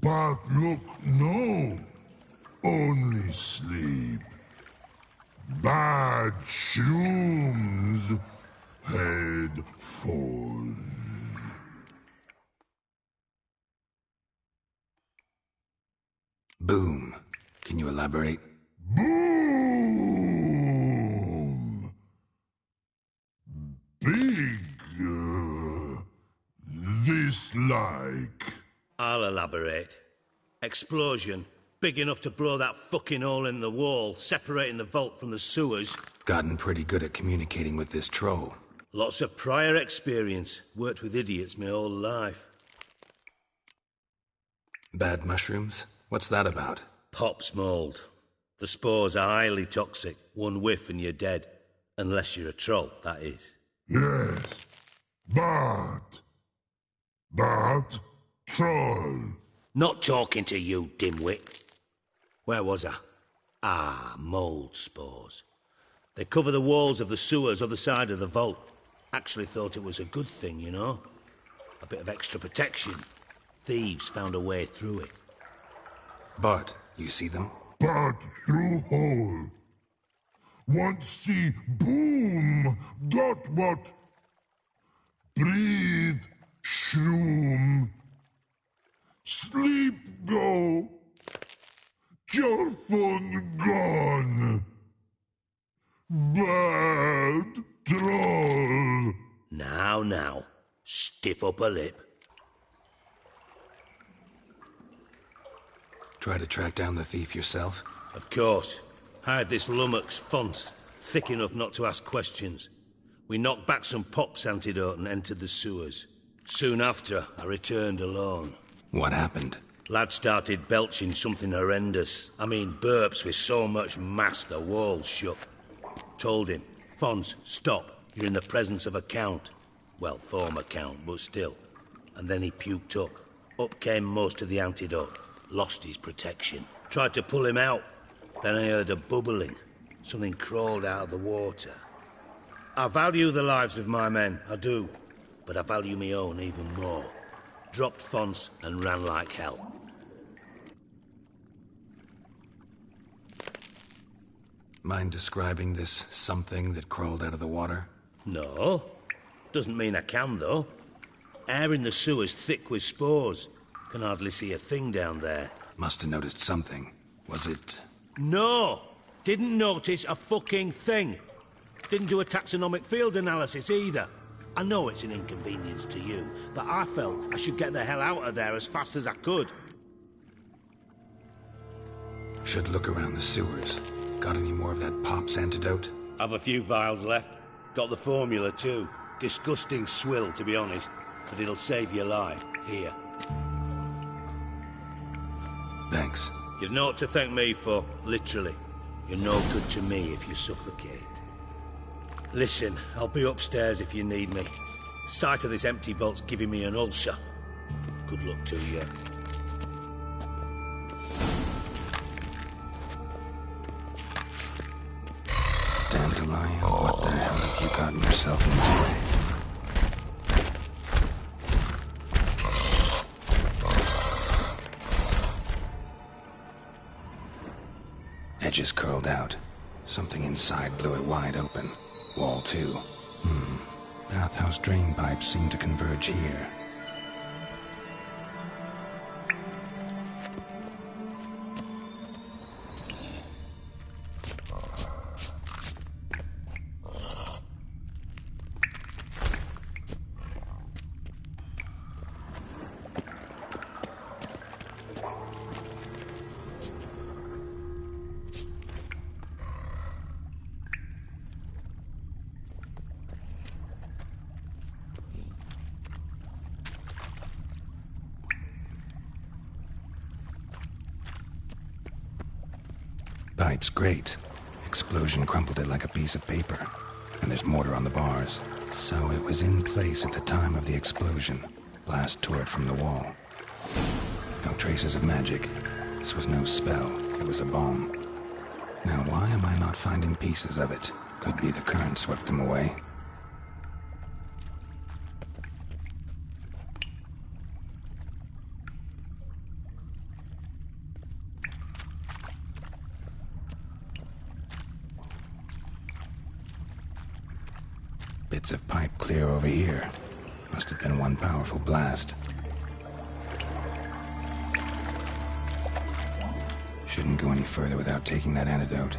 But look no. Only sleep. Bad shrooms. Head falls. Boom. Can you elaborate? Boom! Big, this like. I'll elaborate. Explosion. Big enough to blow that fucking hole in the wall, separating the vault from the sewers. Gotten pretty good at communicating with this troll. Lots of prior experience. Worked with idiots my whole life. Bad mushrooms? What's that about? Pops mold. The spores are highly toxic. One whiff and you're dead. Unless you're a troll, that is. Yes. But troll. Not talking to you, dimwit. Where was I? Ah, mold spores. They cover the walls of the sewers other side of the vault. Actually thought it was a good thing, you know? A bit of extra protection. Thieves found a way through it. Bart, you see them? But through hole. Want see boom. Got what? Breathe. Shroom. Sleep go. Your fun gone. Bad troll. Now. Stiff upper lip. Try to track down the thief yourself? Of course. Hired this lummox Fons, thick enough not to ask questions. We knocked back some Pop's antidote and entered the sewers. Soon after, I returned alone. What happened? Lad started belching something horrendous. I mean, burps with so much mass the walls shook. Told him, Fons, stop. You're in the presence of a count. Well, former count, but still. And then he puked up. Up came most of the antidote. Lost his protection. Tried to pull him out. Then I heard a bubbling. Something crawled out of the water. I value the lives of my men, I do. But I value my own even more. Dropped Fons and ran like hell. Mind describing this something that crawled out of the water? No. Doesn't mean I can, though. Air in the sewer's thick with spores. Can hardly see a thing down there. Must have noticed something. Was it... No! Didn't notice a fucking thing. Didn't do a taxonomic field analysis either. I know it's an inconvenience to you, but I felt I should get the hell out of there as fast as I could. Should look around the sewers. Got any more of that Pop's antidote? Have a few vials left. Got the formula too. Disgusting swill, to be honest. But it'll save your life. Here. Thanks. You've naught to thank me for, literally. You're no good to me if you suffocate. Listen, I'll be upstairs if you need me. Sight of this empty vault's giving me an ulcer. Good luck to you. Dandelion, what the hell have you gotten yourself into? Edges curled out. Something inside blew it wide open. Wall too. Bathhouse drain pipes seem to converge here. Pipe's great. Explosion crumpled it like a piece of paper. And there's mortar on the bars. So it was in place at the time of the explosion. Blast tore it from the wall. No traces of magic. This was no spell. It was a bomb. Now why am I not finding pieces of it? Could be the current swept them away. Bits of pipe clear over here. Must have been one powerful blast. Shouldn't go any further without taking that antidote.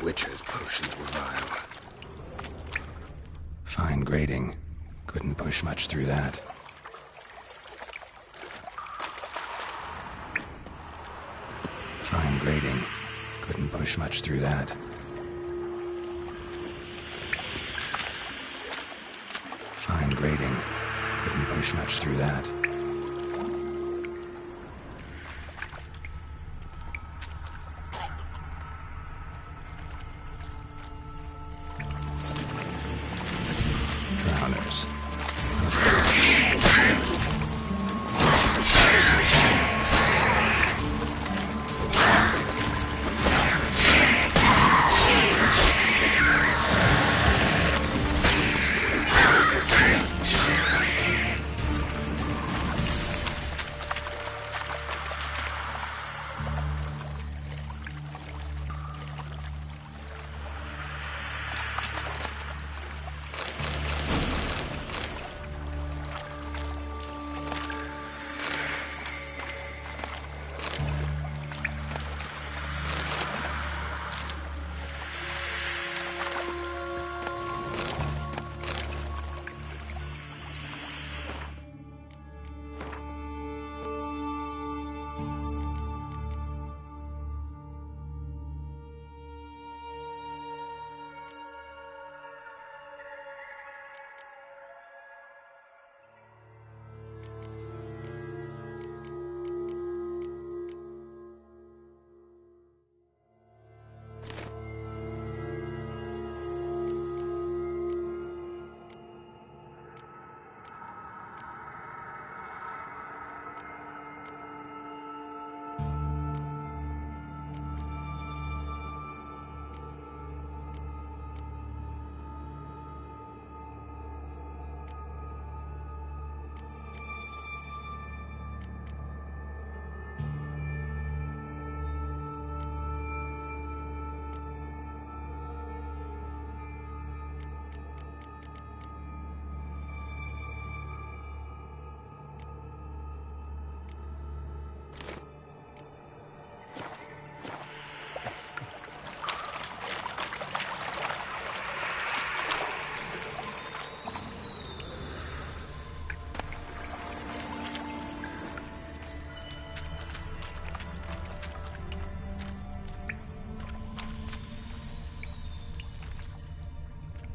Witcher's potions were vile. Fine grading. Couldn't push much through that. Fine grading. Couldn't push much through that. Fine grading. Couldn't push much through that. Drowners.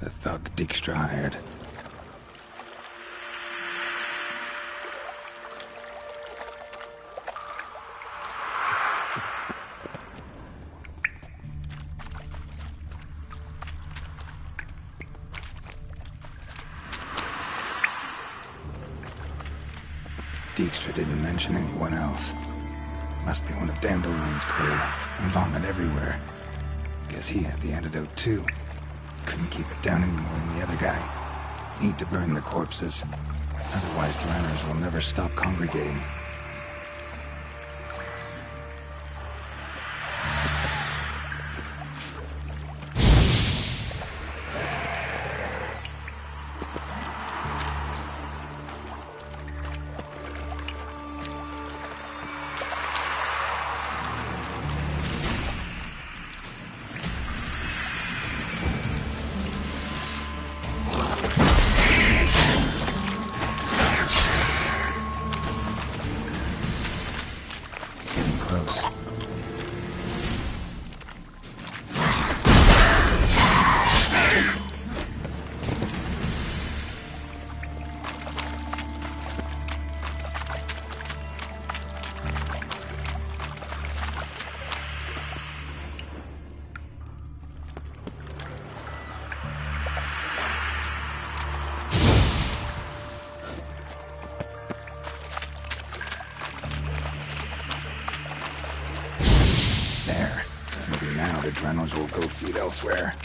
The thug Dijkstra hired. Dijkstra didn't mention anyone else. Must be one of Dandelion's crew. Vomit everywhere. Guess he had the antidote too. Couldn't keep it down any more than the other guy. Need to burn the corpses. Otherwise, drowners will never stop congregating. Drowners will go feed elsewhere.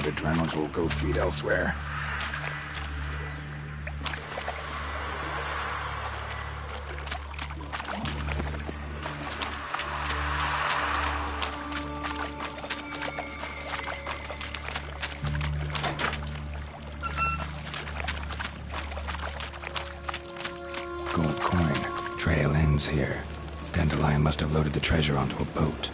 adrenals will go feed elsewhere. Gold coin. Trail ends here. Dandelion must have loaded the treasure onto a boat.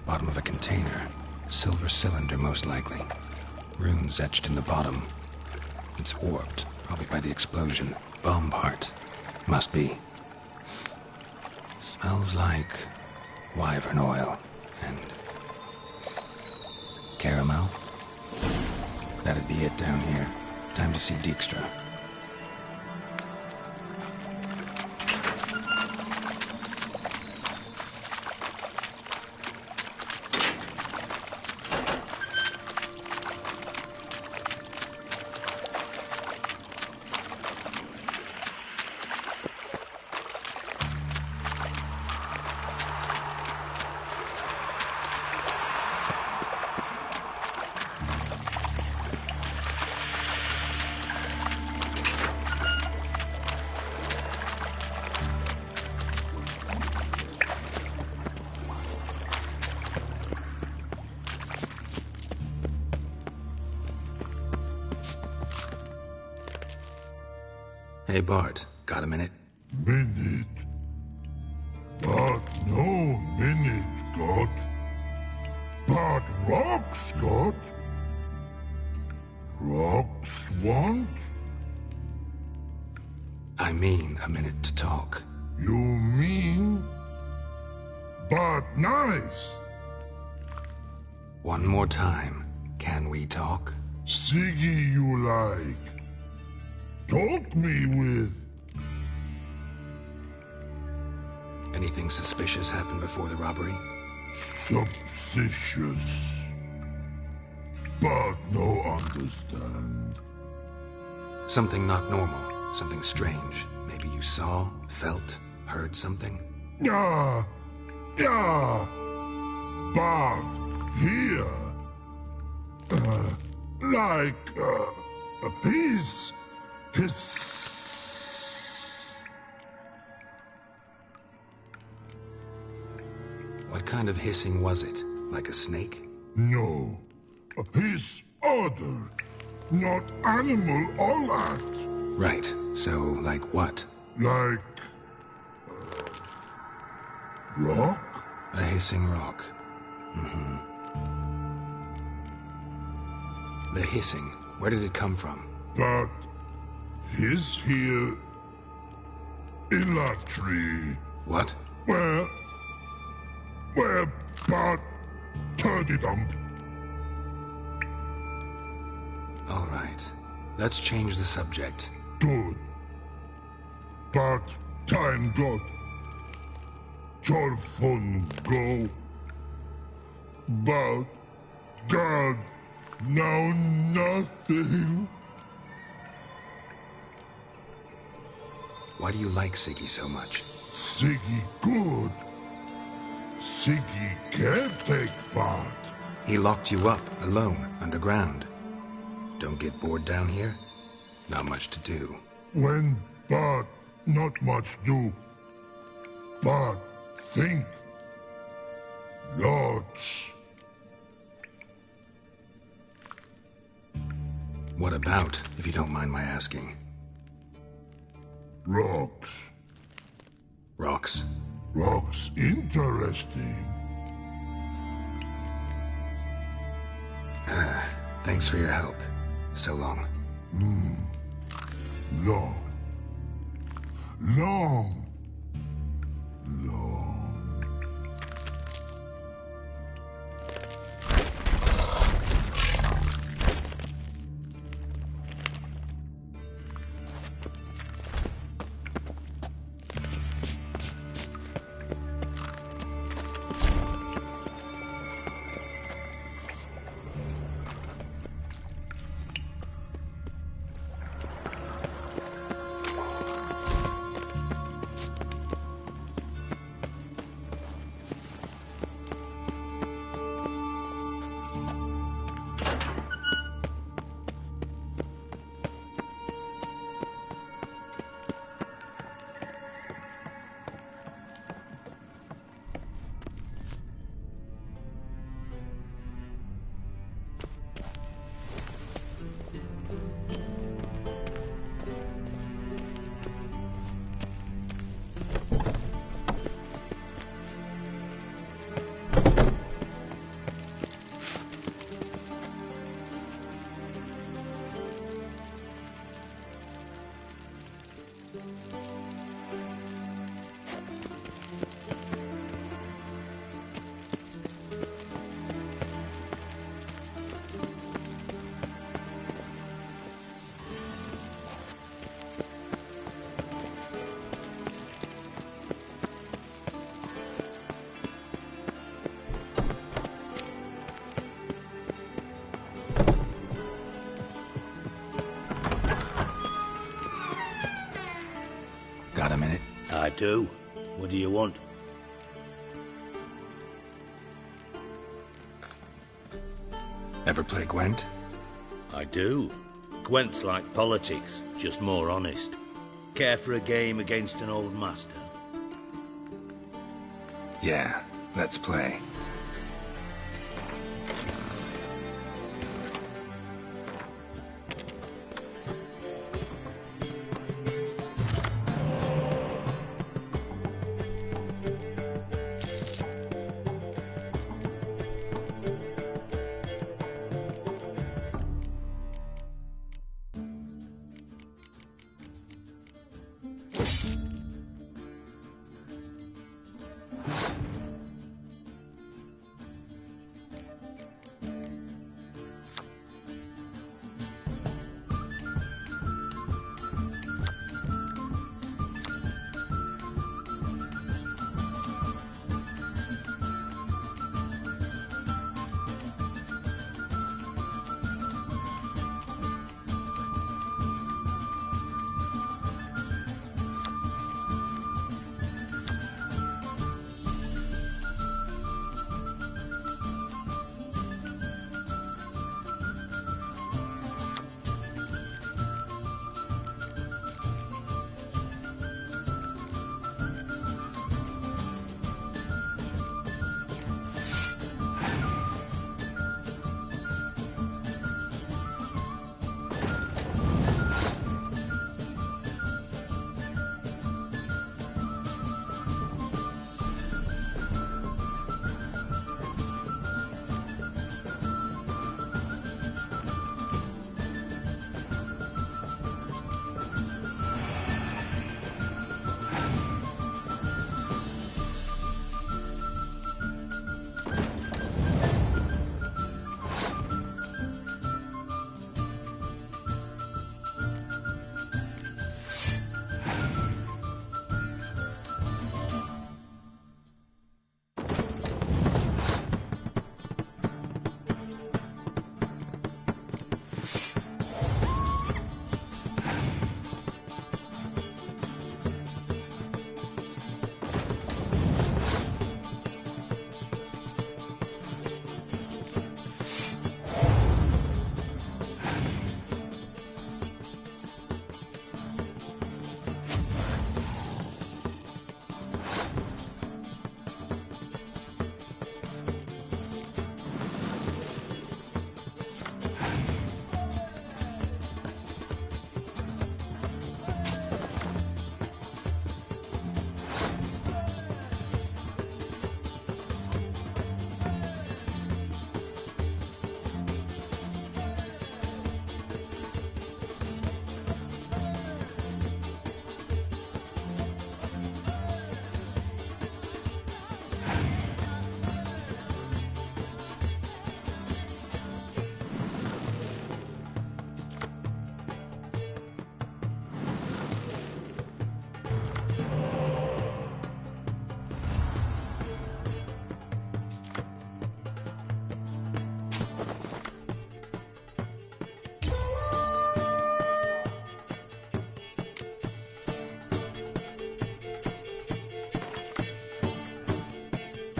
Bottom of a container. Silver cylinder, most likely. Runes etched in the bottom. It's warped, probably by the explosion. Bomb part. Must be. Smells like wyvern oil and caramel. That'd be it down here. Time to see Dijkstra. Hey, Bart, got a minute? Minute. But no minute got. But rocks got. Rocks want? I mean a minute to talk. You mean? But nice. One more time. Can we talk? Siggy you like. Talk me with. Anything suspicious happened before the robbery? Suspicious. But no understand. Something not normal. Something strange. Maybe you saw, felt, heard something? Yeah. Yeah. But here. His. What kind of hissing was it? Like a snake? No. His other. Not animal all that. Right. So, like what? Like. Rock? A hissing rock. Mm-hmm. The hissing. Where did it come from? But. His here. In that tree. What? Where but turdy dump. All right. Let's change the subject. Good. But time got. Your fun go. But God, now nothing. Why do you like Siggy so much? Siggy good. Siggy can't take part. He locked you up, alone, underground. Don't get bored down here? Not much to do. When but not much do. But think. Lots. What about, if you don't mind my asking? Rocks. Rocks? Rocks interesting. Thanks for your help. So long. Long. Long. Got a minute? I do. What do you want? Ever play Gwent? I do. Gwent's like politics, just more honest. Care for a game against an old master? Yeah, let's play.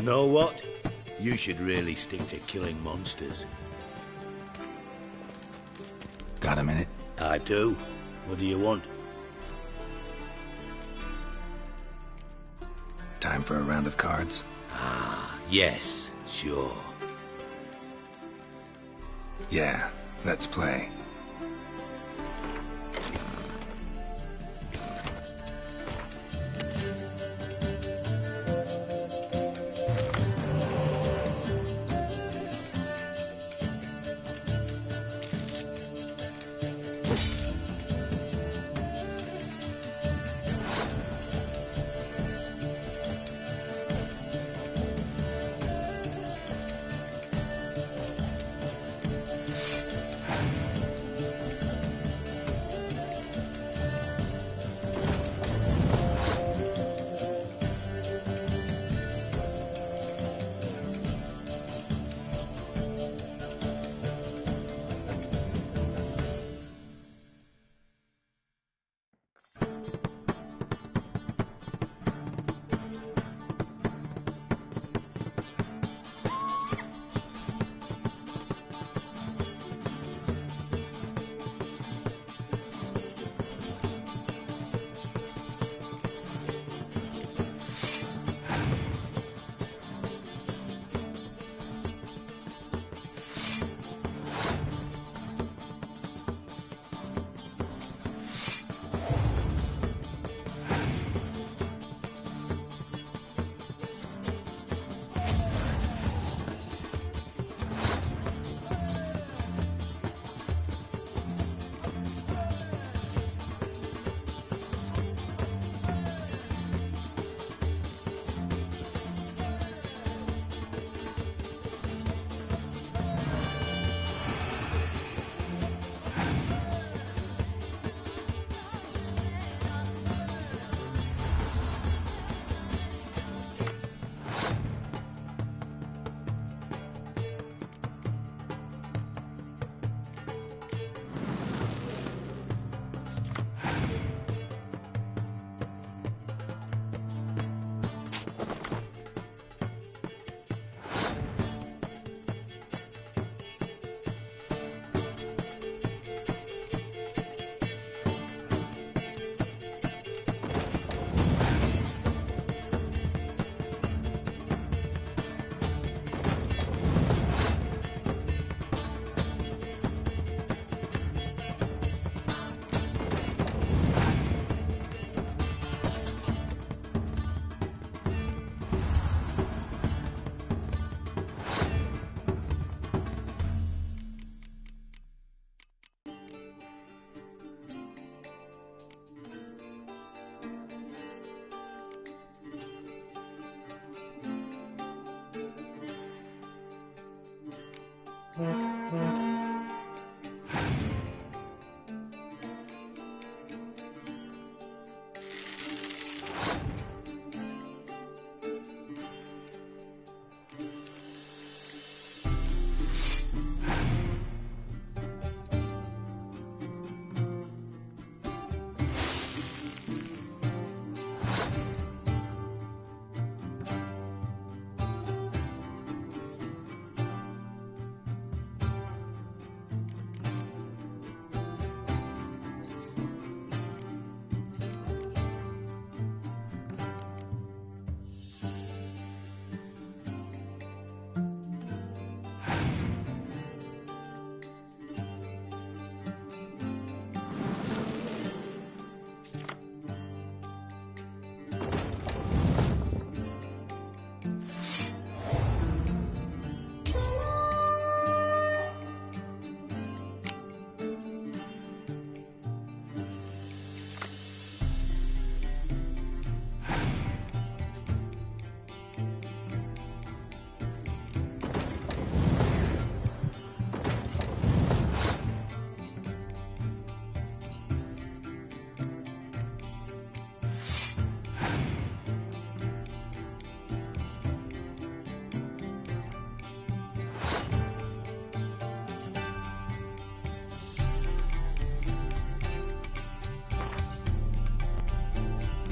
Know what? You should really stick to killing monsters. Got a minute? I do. What do you want? Time for a round of cards? Ah, yes, sure. Yeah, let's play.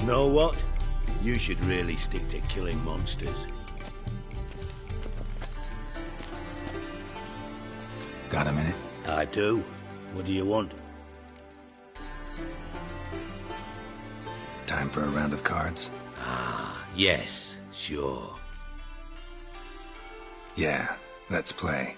Know what? You should really stick to killing monsters. Got a minute? I do. What do you want? Time for a round of cards? Ah, yes, sure. Yeah, let's play.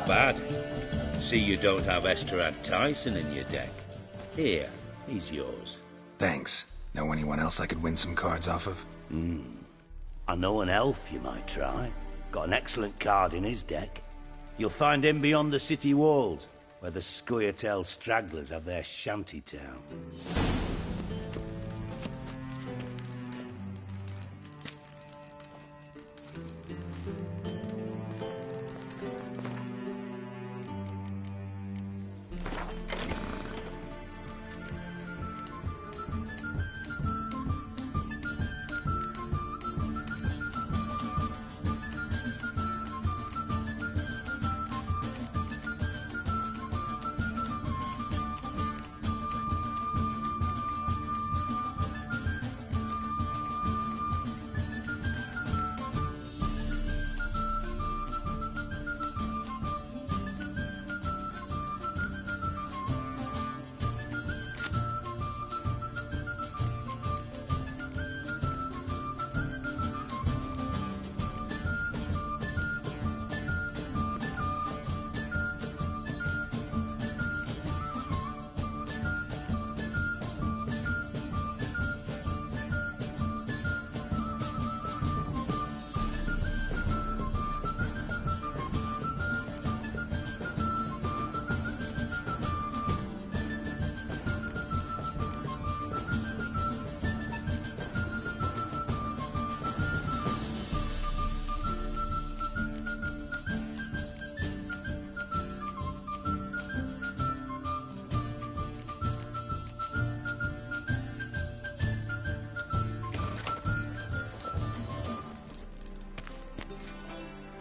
bad. See you don't have Esterad Tyson in your deck. Here, he's yours. Thanks. Know anyone else I could win some cards off of? I know an elf you might try. Got an excellent card in his deck. You'll find him beyond the city walls, where the Scoia'tael stragglers have their shanty town.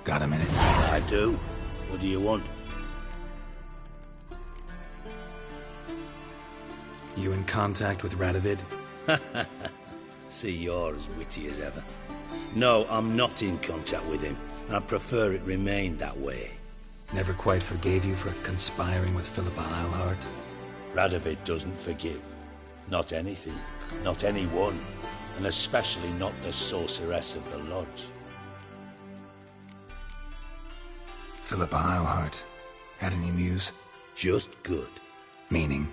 Got a minute? I do. What do you want? You in contact with Radovid? See, you're as witty as ever. No, I'm not in contact with him. I'd prefer it remained that way. Never quite forgave you for conspiring with Philippa Eilhart? Radovid doesn't forgive. Not anything. Not anyone. And especially not the sorceress of the Lodge. Philippa Eilhart. Had any news? Just good. Meaning?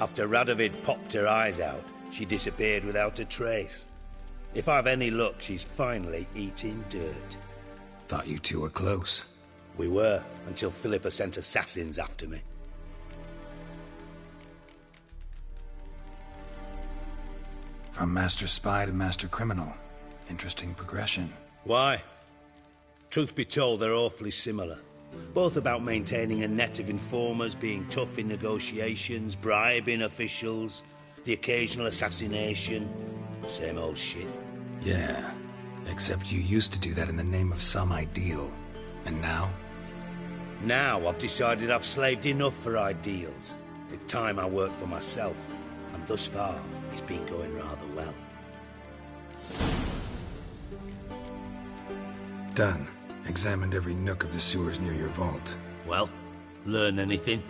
After Radovid popped her eyes out, she disappeared without a trace. If I've any luck, she's finally eating dirt. Thought you two were close. We were, until Philippa sent assassins after me. From master spy to master criminal. Interesting progression. Why? Truth be told, they're awfully similar. Both about maintaining a net of informers, being tough in negotiations, bribing officials, the occasional assassination. Same old shit. Yeah, except you used to do that in the name of some ideal. And now? Now I've decided I've slaved enough for ideals. It's time I worked for myself. And thus far, it's been going rather well. Done. Examined every nook of the sewers near your vault. Well, learn anything?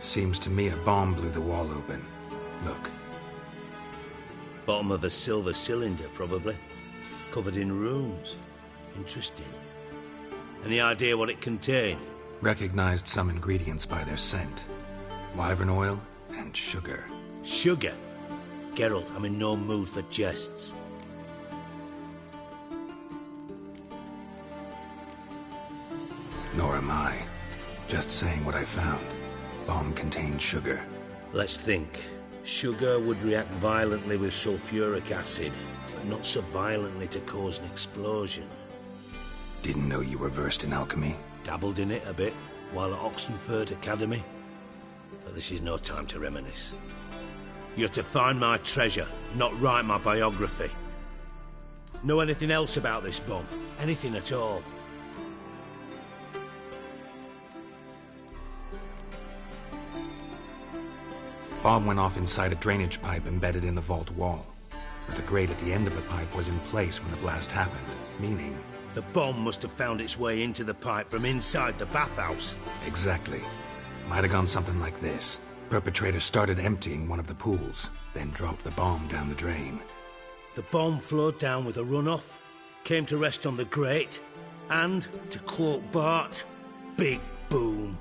Seems to me a bomb blew the wall open. Look. Bottom of a silver cylinder, probably. Covered in runes. Interesting. Any idea what it contained? Recognized some ingredients by their scent. Wyvern oil and sugar. Sugar? Geralt, I'm in no mood for jests. Nor am I. Just saying what I found. Bomb contained sugar. Let's think. Sugar would react violently with sulfuric acid, but not so violently to cause an explosion. Didn't know you were versed in alchemy. Dabbled in it a bit, while at Oxenford Academy. But this is no time to reminisce. You're to find my treasure, not write my biography. Know anything else about this bomb? Anything at all? Bomb went off inside a drainage pipe embedded in the vault wall. But the grate at the end of the pipe was in place when the blast happened, meaning The bomb must have found its way into the pipe from inside the bathhouse. Exactly. Might have gone something like this. Perpetrator started emptying one of the pools, then dropped the bomb down the drain. The bomb flowed down with a runoff, came to rest on the grate, and, to quote Bart, big boom.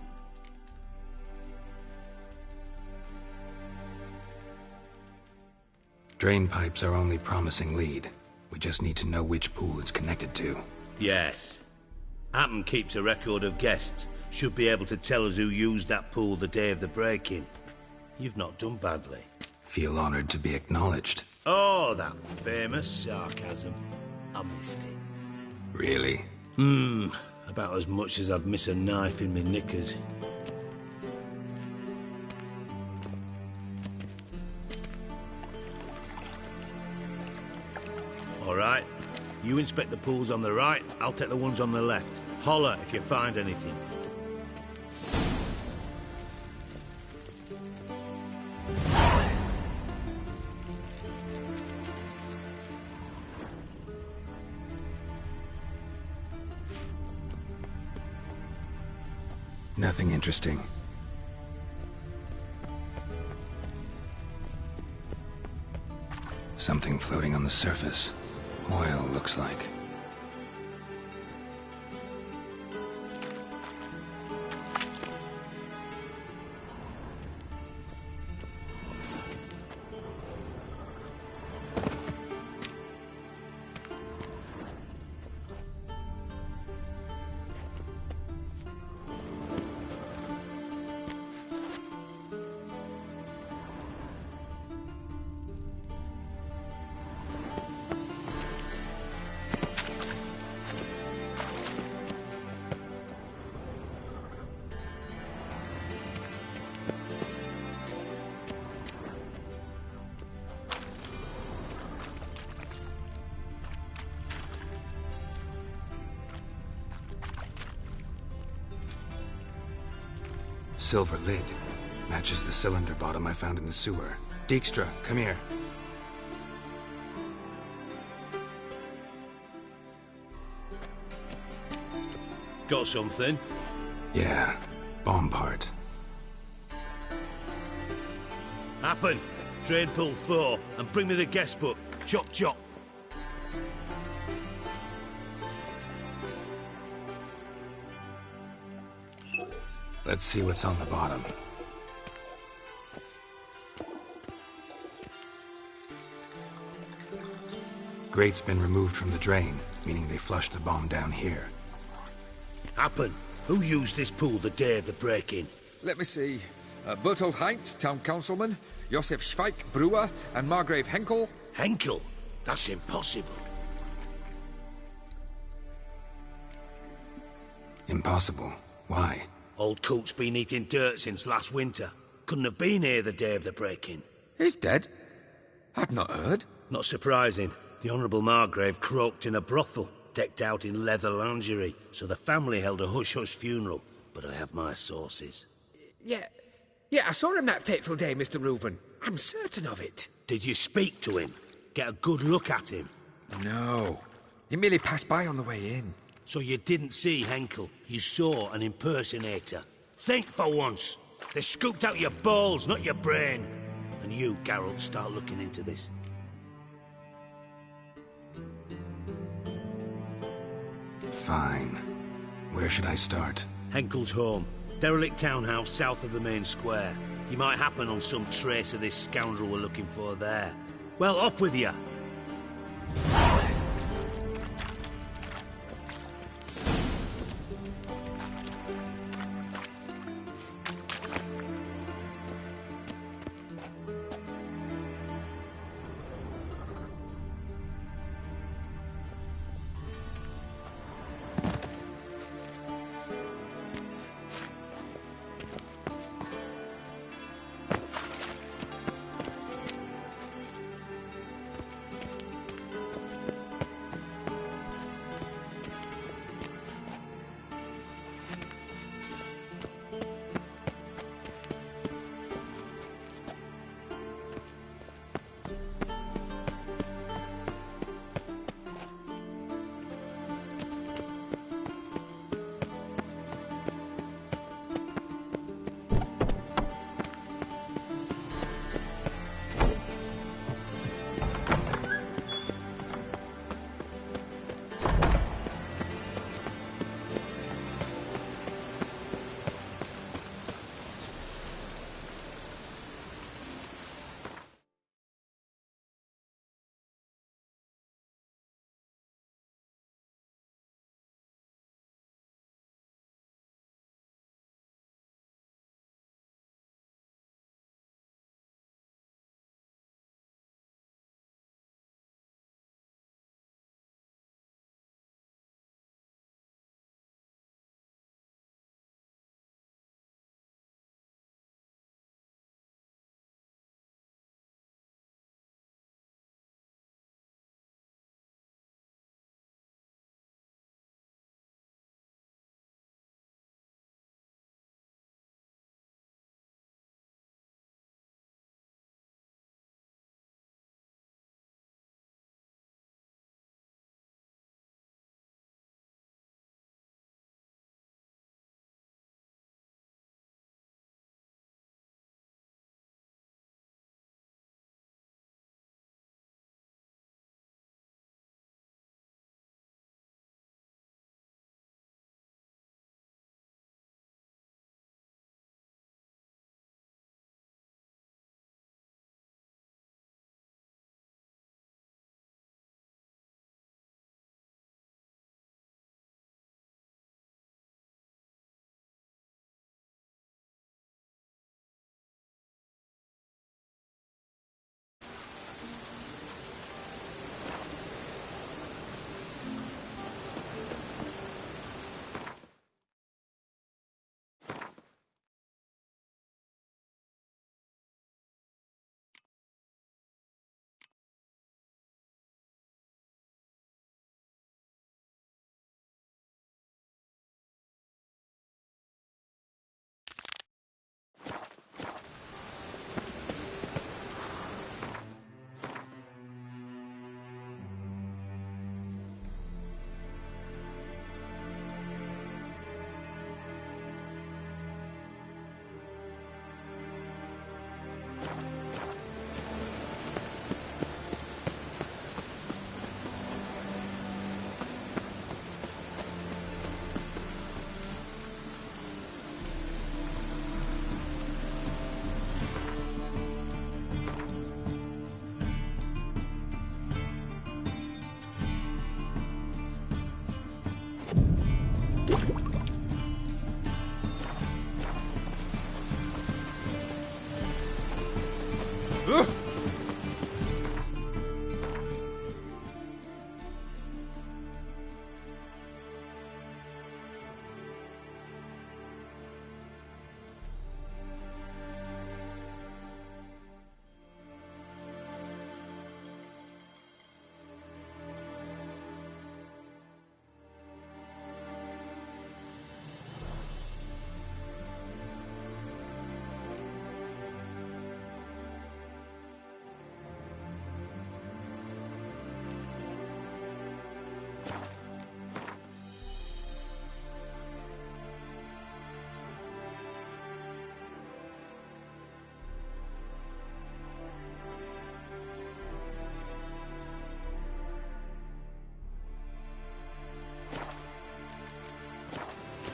Drain pipes are only promising lead. We just need to know which pool it's connected to. Yes. Appen keeps a record of guests. Should be able to tell us who used that pool the day of the break-in. You've not done badly. Feel honored to be acknowledged. Oh, that famous sarcasm. I missed it. Really? About as much as I'd miss a knife in my knickers. All right. You inspect the pools on the right, I'll take the ones on the left. Holler if you find anything. Nothing interesting. Something floating on the surface. Oil, looks like. Silver lid. Matches the cylinder bottom I found in the sewer. Dijkstra, come here. Got something? Yeah, bomb part. Happen. Drain pool 4, and bring me the guest book. Chop chop. Let's see what's on the bottom. Grate's been removed from the drain, meaning they flushed the bomb down here. Happen. Who used this pool the day of the break-in? Let me see. Bertold Heinz, town councilman, Josef Schweik, brewer, and Margrave Henkel. Henkel? That's impossible. Impossible. Why? Old Coot's been eating dirt since last winter. Couldn't have been here the day of the break-in. He's dead? I'd not heard. Not surprising. The Honourable Margrave croaked in a brothel, decked out in leather lingerie, so the family held a hush-hush funeral. But I have my sources. Yeah, I saw him that fateful day, Mr. Reuven. I'm certain of it. Did you speak to him? Get a good look at him? No. He merely passed by on the way in. So you didn't see Henkel. You saw an impersonator. Think for once. They scooped out your balls, not your brain. And you, Geralt, start looking into this. Fine. Where should I start? Henkel's home. Derelict townhouse south of the main square. You might happen on some trace of this scoundrel we're looking for there. Well, off with you.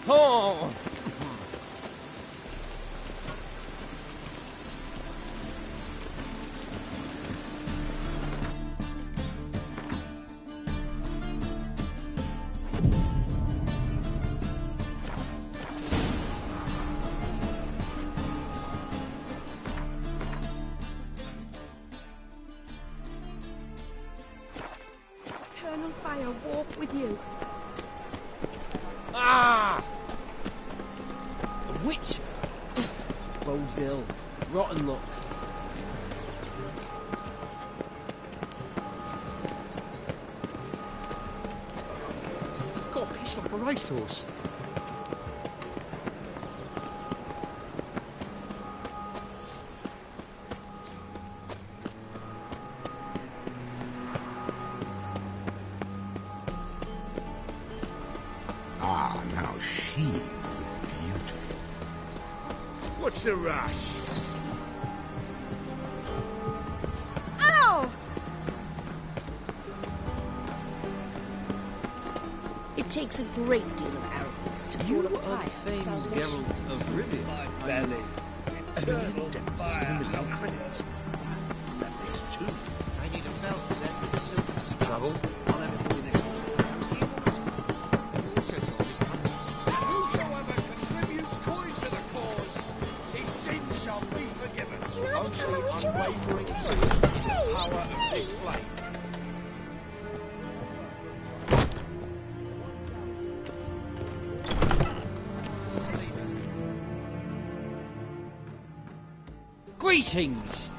Oh! Eternal fire walk with you. Ah! A witch? Bodes ill. Rotten luck. Got a piece like a racehorse. Ah, now she is a beauty. What's the rush? Ow! It takes a great deal of arrogance to You call a are pie famed salvation. Geralt of Rivia. My belly. Eternal fire. Credits. That makes two. I need a belt set with silver studs. Trouble? I'll have it for you next week. I was here last week. You also told me to come next week. Whosoever contributes coin to the cause, his sins shall be forgiven. Only unwavering faith in the power of this flame. Greetings!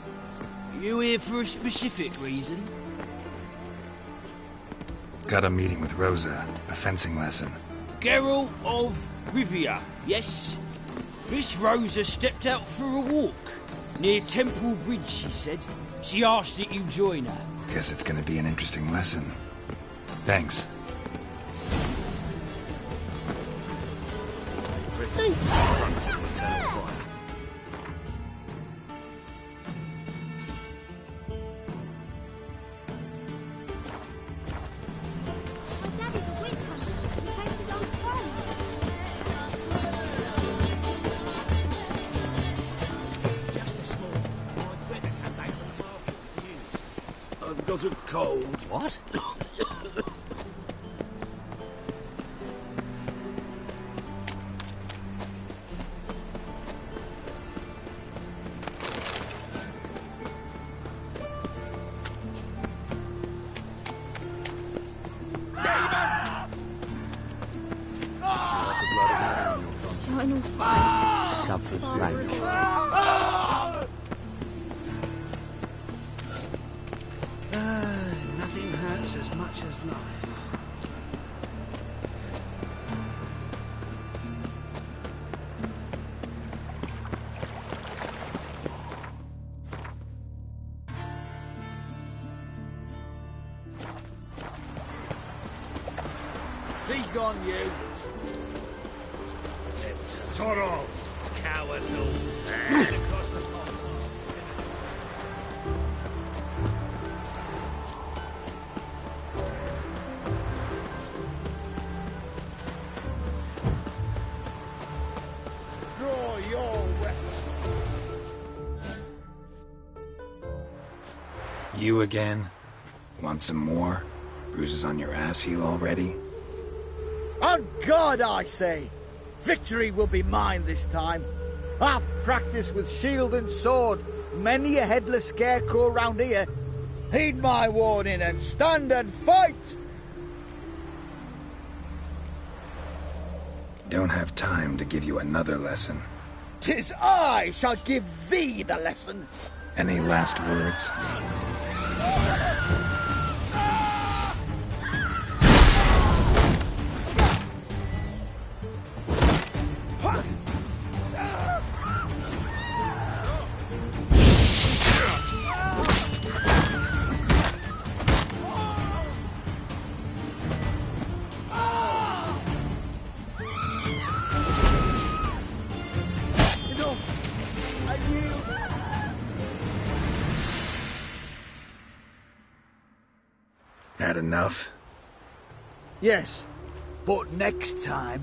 You here for a specific reason? Got a meeting with Rosa, a fencing lesson. Geralt of Rivia, yes? Miss Rosa stepped out for a walk. Near Temple Bridge, she said. She asked that you join her. Guess it's gonna be an interesting lesson. Thanks. Present front of eternal fire. My daddy's a witch hunter. He chased his own crows. Just this morning, my weather came back from the market with news. I've got a cold. What? Eternal fire. Suffer's Lake. Nothing hurts as much as life. Be gone, you. Sort of. Cowards all. And across the pond. Draw your weapon. You again? Want some more? Bruises on your ass heel already? On God, I say! Victory will be mine this time. I've practiced with shield and sword. Many a headless scarecrow round here. Heed my warning and stand and fight! Don't have time to give you another lesson. 'Tis I shall give thee the lesson. Any last words? Had enough? Yes, but next time.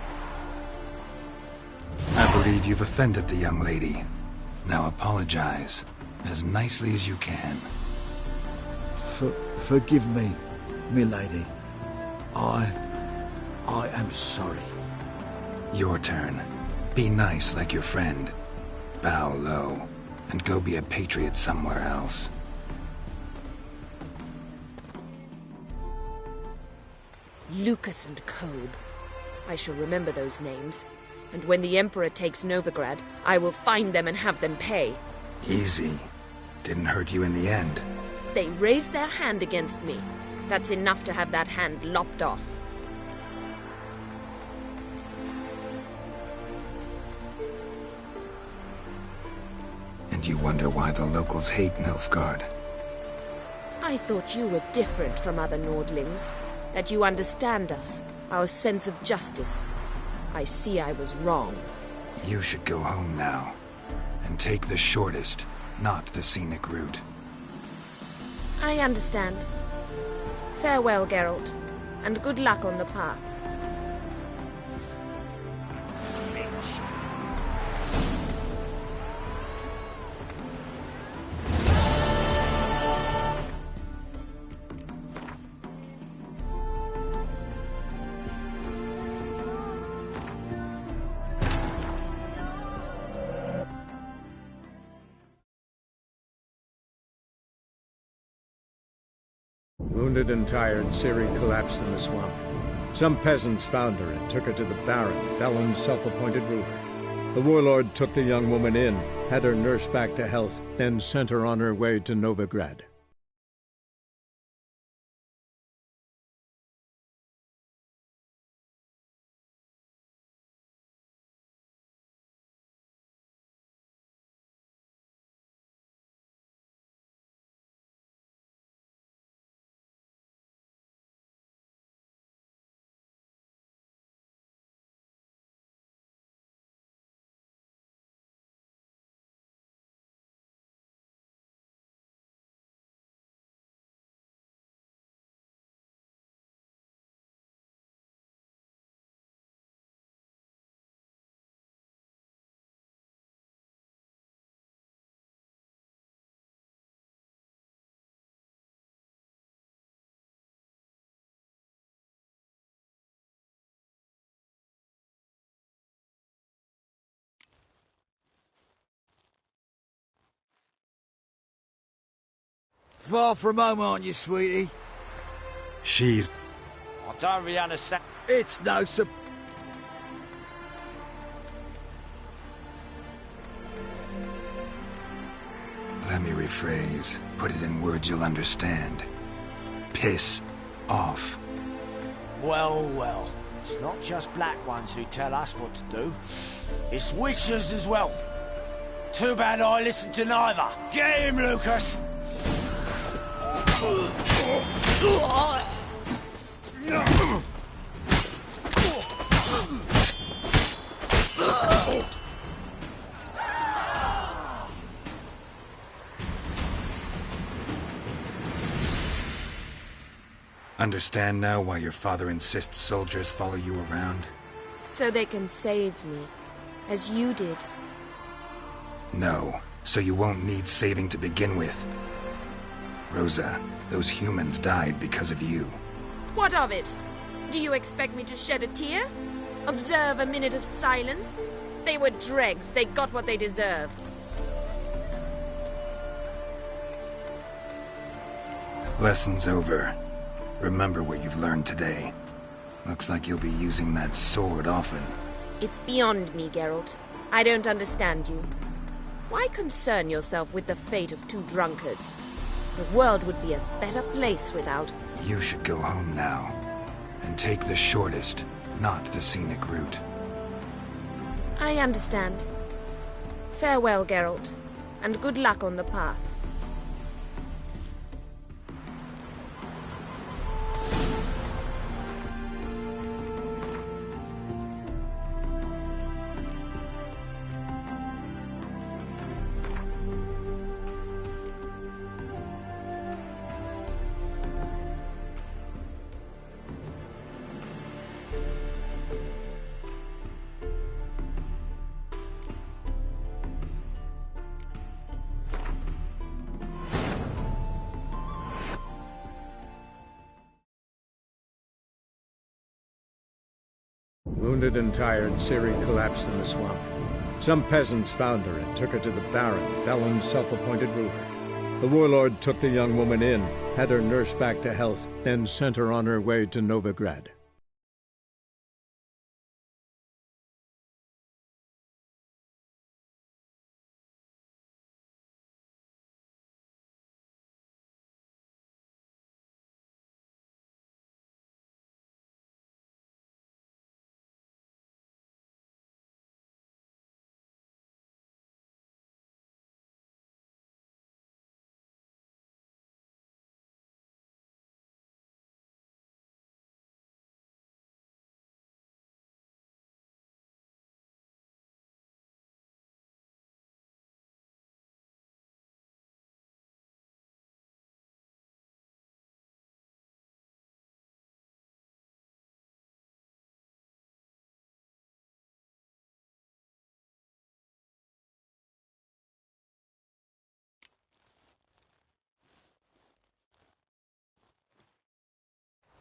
believe you've offended the young lady. Now apologize, as nicely as you can. Forgive me, milady. I am sorry. Your turn. Be nice like your friend. Bow low, and go be a patriot somewhere else. Lucas and Kobe. I shall remember those names. And when the Emperor takes Novigrad, I will find them and have them pay. Easy. Didn't hurt you in the end. They raised their hand against me. That's enough to have that hand lopped off. And you wonder why the locals hate Nilfgaard. I thought you were different from other Nordlings. That you understand us, our sense of justice. I see I was wrong. You should go home now. And take the shortest, not the scenic route. I understand. Farewell, Geralt. And good luck on the path. Wounded and tired, Ciri collapsed in the swamp. Some peasants found her and took her to the Baron, Valen's self-appointed ruler. The warlord took the young woman in, had her nursed back to health, then sent her on her way to Novigrad. Far from home, aren't you, sweetie? She's... I don't really understand. It's no Let me rephrase. Put it in words you'll understand. Piss off. Well, well. It's not just black ones who tell us what to do. It's witches as well. Too bad I listened to neither. Get him, Lucas! Understand now why your father insists soldiers follow you around? So they can save me, as you did. No, so you won't need saving to begin with. Rosa, those humans died because of you. What of it? Do you expect me to shed a tear? Observe a minute of silence? They were dregs. They got what they deserved. Lesson's over. Remember what you've learned today. Looks like you'll be using that sword often. It's beyond me, Geralt. I don't understand you. Why concern yourself with the fate of two drunkards? The world would be a better place without... You should go home now. And take the shortest, not the scenic route. I understand. Farewell, Geralt. And good luck on the path. Wounded and tired, Ciri collapsed in the swamp. Some peasants found her and took her to the Baron, Velen's self-appointed ruler. The warlord took the young woman in, had her nursed back to health, then sent her on her way to Novigrad.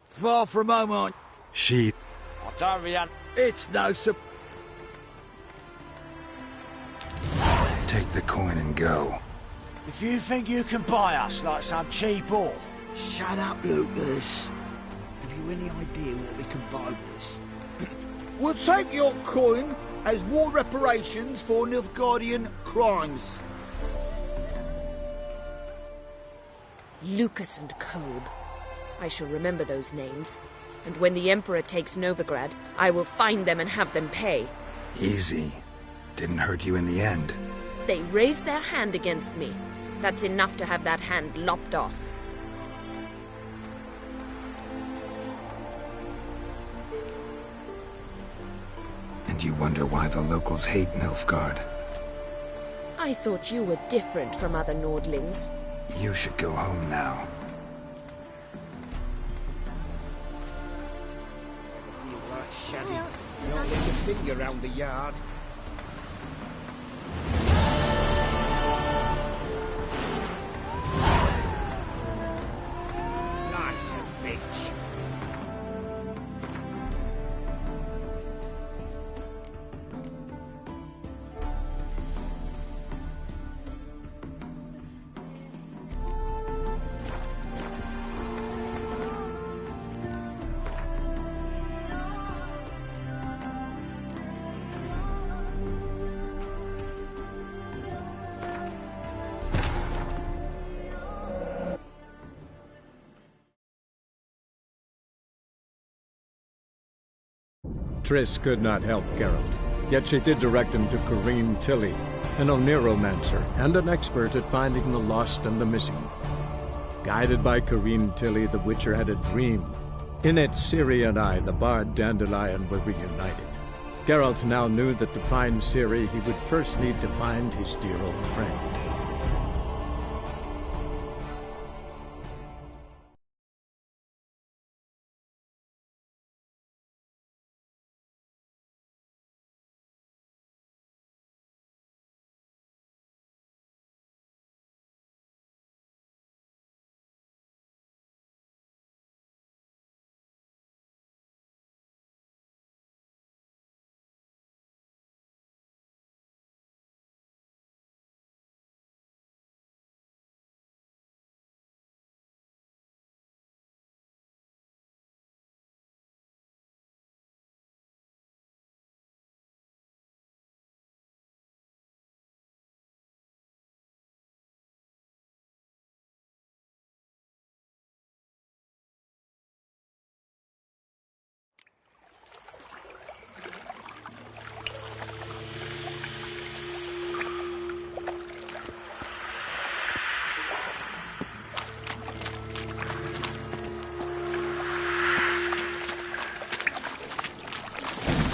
Far from home, aren't She... I don't really... It's no Take the coin and go. If you think you can buy us like some cheap whore... Shut up, Lucas. Have you any idea what we can buy with this? We'll take your coin as war reparations for Nilfgaardian crimes. Lucas and Kobe. I shall remember those names. And when the Emperor takes Novigrad, I will find them and have them pay. Easy. Didn't hurt you in the end. They raised their hand against me. That's enough to have that hand lopped off. And you wonder why the locals hate Nilfgaard. I thought you were different from other Nordlings. You should go home now. Shaddy, not lick a finger round the yard. Life's a bitch. Triss could not help Geralt, yet she did direct him to Corrine Tilly, an oneromancer and an expert at finding the lost and the missing. Guided by Corrine Tilly, the Witcher had a dream. In it, Ciri and I, the bard Dandelion, were reunited. Geralt now knew that to find Ciri, he would first need to find his dear old friend.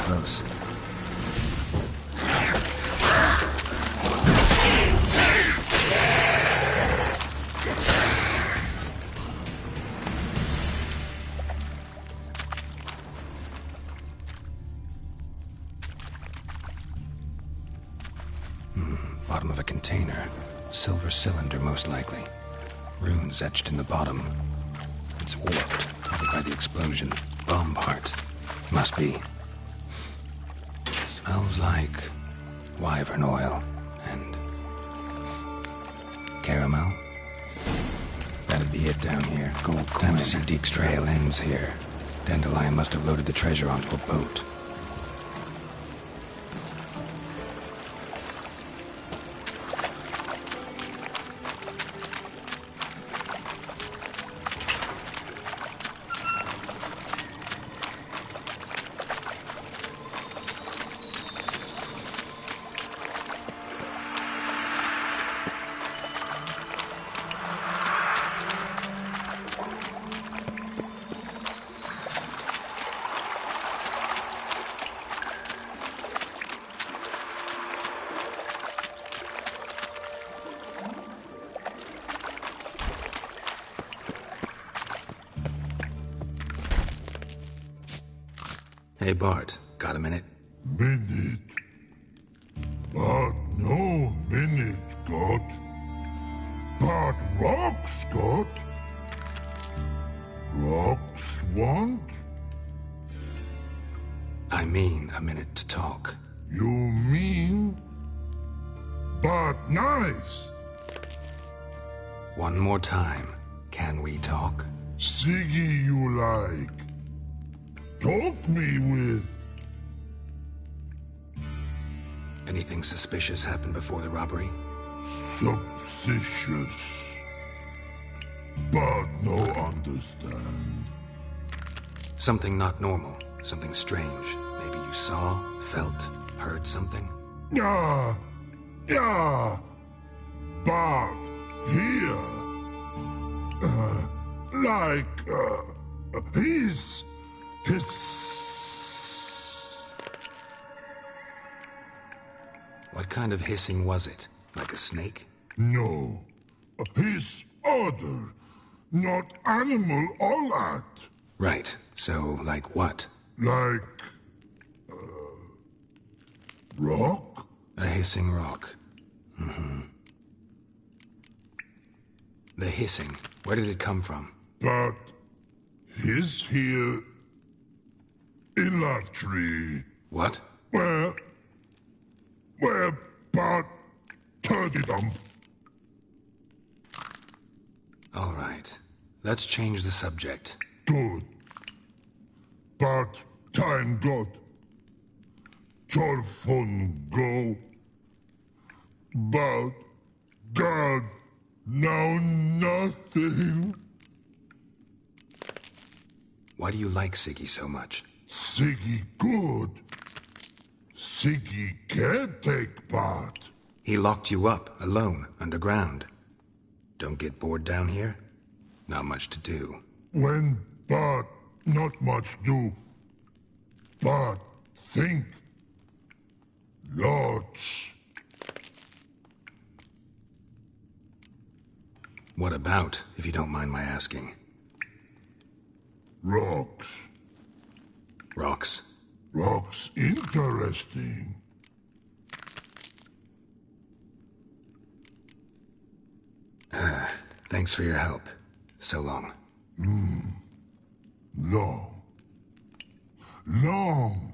Close. Bottom of a container. Silver cylinder, most likely. Runes etched in the bottom. It's warped, probably by the explosion. Bomb part. Must be. Smells like wyvern oil and caramel. That'd be it down here. Gold coin. Time to see Deep's trail ends here. Dandelion must have loaded the treasure onto a boat. Hey, Bart, got a minute? Minute. But no minute got. But rocks got. Rocks want? I mean a minute to talk. You mean? But nice. One more time. Can we talk? Siggy you like. Talk me with. Anything suspicious happened before the robbery? Suspicious. But no understand. Something not normal. Something strange. Maybe you saw, felt, heard something? Yeah. But here. His. What kind of hissing was it? Like a snake? No. His other. Not animal all at. Right. So, like what? Like... rock? A hissing rock. Mm-hmm. The hissing. Where did it come from? But... his here... in that tree. What? Where but turdy dump. All right. Let's change the subject. Good. But time got. Torfun go. But God now nothing. Why do you like Siggy so much? Siggy good. Siggy can't take part. He locked you up, alone, underground. Don't get bored down here? Not much to do. When but not much do. But think. Lots. What about, if you don't mind my asking? Rocks. Rocks? Rocks interesting. Thanks for your help. So long. Long. Long. Long.